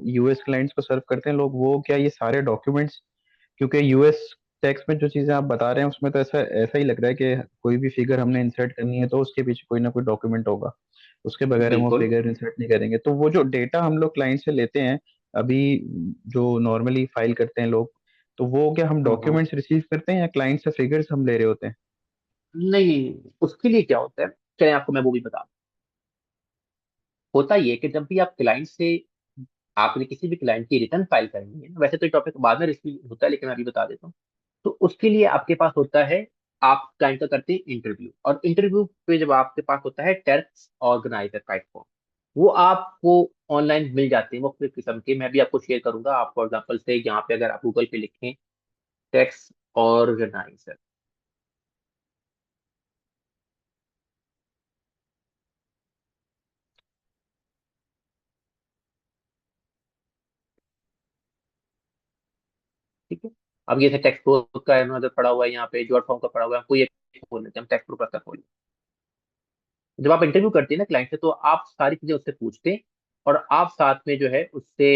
यूएस क्लाइंट्स को सर्व करते हैं लोग, वो क्या ये सारे डॉक्यूमेंट्स, क्योंकि यूएस टैक्स में जो चीजें आप बता रहे हैं उसमें तो ऐसा ऐसा ही लग रहा है कि कोई भी फिगर हमने इंसर्ट करनी है तो उसके पीछे कोई ना कोई डॉक्यूमेंट होगा, उसके बगैर हम वो बिल्कुल। फिगर इंसर्ट नहीं करेंगे। तो वो जो डेटा हम लोग क्लाइंट से लेते हैं अभी, जो नॉर्मली फाइल करते हैं लोग, तो वो क्या हम हम्म। डॉक्यूमेंट्स रिसीव करते हैं या क्लाइंट से फिगर्स हम ले रहे होते हैं? नहीं, उसके लिए क्या होता है, चलिए आपको मैं वो भी बता दूं। होता ये कि जब भी आप क्लाइंट से, आपने किसी भी क्लाइंट की रिटर्न फाइल करनी है, वैसे तो ये टॉपिक बाद में रिसीव होता है लेकिन मैं अभी बता देता हूँ। तो उसके लिए आपके पास होता है, आप क्लाइंट का करते हैं इंटरव्यू, और इंटरव्यू पे जब आपके पास होता है टैक्स ऑर्गेनाइजर का एक फॉर्म, वो आपको ऑनलाइन मिल जाते हैं मुख्तलिफ किस्म के, मैं भी आपको शेयर करूंगा। आप फॉर एग्जाम्पल से यहाँ पे अगर आप गूगल पे लिखें टैक्स ऑर्गेनाइजर, ठीक है। अब ये टैक्स प्रो का नजर पड़ा हुआ है यहाँ पे, जॉट फॉर्म का पड़ा हुआ है, कोई एक खोल लेते हैं, हम टैक्स प्रो का खोल। जब आप इंटरव्यू करते हैं ना क्लाइंट से, तो आप सारी चीजें उससे पूछते हैं, और आप साथ में जो है उससे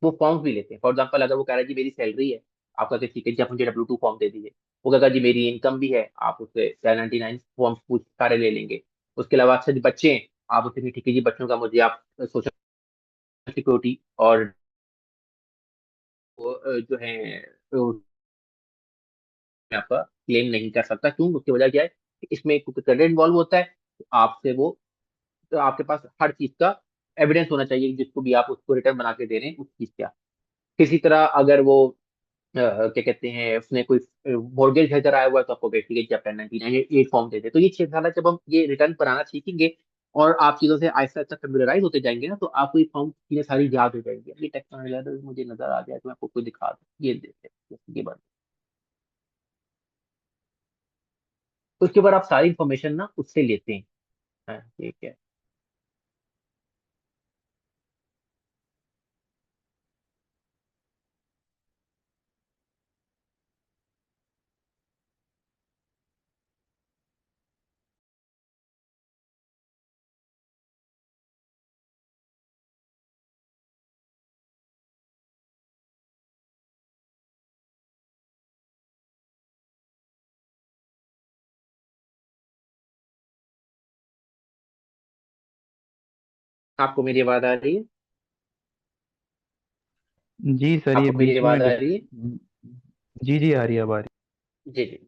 वो फॉर्म्स भी लेते हैं। फॉर एग्जाम्पल अगर वो कह रहा है जी मेरी सैलरी है, आप कहते हैं ठीक है जी आप मुझे W2 फॉर्म दे दीजिए। वो कहेगा जी मेरी इनकम भी है, आप उससे 1099 फॉर्म्स पूछ सारे ले लेंगे। उसके अलावा अच्छा जी बच्चे हैं, आप उससे ठीक है जी बच्चों का मुझे आप सोशल सिक्योरिटी और जो है मैं आपका क्लेम नहीं कर सकता, क्यों, उसकी वजह क्या है कि इसमें क्रेडिट इन्वॉल्व होता है। तो आपसे वो, तो आपके पास हर चीज का एविडेंस होना चाहिए, जिसको भी आप उसको रिटर्न बना के दे रहे हैं उस चीज का। किसी तरह अगर वो क्या कहते हैं उसने कोई मॉर्गेज लेकर आया हुआ है तो आपको व्यक्तिगत या 1099 फॉर्म दे दे। तो ये 6 साल जब हम ये रिटर्न बनाना सीखेंगे और आप चीजों से आहिस्ता आहिस्ता फेमिलराइज होते जाएंगे ना, तो आपको ये फॉर्म चीजें सारी याद हो जाएंगी। अभी टेक्नोलॉजी मुझे नजर आ गया तो मैं आपको कोई दिखा दूँ, ये देखिए ये बात। उसके बाद आप सारी इंफॉर्मेशन ना उससे लेते हैं। हाँ, ठीक है। आपको मेरी आवाज आ रही है? जी सर, ये आपको मेरी बीच में आवाज आ रही है? जी जी आ रही है, अब आ रही जी जी।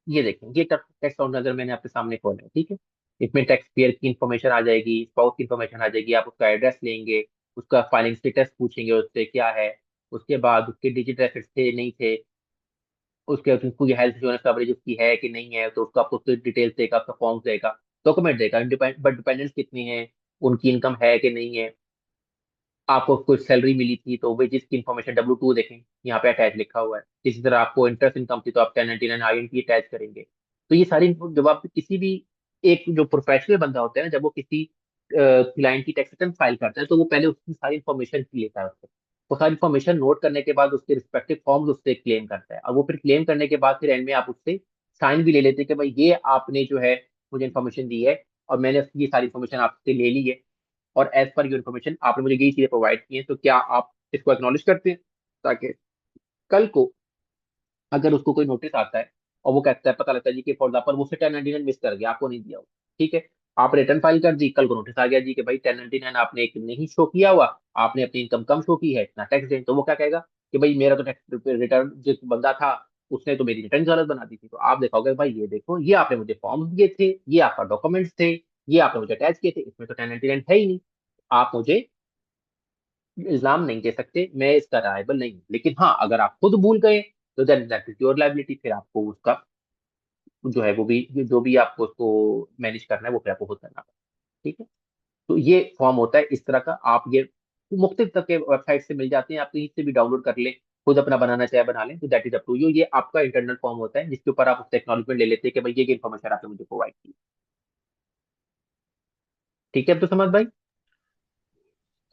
ये देखें, ये टेक्स्ट ऑर्गेनाइजर मैंने आपके सामने खोला है, ठीक है। इसमें टैक्स पेयर की इंफॉर्मेशन आ जाएगी, स्पाउस की इंफॉर्मेशन आ जाएगी, आप उसका एड्रेस लेंगे, उसका फाइलिंग स्टेटस पूछेंगे उससे क्या है, उसके बाद उसके डिजिट एसेट्स थे नहीं थे, उसके बाद उसको हेल्थ इंश्योरेंस कवरेज उसकी है कि नहीं है, तो उसका आपको उसकी डिटेल्स देगा, आपका फॉर्म देगा, डॉक्यूमेंट देगा, बट डिपेंडेंट्स कितनी है, उनकी इनकम है कि नहीं है, आपको कुछ सैलरी मिली थी तो वेजेस की इन्फॉर्मेशन W2 देखें, यहाँ पे अटैच लिखा हुआ है। इसी तरह आपको इंटरेस्ट इनकम थी तो आप 1099 INT अटैच करेंगे। तो ये सारी जब आप किसी भी एक जो प्रोफेशनल बंदा होता है ना, जब वो किसी क्लाइंट की टैक्स रिटर्न फाइल करता है तो वो पहले उसकी सारी इन्फॉर्मेशन लेता है उससे। वो सारी इन्फॉर्मेशन नोट करने के बाद उसके रिस्पेक्टिव फॉर्म्स उससे क्लेम करता है, और वो फिर क्लेम करने के बाद फिर एंड में आप उससे साइन भी ले लेते हैं कि भाई ये आपने जो है मुझे इन्फॉर्मेशन दी है और मैंने ये सारी इन्फॉर्मेशन आपसे ले ली है, और एज पर योर इन्फॉर्मेशन आपने मुझे यही चीजें प्रोवाइड की हैं, तो क्या आप इसको एक्नॉलेज करते हैं, ताकि कल को अगर उसको कोई नोटिस आता है और वो कहता है, पता लगता है जी कि फॉर एग्जाम्पल वो 1099 मिस कर गया, आपको नहीं दिया हो, ठीक है, आप रिटर्न फाइल कर दी, कल को नोटिस आ गया जी कि भाई 1099 आपने एक नहीं शो किया हुआ, आपने अपनी इनकम कम शो की है, इतना टैक्स दें, तो वो क्या कहेगा कि भाई मेरा तो टैक्स रिटर्न जिस बंदा था उसने तो मेरी रिटर्न गलत बना दी थी, तो आप देखोगे भाई ये देखो ये आपने मुझे फॉर्म दिए थे, ये आपका डॉक्यूमेंट्स थे, ये आपने मुझे अटैच किए थे, इसमें तो 1099 है ही नहीं, आप मुझे इल्जाम नहीं दे सकते, मैं इसका लायबल नहीं हूं। लेकिन हाँ, अगर आप खुद भूल गए तो then that is your liability, फिर आपको उसका जो है वो भी जो भी आपको उसको मैनेज करना है वो फिर आपको खुद करना पड़ेगा। ठीक है, तो ये फॉर्म होता है इस तरह का, आप ये मुख्तलिफ तरह के वेबसाइट से मिल जाते हैं, आप कहीं से भी डाउनलोड कर लें, खुद अपना बनाना चाहे बना लें, तो that is up to you. ये आपका इंटरनल फॉर्म होता है जिसके ऊपर आप उससे एक्नॉलेजमेंट ले लेते हैं कि भाई ये इन्फॉर्मेशन आपने मुझे प्रोवाइड की। ठीक है, अब तो समझ भाई।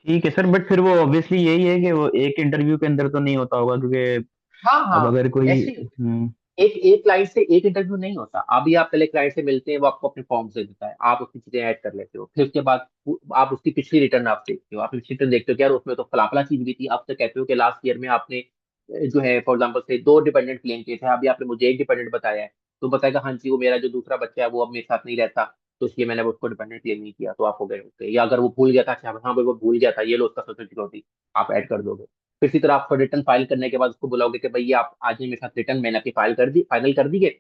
ठीक है सर, बट फिर वो ऑब्वियसली यही है कि वो एक इंटरव्यू के अंदर तो नहीं होता होगा, क्योंकि हाँ अब हाँ, अगर कोई ऐसे ही होता है। एक एक क्लाइंट से एक इंटरव्यू नहीं होता, अभी आप पहले क्लाइंट से मिलते हैं, वो आपको अपने फॉर्म से देता है, आप उसकी चीजें ऐड कर लेते हो, फिर उसके बाद आप उसकी पिछली रिटर्न आप देखते हो, आप पिछली रिटर्न देखते हो कि यार उसमें तो फला फला चीज भी थी, आप तो कहते हो कि लास्ट ईयर में आपने जो है फॉर एग्जाम्पल से 2 डिपेंडेंट क्लेम किए थे, अभी आपने मुझे एक डिपेंडेंट बताया है, तो बताएगा हाँ जी वो मेरा जो दूसरा बच्चा है वो अब मेरे साथ नहीं रहता, तो इसलिए मैंने उसको डिपेंडेंट क्लेम नहीं किया, तो आप हो गए ओके। या अगर वो भूल गया था, अच्छा हाँ भाई वो भूल गया था, ये लो उसका सोशल सिक्योरिटी, आप ऐड कर दोगे। फिर इसी तरह आप रिटर्न फाइल करने के बाद उसको बुलाओगे कि भैया आप आज ही मेरे साथ रिटर्न मैंने आपकी फाइल कर दी, फाइनल कर दी है,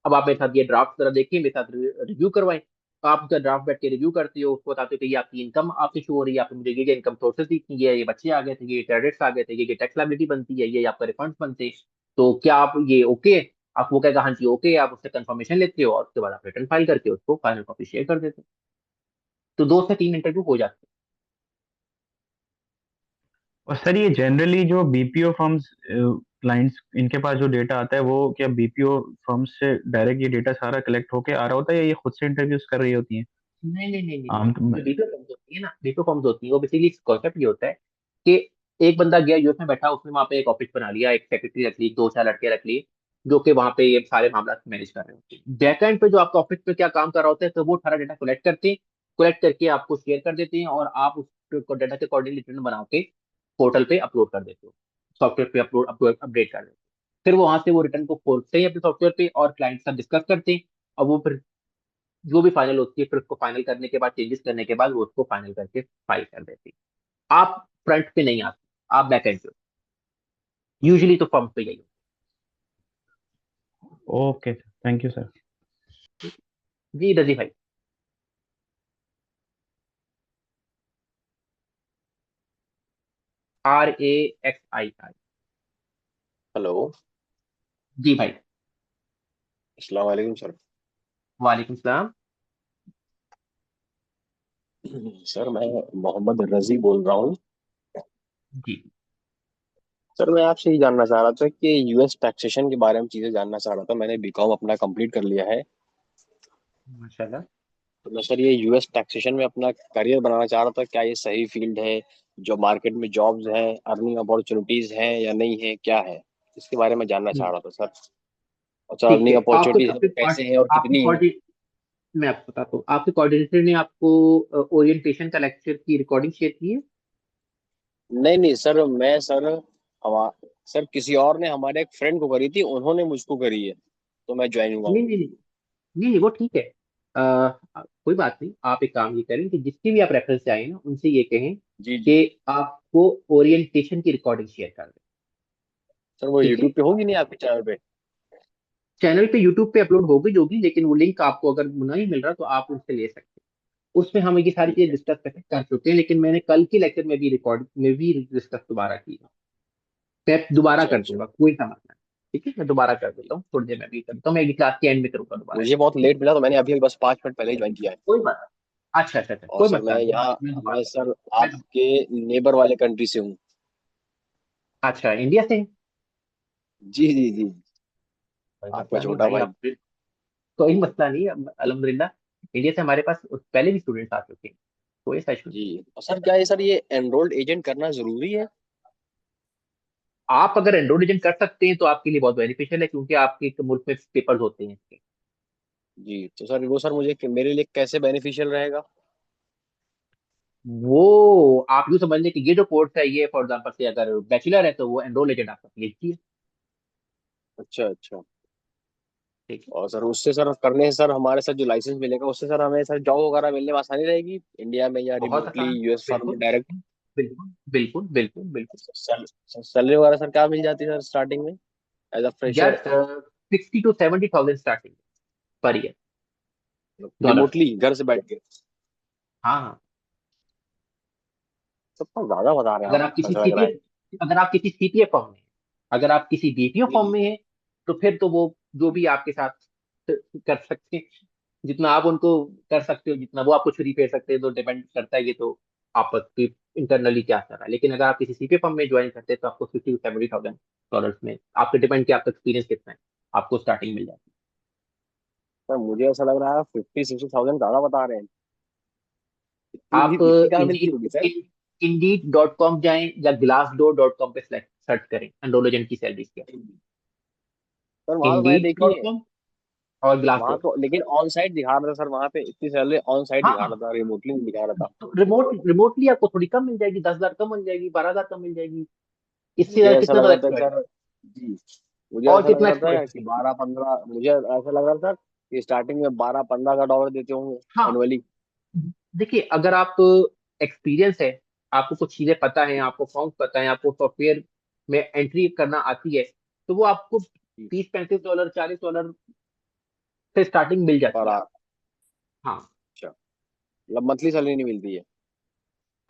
अब आप मेरे साथ ये ड्राफ्ट जरा देखिए, मेरे साथ रिव्यू करवाएं, तो आप उसका ड्राफ्ट बैठ के रिव्यू करते हो, उसको बताते हो कि ये आपकी इनकम आपकी शो हो रही है, आपने मुझे ये इनकम सोर्सेज दी थी, ये बच्चे आ गए थे, ये क्रेडिट्स आ गए थे, ये टैक्स लायबिलिटी बनती है, ये आपका रिफंड बनते हैं, तो क्या आप ये ओके, आप वो कहेगा हाँ जी ओके, आप उससे कंफर्मेशन लेते हो और उसके बाद आप रिटर्न फाइल करके उसको फाइनल कॉपी शेयर कर देते हो। तो 2 से 3 इंटरव्यू हो जाते और सर ये जनरली जो बीपीओ फर्म्स क्लाइंट्स इनके पास जो डेटा आता है, वो क्या बीपीओ फर्म्स से डायरेक्ट ये डेटा सारा कलेक्ट होके आ रहा होता है, या ये खुद से इंटरव्यूज कर रही होती हैं? हैं। नहीं नहीं नहीं नहीं आम नहीं, जो बीपीओ फॉर्म्स होती है ना, बीपीओ फॉर्म्स होती है वो बेसिकली कॉन्सेप्ट ये होता है कि एक बंदा गया यूएस में बैठा, उसने वहां पे एक ऑफिस बना लिया, एक सेक्रेटरी रख ली, 2 4 लड़के रख लिए जो कि वहां पे ये सारे मामला मैनेज कर रहे होते हैं। बैक एंड पे जो आपका ऑफिस पे क्या काम कर रहा होता है, तो वो सारा डेटा कलेक्ट करते हैं, कलेक्ट करके आपको शेयर कर देते हैं, और आप उस डेटा के अकॉर्डिंगली रिटर्न बना के पोर्टल पे अपलोड कर देते हो, सॉफ्टवेयर पे अपडेट कर देते हो। फिर वो वहां से वो रिटर्न को खोलते हैं अपने सॉफ्टवेयर पे और क्लाइंट से डिस्कस करते हैं, और वो फिर जो भी फाइनल होती है, फिर उसको फाइनल करने के बाद चेंजेस करने के बाद वो उसको फाइनल करके फाइल कर देती है। आप फ्रंट पे नहीं आते, आप बैक एंड पे हो, यूजुअली तो फर्म पे यही हो। Okay, thank you sir. जी रजी भाई। RAXII। हेलो। जी भाई। अस्सलाम वालेकुम सर। वालेकुम सलाम। सर मैं मोहम्मद रजी बोल रहा हूँ। जी सर मैं आपसे ये जानना चाह रहा था कि यूएस टैक्सेशन के बारे में चीज़ें जानना चाह रहा था। मैंने बीकॉम अपना कंप्लीट कर लिया है, माशाल्लाह। तो मैं सर ये यूएस टैक्सेशन में अपना करियर बनाना चाह रहा था। क्या ये सही फील्ड है? जो मार्केट में जॉब्स हैं, अर्निंग अपॉर्चुनिटीज हैं या नहीं है, क्या है? इसके बारे में जानना चाह रहा था सर। और सर ठीक अर्निंग है, आपके अपॉर्चुनिटीज है आपके तो कैसे है और आपके कितनी है? मैं आपको बताता हूँ, आपके कोऑर्डिनेटर ने आपको ओरिएंटेशन का लेक्चर की रिकॉर्डिंग शेयर की है? नहीं नहीं सर, मैं सर हमा सर किसी और ने हमारे एक फ्रेंड को करी थी, उन्होंने मुझको करी है, तो मैं ज्वाइन हुआ नहीं हूँ। नहीं नहीं नहीं नहीं, वो ठीक है। कोई बात नहीं, आप एक काम ये करें कि जिसकी भी आप रेफरेंस से आए ना उनसे ये कहें जी जी। कि आपको ओरिएंटेशन की रिकॉर्डिंग शेयर कर दें। सर वो ठीक है, यूट्यूब पे होगी नहीं आपके चैनल पे? चैनल पे यूट्यूब पे अपलोड होगी, लेकिन वो लिंक आपको अगर नहीं मिल रहा तो आप उससे ले सकते हैं। उसमें हम ये सारी ठीक चीजें है। डिस्कस कर चुके हैं, लेकिन मैंने कल की लेक्चर में भी रिकॉर्ड में भी डिस्कस दोबारा की है। मैं दोबारा अच्छा कर अच्छा। दूंगा, कोई समस्या नहीं। ठीक है, मैं दोबारा कर देता हूँ, थोड़ी देर में भी करता हूँ, मैं क्लास के एंड में करूंगा दोबारा। मुझे बहुत ठीक लेट मिला, तो मैंने अभी अभी बस 5 मिनट पहले ही ज्वाइन किया है। कोई बात नहीं। अच्छा अच्छा अच्छा, और कोई सर मसला नहीं, मैं सर मैं आपके नेबर वाले कंट्री से हूँ। अच्छा, इंडिया से हैं? जी जी जी। कोई आपका मसला नहीं छोटा भाई, भाई। आप कोई मसला नहीं है, अल्हम्दुलिल्लाह इंडिया से हमारे पास पहले भी स्टूडेंट्स आ चुके हैं, कोई ऐसा इशू नहीं। जी। और सर क्या ये, सर ये एनरोल्ड एजेंट करना जरूरी है? आप अगर एनरोल एजेंट कर सकते हैं तो आपके लिए बहुत बेनिफिशियल है, क्योंकि आपके एक मुल्क में पेपर्स होते हैं इसके। जी, तो सर वो सर मुझे मेरे लिए कैसे बेनिफिशियल रहेगा? वो आप यूँ समझ लें कि ये जो कोर्स है, ये फॉर एग्जाम्पल से अगर बैचलर है तो वो एनरोल एजेंट आपका पीएचडी है। अच्छा अच्छा। ठीक है। और सर उससे सर करने से सर हमारे साथ जो लाइसेंस मिलेगा उससे सर हमें सर जॉब वगैरह मिलने में आसानी रहेगी इंडिया में या बहुत रिमोटली आसान। यूएस फर्म में बिल्कुल डायरेक्ट? बिल्कुल बिल्कुल बिल्कुल बिल्कुल। सैलरी वगैरह सर क्या मिल जाती है सर स्टार्टिंग में एज अ यार fresher? 60 to 70,000 starting per year, dollar. Remotely घर से बैठ के? हाँ हाँ। सब तो ज्यादा बता रहे हैं अगर आप, आप किसी ऐसा लग रहा है। सीपीएफ अगर आप किसी सीपीएफ फर्म में हैं, अगर आप किसी बीपीओ जी फर्म जी। में हैं, तो फिर तो वो जो भी आपके साथ कर सकते हैं, जितना आप उनको कर सकते हो, जितना वो आपको छुरी फेर सकते हैं, तो डिपेंड करता है ये तो आपकी इंटरनली क्या चल रहा है। लेकिन अगर आप किसी सीपीएफ फर्म में ज्वाइन करते हैं तो आपको 50 to 70,000 डॉलर्स में, आपके डिपेंड किया आपका एक्सपीरियंस कितना है, आपको स्टार्टिंग मिल जाती सर मुझे ऐसा लग रहा है 50-60,000 ज्यादा बता रहे हैं। है। इतनी आप इतनी कहाँ मिलती इंडीड होगी सर? इंडीड.com जाएं या glassdoor.com पे सर्च करें एनरोल एजेंट की सैलरी क्या सर है। वहां तो मैंने इंडीड देखी डॉट है। कॉम और वहां ग्लासडोर। तो लेकिन ऑन साइट दिखा रहा था सर, वहां पे इतनी सैलरी ऑन साइट हाँ दिखा रहा हाँ। था, रिमोटली नहीं दिखा रहा था। तो रिमोटली आपको थोड़ी कम मिल जाएगी, 10,000 कम मिल जाएगी, 12,000 कम मिल जाएगी। इससे मुझे ज्यादा ऐसा कितना लग ज्यादा रहा था एक्सप्लॉइट, सर। जी। मुझे और ऐसा लग कितना रहा था एक्सप्लॉइट कि करेंगे। 12-15, मुझे ऐसा लग रहा था कि स्टार्टिंग में 12-15 हज़ार डॉलर देते होंगे हाँ एनुअली। देखिए, अगर आप एक्सपीरियंस है, आपको कुछ चीजें पता है, आपको फॉर्म पता है, आपको सॉफ्टवेयर में एंट्री करना आती है, तो वो आपको जी। 30-35 डॉलर, $40 से स्टार्टिंग मिल जाती पर है। आ- हाँ। अच्छा, मतलब मंथली सैलरी नहीं मिलती है?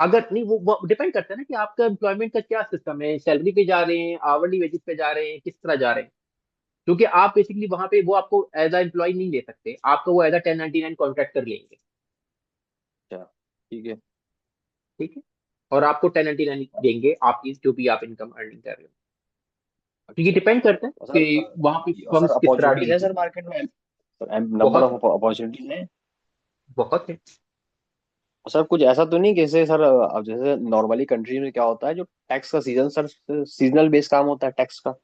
अगर नहीं, वो डिपेंड करता है ना कि आपका एम्प्लॉयमेंट का क्या सिस्टम है, सैलरी पे जा रहे हैं, आवरली वेजेस पे जा रहे हैं, किस तरह जा रहे हैं। क्योंकि आप बेसिकली वहां पे वो आपको एज अ एम्प्लॉय नहीं ले सकते, आपको वो एज अ 1099 कॉन्ट्रैक्टर लेंगे। अच्छा ठीक है। ठीक है। और आपको 1099 देंगे आपकी जो भी आप इनकम अर्निंग कर रहे हो। तो ये अच्छा डिपेंड अच्छा। करता है और कि वहां पे और सर फर्म्स किस तरह अपॉर्चुनिटीज डील है कर, सर मार्केट में? सर नंबर बहुत ऑफ अपॉर्चुनिटीज है? बहुत है। और सर कुछ ऐसा तो नहीं, जैसे सर अब जैसे नॉर्मली कंट्री में क्या होता है, जो टैक्स का सीजन सर सीजनल बेस काम होता है टैक्स का?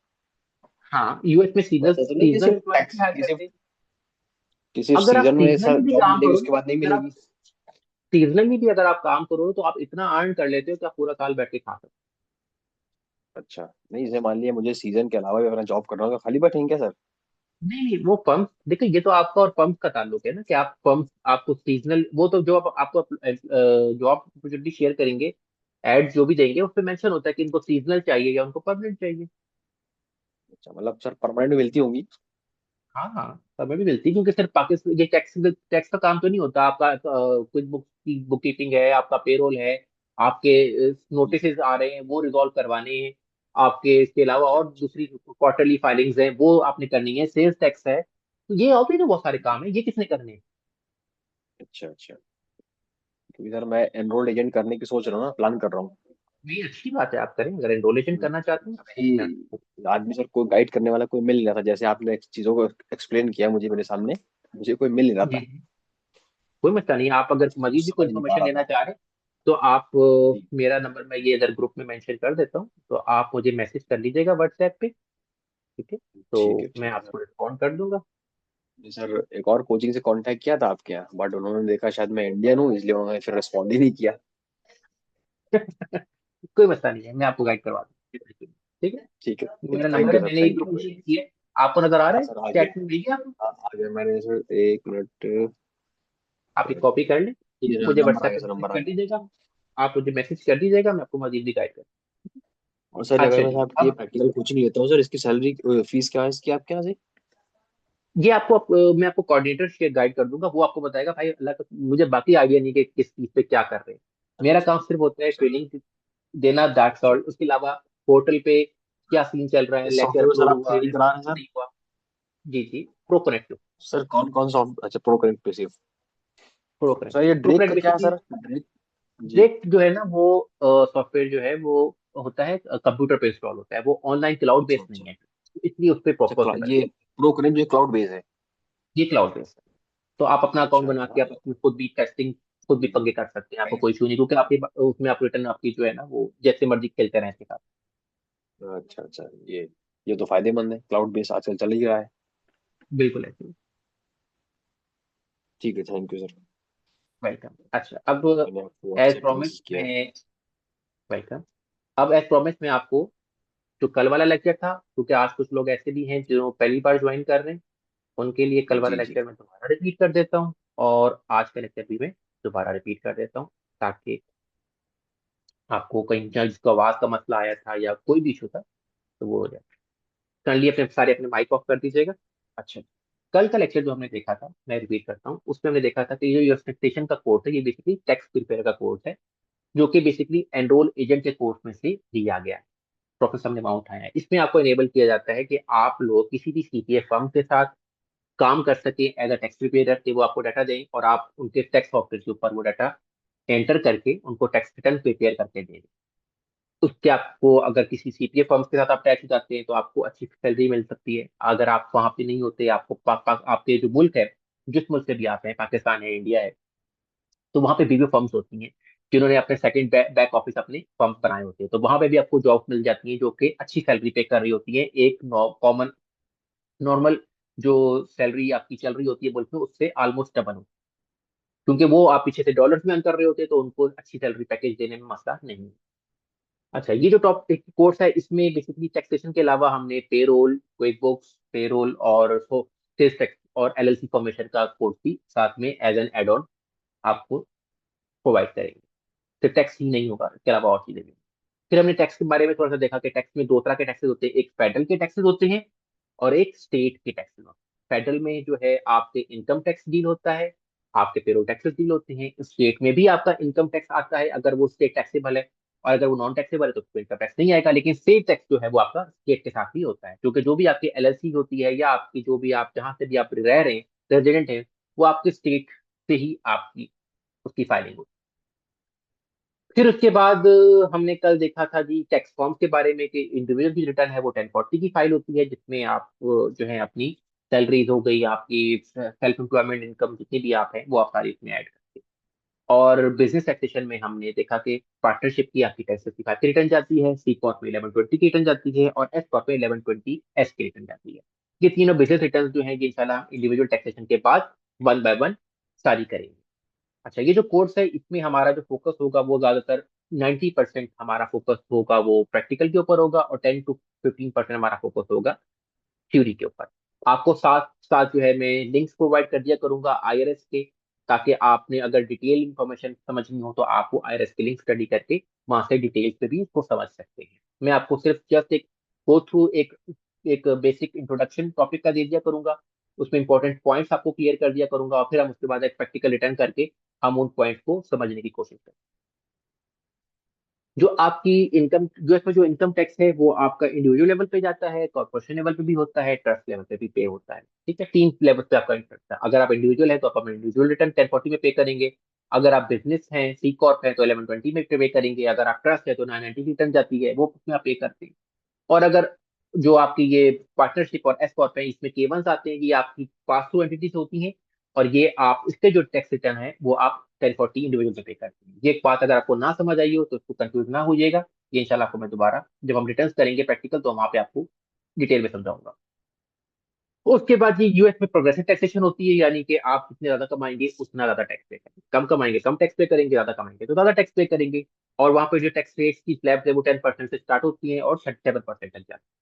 हाँ, यूएस में सीजनल वैसा तो नहीं कि सीजनल सिर्फ एम्प्लॉय भी टैक्स हायर कि सिर्फ करते हैं। किसी अगर आप सीजन में सर सीजनली भी जॉब काम मिलेगी करो उसके बाद नहीं अगर आप मिलेगी? सीजनली भी अगर आप काम करो तो आप इतना अर्न कर लेते हो कि आप पूरा साल बैठ के खा सकते अच्छा, नहीं जैसे मान लिया मुझे सीजन के अलावा भी अपना जॉब करना होगा, खाली बैठेंगे क्या सर? हो। नहीं नहीं, वो पंप देखिए, ये तो आपका और पंप का ताल्लुक है ना, कि आप पंप आपको सीजनल, वो तो जो आप आपको जॉब अपॉर्चुनिटी शेयर करेंगे, एड जो भी देंगे उस पर मेंशन होता है कि इनको सीजनल चाहिए या उनको परमानेंट चाहिए। अच्छा, मतलब सर परमानेंट मिलती होंगी? हाँ हाँ, समय भी मिलती है, क्योंकि सिर्फ पाकिस्तान ये टैक्स टैक्स का काम तो नहीं होता आपका, कुछ बुक की बुक कीपिंग है, आपका पेरोल है, आपके जी। नोटिस आ रहे हैं वो रिजॉल्व करवाने हैं, आपके इसके अलावा और दूसरी क्वार्टरली फाइलिंग्स हैं वो आपने करनी है, सेल्स टैक्स है, तो ये और भी तो बहुत सारे काम है, ये किसने करने हैं। अच्छा अच्छा। क्योंकि सर मैं एनरोल्ड एजेंट करने की सोच रहा हूँ ना, प्लान कर रहा हूँ। ये अच्छी बात है, आप करें, अगर एनरोलेशन करना चाहते हैं। मैं अभी आदमी सर कोई गाइड करने वाला कोई मिल नहीं रहा था, जैसे आपने चीजों को एक्सप्लेन किया मुझे मेरे सामने, मुझे कोई मिल नहीं रहा जी था। जी, कोई मसला नहीं, आप अगर मजीद भी कोई समझ नहीं पा इन्फॉर्मेशन रहा लेना था। चाह रहे हैं तो आप जी। मेरा नंबर मैं ये इधर ग्रुप में मेंशन कर देता हूँ, तो आप मुझे मैसेज कर लीजिएगा व्हाट्सएप पे। ठीक है, तो मैं ठीक है सर। आपको रिस्पॉन्ड कर दूंगा। जी सर, एक और कोचिंग से कांटेक्ट किया था आपके यहाँ, बट उन्होंने देखा शायद मैं इंडियन हूँ, इसलिए उन्होंने फिर रिस्पॉन्ड ही नहीं किया। कोई मसला नहीं है, मैं आपको गाइड करवा दूंगा। ठीक है, ठीक है। मेरा थैंक नंबर यू है, सर, मैंने एक थैंक यू। ग्रुप में शेयर किया है, आपको नजर आ रहा हाँ है सर आ चैट गया। में, मिल गया आपको? आ गया मैंने सर, एक मिनट। आप एक कॉपी कर लें, ठीक है, ये मुझे नंबर आ व्हाट्सएप गया पे सर, मैसेज नंबर आ कर गया। दीजिएगा, आप मुझे मैसेज कर दीजिएगा, मैं आपको मजीद भी गाइड कर। और सर अगर अच्छा मैं जी, आपकी ये अब प्रैक्टिकल कोचिंग लेता हूँ सर, इसकी सैलरी फीस क्या है इसकी आपके यहाँ से? ये आपको मैं आपको कोऑर्डिनेटर से गाइड कर दूंगा, वो आपको बताएगा भाई, अल्लाह का मुझे बाकी आइडिया नहीं कि किस चीज पे क्या कर रहे हैं। मेरा काम सिर्फ होता है अच्छा ट्रेनिंग देना, दैट्स अच्छा। ऑल। उसके अलावा पोर्टल पे क्या सीन चल रहा है, इस लेक्चर सॉफ्टवेयर में सर अपलोड आप हुआ ट्रेनिंग है, करा रहे हैं सर? नहीं हुआ। जी जी, प्रो कनेक्ट। सर कौन कौन सॉफ्ट, अच्छा प्रो कनेक्ट पे सिर्फ? प्रो सर ये कनेक्ट प्रो ड्रेक कनेक्ट का क्या है बेसिकली, सर, ड्रेक? जी। डायरेक्ट जो है ना वो सॉफ्टवेयर जो है वो होता है कंप्यूटर पे इंस्टॉल होता है, वो ऑनलाइन क्लाउड अच्छा बेस्ड नहीं अच्छा। है, इसलिए उस पर अच्छा पॉसिबल है। ये प्रो कनेक्ट जो क्लाउड बेस है? ये क्लाउड बेस्ड है। तो आप अपना अकाउंट अच्छा बना अच्छा के आप अपनी खुद भी टेस्टिंग खुद भी पंगे कर सकते हैं, आपको कोई इशू नहीं, क्योंकि आपके उसमें आप रिटर्न आपकी जो है ना वो जैसे मर्जी खेलते रहें इसके साथ। अच्छा अच्छा, ये तो फायदेमंद है, क्लाउड बेस आजकल चल ही रहा है। बिल्कुल ऐसे ही। ठीक है, थैंक यू सर। वेलकम। अच्छा, अब मैंने आपको एज व्हाट्सएप प्रॉमिस मैसेज किया है। में वेलकम। अब एज प्रॉमिस में आपको जो कल वाला लेक्चर था, क्योंकि आज कुछ लोग ऐसे भी हैं जो पहली बार ज्वाइन कर रहे हैं, उनके लिए कल वाला जी जी। लेक्चर मैं दोबारा रिपीट कर देता हूँ, और आज का लेक्चर भी मैं दोबारा रिपीट कर देता हूँ, ताकि आपको कहीं जहाँ जिसको आवाज का मसला आया था या कोई भी इशू था तो वो हो जाए। करली अपने माइक ऑफ कर दीजिएगा। अच्छा, कल का लेक्चर जो हमने देखा था, मैं रिपीट करता हूँ, उसमें हमने देखा था कि ये जो एक्सपेक्टेशन का कोर्स है, ये बेसिकली टैक्स प्रिपेयर का कोर्स है, जो कि बेसिकली एनरोल एजेंट के कोर्स में से दिया गया है। प्रोफेसर ने वहां उठाया है, इसमें आपको इनेबल किया जाता है कि आप लोग किसी भी सीपीए फर्म के साथ काम कर सके एज अ टैक्स प्रिपेयर, कि वो आपको डाटा दें और आप उनके टैक्स सॉफ्टवेयर के ऊपर वो डाटा एंटर करके उनको टैक्स रिटर्न प्रिपेयर करके दें। उसके आपको अगर किसी सीपीए फर्म के साथ आप अटैच हो जाते हैं तो आपको अच्छी सैलरी मिल सकती है। अगर आप वहां पे नहीं होते, आपको आपके जो मुल्क है, जिस मुल्क से भी आप हैं, पाकिस्तान है, इंडिया है, तो वहां पे बीवी फर्म्स होती हैं जिन्होंने अपने सेकंड बैक ऑफिस अपने फर्म बनाए होते हैं, तो वहां पे भी आपको जॉब मिल जाती है जो कि अच्छी सैलरी पे कर रही होती है, एक कॉमन नॉर्मल जो सैलरी आपकी चल रही होती है मुल्क में उससे ऑलमोस्ट डबल हो, क्योंकि वो आप पीछे से डॉलर्स में अर्न कर रहे होते हैं, तो उनको अच्छी सैलरी पैकेज देने में मसला नहीं है। अच्छा, ये जो टॉप कोर्स है, इसमें बेसिकली टैक्सेशन के अलावा हमने पेरोल, क्विक बुक्स, पेरोल और सेल्स टैक्स और एलएलसी फॉर्मेशन का कोर्स भी साथ में एज एन एड ऑन आपको प्रोवाइड करेंगे। सिर्फ टैक्स ही नहीं होगा, इसके अलावा और चीजें भी। फिर हमने टैक्स के बारे में थोड़ा सा देखा कि टैक्स में दो तरह के टैक्सेस होते हैं, एक फेडरल के टैक्सेस होते हैं और एक स्टेट के टैक्सेस होते हैं। फेडरल में जो है आपके इनकम टैक्स डील होता है, आपके पेरोल टैक्सेस डील होते हैं। स्टेट में भी आपका इनकम टैक्स आता है अगर वो स्टेट टैक्सेबल है, और अगर वो नॉन टैक्सेबल है तो उसको इनकम टैक्स नहीं आएगा। लेकिन स्टेट टैक्स जो है वो आपका स्टेट के साथ ही होता है, क्योंकि जो भी आपकी एलएलसी होती है या आपकी जो भी आप जहां से भी आप रह रहे हैं, रेजिडेंट है, वो आपके स्टेट से ही आपकी उसकी फाइलिंग होती है। फिर उसके बाद हमने कल देखा था जी टैक्स फॉर्म के बारे में कि इंडिविजुअल की रिटर्न है वो 1040 की फाइल होती है, जिसमें आप जो है अपनी सैलरीज हो गई, आपकी सेल्फ एम्प्लॉयमेंट इनकम जितनी भी आप हैं वो आप सारी इसमें ऐड करते हैं। और बिजनेस टैक्सेशन में हमने देखा कि पार्टनरशिप की आपकी 1055 की रिटर्न जाती है, सी कॉर्प में 1120 की रिटर्न जाती है, और एस कॉर्प में 1120 एस की रिटर्न जाती है। ये तीनों बिजनेस रिटर्न जो है ये इंशाल्लाह इंडिविजुअल टैक्सेशन के बाद वन बाय वन सारी करेंगे। अच्छा, ये जो कोर्स है इसमें हमारा जो फोकस होगा वो ज्यादातर 90% हमारा फोकस होगा वो प्रैक्टिकल के ऊपर होगा, और 10 to 15% हमारा फोकस होगा थ्योरी के ऊपर। आपको साथ साथ जो है मैं लिंक्स प्रोवाइड कर दिया करूंगा आईआरएस के, ताकि आपने अगर डिटेल इंफॉर्मेशन समझनी हो तो आप वो आईआरएस के लिंक स्टडी करके वहां से डिटेल्स पे भी इसको समझ सकते हैं। मैं आपको सिर्फ जस्ट एक गो थ्रू एक एक बेसिक इंट्रोडक्शन टॉपिक का दे दिया करूंगा, उसमें इंपॉर्टेंट पॉइंट्स आपको क्लियर कर दिया करूंगा, और फिर हम उसके बाद एक प्रैक्टिकल रिटर्न करके हम उन पॉइंट को समझने की कोशिश करें। जो आपकी इनकम यूएस में जो इनकम टैक्स है वो आपका इंडिविजुअल लेवल पे जाता है, कॉर्पोरेशन लेवल पे भी होता है, ट्रस्ट लेवल पे भी पे होता है। ठीक है, तीन लेवल पे आपका इनकम टैक्स है। अगर आप इंडिविजुअल है तो आप अपना इंडिविजुअल रिटर्न 1040 में पे करेंगे, अगर आप बिजनेस हैं, सी कॉर्प है, तो 1120 में पे करेंगे, अगर आप ट्रस्ट है तो 990 रिटर्न जाती है, वो उसमें आप पे करते हैं। और अगर जो आपकी ये पार्टनरशिप और एस कॉर्प है, इसमें के1 आते हैं, ये आपकी पास थ्रू एंटिटीज होती हैं, और ये आप इसके जो टैक्स रिटर्न है वो आप 1040 इंडिविजुअल पे पे करते हैं। ये एक बात अगर आपको ना समझ आई हो तो इसको कंफ्यूज ना होइएगा, ये इंशाल्लाह आपको मैं दोबारा जब हम रिटर्न करेंगे प्रैक्टिकल तो वहां पे आपको डिटेल में समझाऊंगा। उसके बाद ये यूएस में प्रोग्रेसिव टैक्सेशन होती है, यानी कि आप जितने ज्यादा कमाएंगे उतना ज्यादा टैक्स पे करेंगे, कम कमाएंगे कम टैक्स पे करेंगे, ज्यादा कमाएंगे तो ज्यादा टैक्स पे करेंगे। और वहां पे जो टैक्स रेट्स की स्लैब है वो 10% से स्टार्ट होती है और 37% तक जाती है।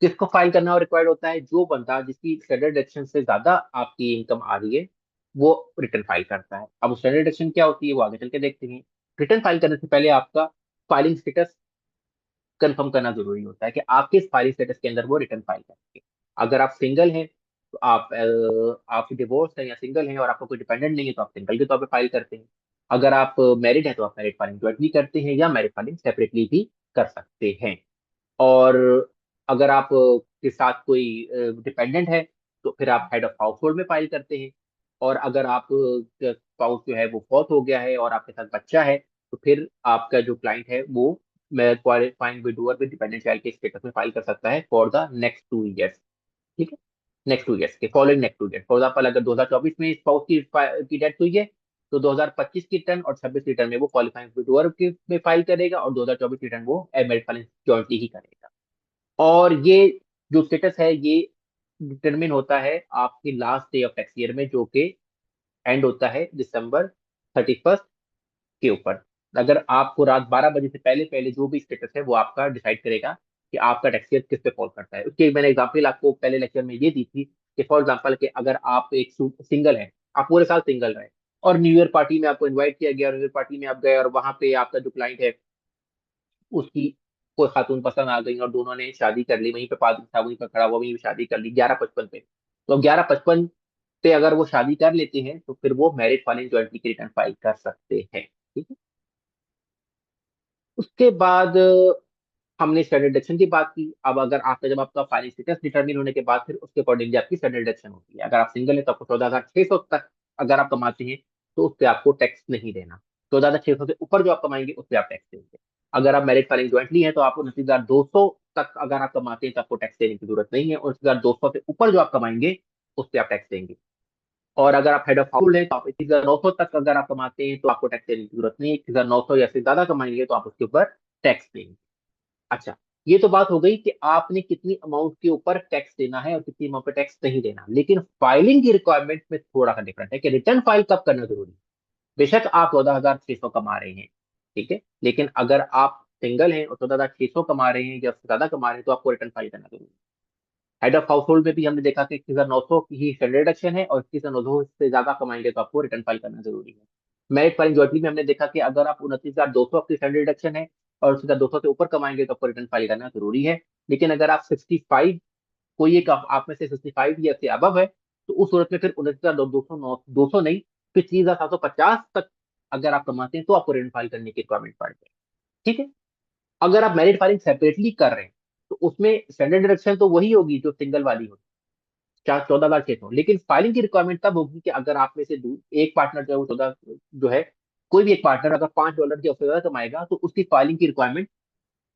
किसको फाइल करना और रिक्वायर्ड होता है? जो बंदा जिसकी स्टैंडर्ड डिडक्शन से ज्यादा आपकी इनकम आ रही है वो रिटर्न फाइल करता है। अब स्टैंडर्ड डिडक्शन क्या होती है वो आगे चल के देखते हैं। रिटर्न फाइल करने से पहले आपका फाइलिंग स्टेटस कंफर्म करना जरूरी होता है कि आप किस फाइलिंग स्टेटस के अंदर वो रिटर्न फाइल करेंगे। अगर आप सिंगल हैं तो आप डिवोर्स हैं या सिंगल हैं और आपका कोई डिपेंडेंट नहीं है तो आप सिंगल के तौर पे फाइल करते हैं। अगर आप मैरिड हैं तो आप मैरिड फाइलिंग ज्वाइंटली करते हैं, या मैरिड फाइलिंग सेपरेटली भी कर सकते हैं। और अगर आप के साथ कोई डिपेंडेंट है तो फिर आप हेड ऑफ हाउस होल्ड में फाइल करते हैं। और अगर आप स्पाउस जो है वो फौत हो गया है और आपके साथ बच्चा है तो फिर आपका जो क्लाइंट है वो qualifying widower with dependent child के स्टेटस में फाइल कर सकता है फॉर द नेक्स्ट 2 ईयर्स। ठीक है, नेक्स्ट 2 ईयर्स के, following next 2 year. For example अगर 2024 में स्पाउस की डेथ हुई है तो 2025 की रिटर्न और 26 रिटर्न में वो क्वालिफाइंग विडोअर के में फाइल करेगा और 2024 रिटर्न वो एमेरिट फाइलिंग जॉइंटली ही करेगा। और ये जो स्टेटस है ये डिटरमिन होता है आपकी last day of tax year में, जो कि एंड होता है दिसंबर 31 के ऊपर। अगर आपको रात 12 बजे से पहले पहले जो भी स्टेटस है वो आपका डिसाइड करेगा कि आपका टैक्स ईयर किस पे फॉल करता है। उसकी मैंने एग्जांपल आपको पहले लेक्चर में ये दी थी कि फॉर एग्जांपल कि अगर आप एक सिंगल है, आप पूरे साल सिंगल रहे और न्यू ईयर पार्टी में आपको इनवाइट किया गया और न्यू ईयर पार्टी में आप गए और वहां पे आपका जो क्लाइंट है उसकी कोई खातून पसंद आ गई और दोनों ने शादी कर ली, वहीं पे पादरी था वहीं पर खड़ा हुआ, वहीं पे शादी कर ली 11:55 पे। तो 11:55 पे अगर वो शादी कर लेते हैं तो फिर वो मैरिज फाइलिंग जॉइंटली की रिटर्न फाइल कर सकते हैं। ठीक है। उसके बाद हमने स्टैंडर्ड डिडक्शन की बात की। अब अगर आपका जब आपका फाइलिंग स्टेटस डिटरमिन होने के बाद फिर उसके अकॉर्डिंग आपकी स्टैंडर्ड डिडक्शन होती है। अगर आप सिंगल है तो आपको 14,600 तक अगर आप कमाते हैं तो उस पर आपको टैक्स नहीं देना। 14,600 से ऊपर जो आप कमाएंगे उस पर आप टैक्स देंगे। अगर आप मैरिज फाइलिंग ज्वाइंटली है तो आपको 29,200 तक अगर आप कमाते हैं तो आपको टैक्स देने की जरूरत नहीं है, और 29,200 से ऊपर जो आप कमाएंगे उस पर आप टैक्स देंगे। और अगर आप हेड ऑफ हाउस है तो आप 21,900 तक अगर आप कमाते हैं तो आपको टैक्स देने की जरूरत नहीं है। 21,900 या से ज्यादा कमाएंगे तो आप उसके ऊपर टैक्स देंगे। अच्छा, ये तो बात हो गई कि आपने कितनी अमाउंट के ऊपर टैक्स देना है और कितनी अमाउंट पे टैक्स नहीं देना। लेकिन फाइलिंग की रिक्वायरमेंट में थोड़ा सा डिफरेंट है कि रिटर्न फाइल कब करना जरूरी है। बेशक आप 14,600 कमा रहे हैं, ठीक है, लेकिन अगर आप सिंगल हैं और 14,600 कमा रहे हैं या उससे ज्यादा कमा रहे हैं तो आपको रिटर्न फाइल करना जरूरी है। हेड ऑफ हाउस होल्ड में भी हमने देखा कि 21,900 की ही स्टैंडर्ड डिडक्शन है और 21,900 से ज्यादा कमाएंगे तो आपको रिटर्न फाइल करना जरूरी है। मैरिज फाइलिंग जॉइंटली में हमने देखा कि अगर आप 29,200 की स्टैंडर्ड डिडक्शन है और उसके साथ 200 से ऊपर कमाएंगे तो आपको रिटर्न फाइल करना जरूरी है। लेकिन अगर आप 65, कोई एक आप में से 65 या से अबव है तो उस सूरत में फिर 29,200 नहीं, फिर 30,750 तक अगर आप कमाते हैं तो आपको रिटर्न फाइल करने की रिक्वायरमेंट पड़ती है। ठीक है। अगर आप मैरिज फाइलिंग सेपरेटली कर रहे हैं तो उसमें स्टैंडर्ड डिडक्शन तो वही होगी जो सिंगल वाली होगी, 14,600। लेकिन फाइलिंग की रिक्वायरमेंट तब होगी कि अगर आप में से एक पार्टनर जो है वो 14 जो है, कोई भी एक पार्टनर अगर $5 या उससे ज्यादा कमाएगा तो उसकी फाइलिंग की रिक्वायरमेंट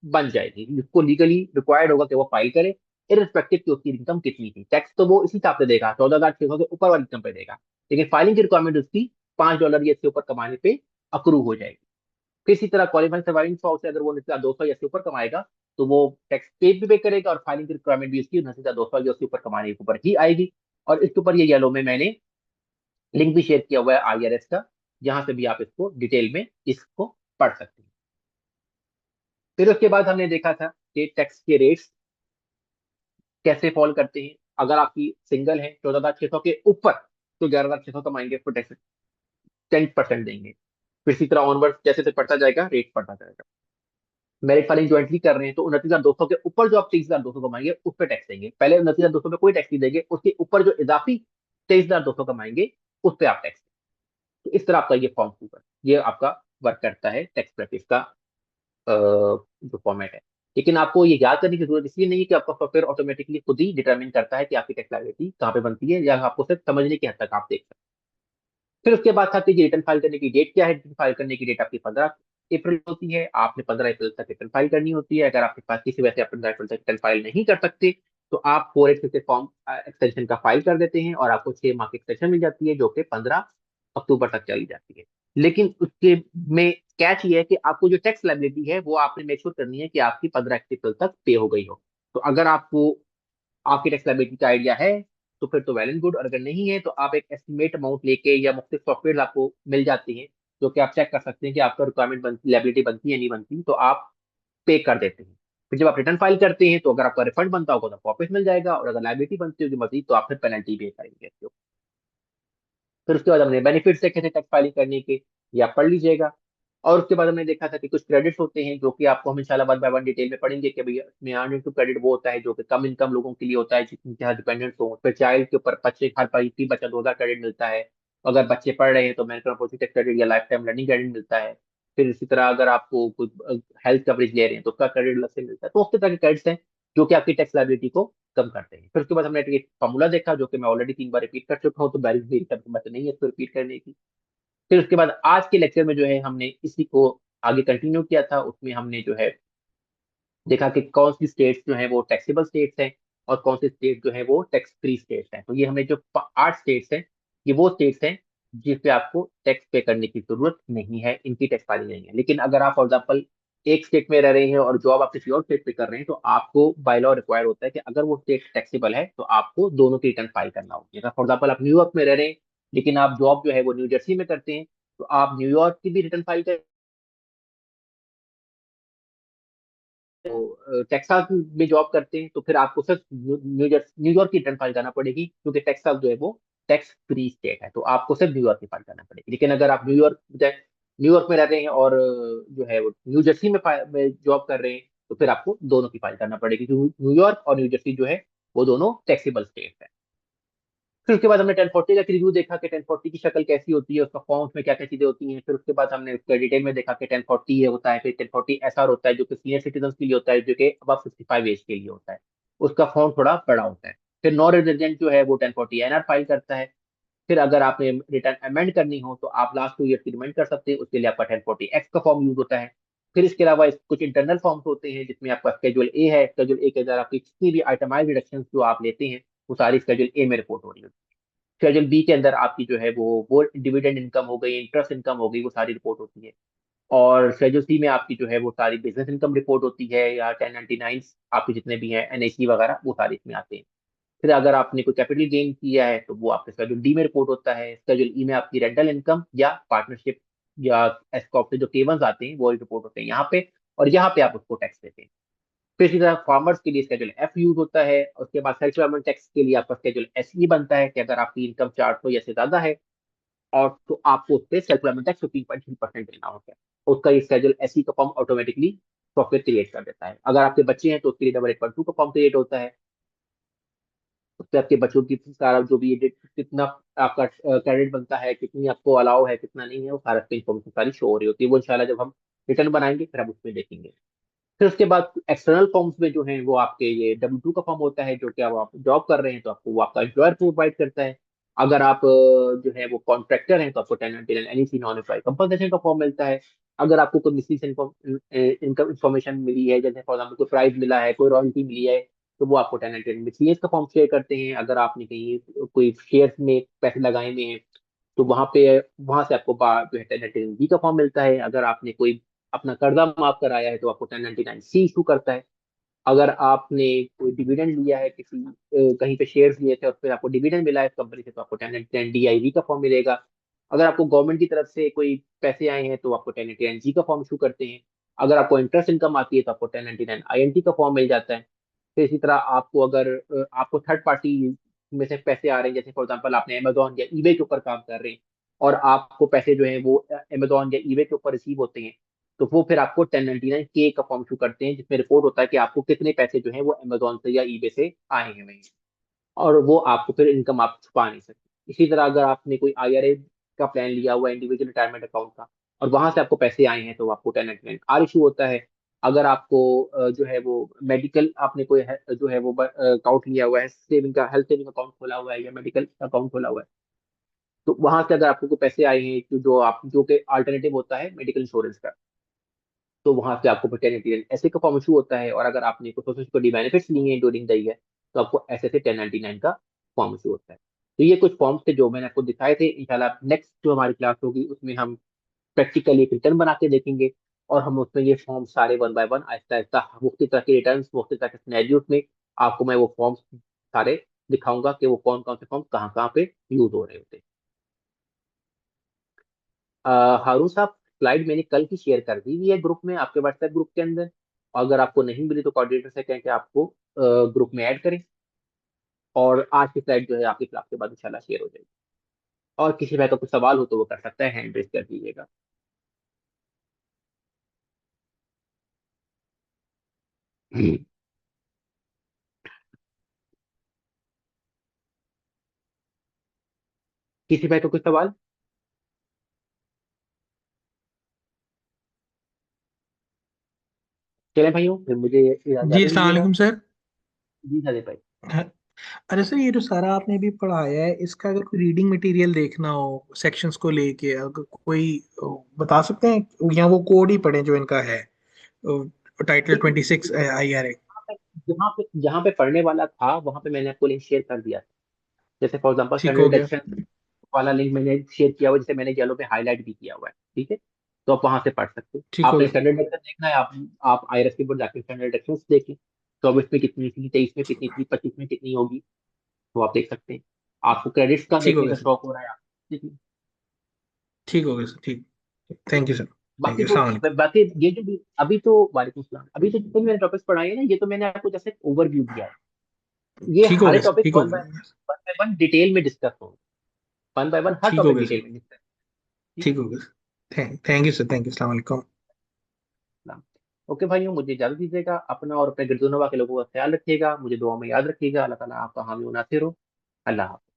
बन जाएगी, जिसको लीगली रिक्वायर्ड होगा कि वो फाइल करे, इररिस्पेक्टिव कि उसकी इनकम कितनी थी। टैक्स तो वो इसी हिसाब से देगा, 14,600 से ऊपर वाली इनकम पे देगा, लेकिन फाइलिंग की रिक्वायरमेंट उसकी $5 या इससे ऊपर कमाने पे अक्रू हो जाएगी। फिर इसी तरह क्वालिफाइंग सर्वाइविंग स्पाउस से अगर वो 29,200 या इससे ऊपर कमाएगा तो वो टैक्स पे भी पे करेगा और फाइलिंग की रिक्वायरमेंट भी उसकी 29,200 या उसके ऊपर कमाने के ऊपर ही आएगी। और इसके ऊपर ये येलो में मैंने लिंक भी शेयर किया हुआ है IRS का, जहां से भी आप इसको डिटेल में इसको पढ़ सकते हैं। फिर उसके बाद हमने देखा था कि टैक्स के रेट्स कैसे फॉल करते हैं। अगर आपकी सिंगल है 14,600 के ऊपर तो 11,600 कमाएंगे तो टैक्स 10% देंगे। फिर इसी तरह ऑनवर्ड जैसे जैसे बढ़ता जाएगा रेट बढ़ता जाएगा। मैरिज फाइलिंग ज्वाइंटली कर रहे हैं तो 29,200 के ऊपर जो आप 23,200 कमाएंगे उस पर टैक्स देंगे। पहले 29,200 पे कोई टैक्स नहीं देंगे, उसके ऊपर जो इजाफी 23,200 कमाएंगे उस पर आप टैक्स। तो इस तरह आपका ये फॉर्म होगा, ये आपका वर्क करता है टैक्स प्रैक्टिस का जो फॉर्मेट है। लेकिन आपको ये याद करने की जरूरत इसलिए नहीं है कि आपका सॉफ्टवेयर ऑटोमेटिकली खुद ही डिटरमिन करता है कि आपकी टैक्स लायबिलिटी कहाँ पे बनती है, या आपको सिर्फ समझने की हद तक आप देख सकते हैं। फिर उसके बाद था कि रिटर्न फाइल करने की डेट क्या है। रिटर्न फाइल करने की डेट आपकी 15 अप्रैल होती है। आपने 15 अप्रैल तक रिटर्न फाइल करनी होती है। अगर आपके पास किसी वजह से आप 15 अप्रैल तक रिटर्न फाइल नहीं कर सकते तो आप 486 फॉर्म एक्सटेंशन का फाइल कर देते हैं और आपको 6 माह की एक्सटेंशन मिल जाती है जो कि 15 अक्टूबर तक चली जाती है। लेकिन उसके में कैच ये है कि आपको जो टैक्स लायबिलिटी है वो आपने मेक श्योर करनी है कि आपकी 15 अप्रैल तक पे हो गई हो। तो अगर आपको आपकी टैक्स लायबिलिटी का आइडिया है तो फिर तो वेल एंड गुड, और अगर नहीं है तो आप एक एस्टिमेट अमाउंट लेके या मुख्तलिफ सॉफ्टवेयर आपको मिल जाती हैं जो कि आप चेक कर सकते हैं कि आपका रिक्वायरमेंट बनती लायबिलिटी बनती है नहीं बनती, तो आप पे कर देते हैं। फिर जब आप रिटर्न फाइल करते हैं तो अगर आपका रिफंड बनता होगा तो आपको वापस मिल जाएगा, और अगर लायबिलिटी बनती होगी मजीद तो आप फिर पेनल्टी पे करेंगे। फिर उसके बाद हमने बेनिफिट्स देखे थे टैक्स फाइलिंग करने के, ये आप पढ़ लीजिएगा। और उसके बाद हमने देखा था कि कुछ क्रेडिट्स होते हैं जो कि आपको हम इंशाल्लाह 1 बाय 1 डिटेल में पढ़ेंगे कि भैया इसमें अर्निंग टू क्रेडिट वो होता है जो कि कम इनकम लोगों के लिए होता है जिनके यहाँ डिपेंडेंट्स हो। फिर चाइल्ड के ऊपर बच्चे हर की बच्चा 2,000 क्रेडिट मिलता है। अगर बच्चे पढ़ रहे हैं तो मेरिट अपॉर्चुनिटी क्रेडिट या लाइफ टाइम लर्निंग क्रेडिट मिलता है। फिर इसी तरह अगर आपको कुछ हेल्थ कवरेज ले रहे हैं तो उसका क्रेडिट अलग से मिलता है। तो उस तरह के क्रेडिट्स हैं जो कि आपकी टैक्स लायबिलिटी को कम करते हैं। फिर उसके बाद हमने एक फॉर्मूला देखा जो कि मैं ऑलरेडी 3 बार रिपीट कर चुका हूँ, तो मेरी बात नहीं है इसको रिपीट करने की। फिर उसके बाद आज के लेक्चर में जो है हमने इसी को आगे कंटिन्यू किया था। उसमें हमने जो है देखा कि कौन सी स्टेट्स जो है वो टैक्सेबल स्टेट्स हैं और कौन से स्टेट जो है वो टैक्स फ्री स्टेट्स हैं। तो ये हमें जो 8 स्टेट्स हैं, ये वो स्टेट्स हैं जिस पे आपको टैक्स पे करने की जरूरत नहीं है, इनकी टैक्स फाइलिंग नहीं है। लेकिन अगर आप फॉर एग्जाम्पल एक स्टेट में रह रहे हैं और जॉब आप किसी और स्टेट पे कर रहे हैं, तो आपको बाय लॉ रिक्वायर होता है कि अगर वो स्टेट टैक्सेबल है तो आपको दोनों की रिटर्न फाइल करना होगी। अगर फॉर एग्जाम्पल आप न्यूयॉर्क में रह रहे हैं लेकिन आप जॉब जो है वो न्यू जर्सी में करते हैं, तो आप न्यूयॉर्क की भी रिटर्न फाइल कर, तो टेक्सास में जॉब करते हैं तो फिर आपको सिर्फ न्यूयॉर्क की रिटर्न फाइल करना पड़ेगी, क्योंकि टेक्सास जो है वो टैक्स फ्री स्टेट है, तो आपको सिर्फ न्यूयॉर्क की फाइल करना पड़ेगी। लेकिन अगर आप न्यूयॉर्क में रहते हैं और जो है वो न्यू जर्सी में जॉब कर रहे हैं, तो फिर आपको दोनों की फाइल करना पड़ेगी, क्योंकि न्यूयॉर्क और न्यू जर्सी जो है वो दोनों टैक्सेबल स्टेट है। फिर उसके बाद हमने 1040 का रिव्यू देखा कि 1040 की शक्ल कैसी होती है, उसका फॉर्म्स में क्या क्या चीजें होती हैं। फिर उसके बाद हमने उसका डिटेल में देखा कि 1040 ये होता है, फिर 1040 एसआर होता है जो कि सीनियर सिटीजन के लिए होता है, जो कि अब 55 एज के लिए होता है, उसका फॉर्म थोड़ा बड़ा होता है। फिर नॉन रेजिडेंट जो है वो 1040 एनआर फाइल करता है। फिर अगर आपने रिटर्न अमेंड करनी हो तो आप लास्ट 2 ईयर की रिमेंड कर सकते हैं, उसके लिए आपका 1040 एक्स का फॉर्म यूज होता है। फिर इसके अलावा कुछ इंटरनल फॉर्म्स होते हैं जिसमें आपका स्केड्यूल ए है। स्केड्यूल ए के अंदर आपकी कितनी भी आइटमाइज डिडक्शन जो आप लेते हैं वो सारी स्केड्यूल ए में रिपोर्ट हो रही होती है। शेड्यूल बी के अंदर आपकी जो है वो डिविडेंड इनकम हो गई, इंटरेस्ट इनकम हो गई, वो सारी रिपोर्ट होती है। और शेड्यूल सी में आपकी जो है वो सारी बिजनेस इनकम रिपोर्ट होती है, या 1099 आपके जितने भी हैं एनएसी वगैरह वो सारे इसमें आते हैं। फिर अगर आपने कोई कैपिटल गेन किया है तो वो आपके शेड्यूल डी में रिपोर्ट होता है। शेड्यूल ई में आपकी रेंटल इनकम या पार्टनरशिप या एस्कॉप से जो केवंस आते हैं वो रिपोर्ट होते हैं यहाँ पे, और यहाँ पे आप उसको टैक्स देते हैं। फिर इसी तरह फार्मर्स के लिए स्केड्यूल एफ यूज होता है। उसके बाद सेल्फ एम्प्लॉयमेंट टैक्स के लिए आपका स्केड्यूल एस ई बनता है कि अगर आपकी इनकम 400 या से ज्यादा है और तो आपको उस पर सेल्फ एम्प्लॉयमेंट टैक्स 15.3% देना होता है। उसका ये स्केड्यूल एस ई का फॉर्म ऑटोमेटिकली सॉफ्टवेयर क्रिएट कर देता है। अगर आपके बच्चे हैं तो उसके लिए डबल 8.2 का फॉर्म क्रिएट होता है। उससे आपके बच्चों की सारा जो भी कितना आपका क्रेडिट बनता है, कितनी आपको अलाउ है, कितना नहीं है, वो सारा इन्फॉर्मेशन सारी शो हो रही होती है। वो इंशाल्लाह जब हम रिटर्न बनाएंगे फिर हम उसमें देखेंगे। फिर उसके बाद एक्सटर्नल फॉर्म्स में जो है वो आपके ये W2 का फॉर्म होता है, जो कि अब आप जॉब कर रहे हैं तो आपको वो आपका एम्प्लॉयर प्रोवाइड करता है। अगर आप जो है वो कॉन्ट्रैक्टर हैं तो आपको 1099 एनईसी नॉन एम्प्लॉय कंपनसेशन का फॉर्म मिलता है। अगर आपको कोई मिसिंग इनकम इन्फॉर्मेशन मिली है, जैसे फॉर एग्जाम्पल कोई प्राइज मिला है, कोई रॉयल्टी मिली है, तो वो आपको 1099 मिसलियस का फॉर्म शेयर करते हैं। अगर आपने कहीं कोई शेयर्स में पैसे लगाए हुए हैं तो वहां से आपको जो है 1099 का फॉर्म मिलता है। अगर आपने कोई अपना कर्जा माफ कराया है तो आपको 1099 सी इशू करता है। अगर आपने कोई डिविडेंड लिया है किसी कहीं पे शेयर्स लिए थे और फिर आपको डिविडेंड मिला है कंपनी से तो आपको 1099 डीआईवी का फॉर्म मिलेगा। अगर आपको गवर्नमेंट की तरफ से कोई पैसे आए हैं तो आपको 1099 जी का फॉर्म इशू करते हैं। अगर आपको इंटरेस्ट इनकम आती है तो आपको 1099 आईएनटी का फॉर्म मिल जाता है। फिर इसी तरह आपको अगर आपको थर्ड पार्टी में से पैसे आ रहे हैं, जैसे फॉर एग्जांपल आपने अमेजोन या ईबे के ऊपर काम कर रहे हैं और आपको पैसे जो है वो अमेजोन या ईबे के ऊपर रिसीव होते हैं, तो वो फिर आपको 1099 के का फॉर्म इशू करते हैं जिसमें रिपोर्ट होता है कि आपको कितने पैसे जो हैं वो अमेजोन से या ईबे से आए हैं वहीं, और वो आपको फिर इनकम आप छुपा नहीं सकते। इसी तरह अगर आपने कोई आईआरए का प्लान लिया हुआ है, इंडिविजुअल रिटायरमेंट अकाउंट का, और वहां से आपको पैसे आए हैं तो आपको 1099 आर इशू होता है। अगर आपको जो है वो मेडिकल आपने कोई जो है वो अकाउंट लिया हुआ है, सेविंग का हेल्थ सेविंग अकाउंट खोला हुआ है या मेडिकल अकाउंट खोला हुआ है, तो वहां से अगर आपको कोई पैसे आए हैं जो कि अल्टरनेटिव होता है मेडिकल इंश्योरेंस का, तो वहां से आपको पैटर्निटी ऐसे का फॉर्म इशू होता है। और अगर आपने कुछ सोशल सिक्योरिटी बेनिफिट्स लिए हैं ड्यूरिंग द ईयर तो आपको ऐसे से 1099 का फॉर्म इशू होता है। तो ये कुछ फॉर्म्स थे जो मैंने आपको दिखाए थे। इंशाल्लाह नेक्स्ट जो हमारी क्लास होगी उसमें हम प्रैक्टिकली एक रिटर्न बना के देखेंगे और हम उसमें ये फॉर्म सारे one by one Aahista Aahista मुख्तलिफ तरह के रिटर्न मुख्तलिफ तरह के सिनेरियोज में आपको मैं वो फॉर्म्स सारे दिखाऊंगा कि वो कौन कौन से फॉर्म कहाँ कहाँ पे यूज हो रहे होते हैं। हारून साहब, स्लाइड मैंने कल की शेयर कर दी हुई है ग्रुप में, आपके व्हाट्सएप ग्रुप के अंदर। अगर आपको नहीं मिली तो कोऑर्डिनेटर से कहें कि आपको ग्रुप में ऐड करें, और आज की स्लाइड जो है आपकी क्लास के बाद इंशाल्लाह शेयर हो जाएगी। और किसी भाई का कुछ सवाल हो तो वो कर सकता है, हैंड रेज कर दीजिएगा। किसी भाई का कुछ सवाल? चले भाइयों, फिर मुझे जी इजाजत अस्सलाम दीजिएगा। वालेकुम सर। जी सादे भाई। हाँ, अरे सर ये जो सारा आपने भी पढ़ाया है इसका अगर कोई रीडिंग मटेरियल देखना हो सेक्शंस को लेके, अगर कोई बता सकते हैं, या वो कोड ही पढ़े जो इनका है टाइटल देखिए 26 IRA। जहाँ पे पढ़ने वाला था वहां पे मैंने आपको लिंक शेयर कर दिया था। जैसे फॉर एग्जांपल ठीक हो स्टैंडर्ड गया। डिडक्शन वाला लिंक मैंने शेयर किया हुआ है, जिसे मैंने येलो पे हाईलाइट भी किया हुआ है, ठीक है। तो आप वहां से पढ़ सकते हो। ठीक हो आपने गया। स्टैंडर्ड डिडक्शन देखना है, आप आईआरएस के ऊपर जाके स्टैंडर्ड डिडक्शन देखें। 24 में कितनी थी, 23 में कितनी थी, 25 में कितनी होगी, तो आप देख सकते हैं। आपको क्रेडिट्स का ठीक हो देखने गया का सर। शौक हो रहा है आप देखिए। ठीक हो गया सर। ठीक। ठीक थैंक है। You sir. थैंक बाकी यू। तो अस्सलाम वालेकुम। बाकी ये जो भी अभी तो वालेकुम सलाम, अभी तो जितने भी मैंने टॉपिक्स पढ़ाए हैं ना, ये तो मैंने आपको जैसे ओवरव्यू दिया है। ये ठीक हो हर गया सर। टॉपिक ठीक हो गया। वन बाय वन डिटेल में डिस्कस होगा। वन बाय वन हर ठीक हो टॉपिक गया डिटेल सर। में डिस्कस। ठीक ठीक हो गया sir. Thank you sir. Thank you. अस्सलाम वालेकुम। है। ओके भाइयों, मुझे इजाजत दीजिएगा। अपना और अपने गिरदोनवा के लोगों का ख्याल रखिएगा, मुझे दुआ में याद रखिएगा। अल्लाह ताला आपका हामी और नासिर हो। अल्लाह हाफ़िज़।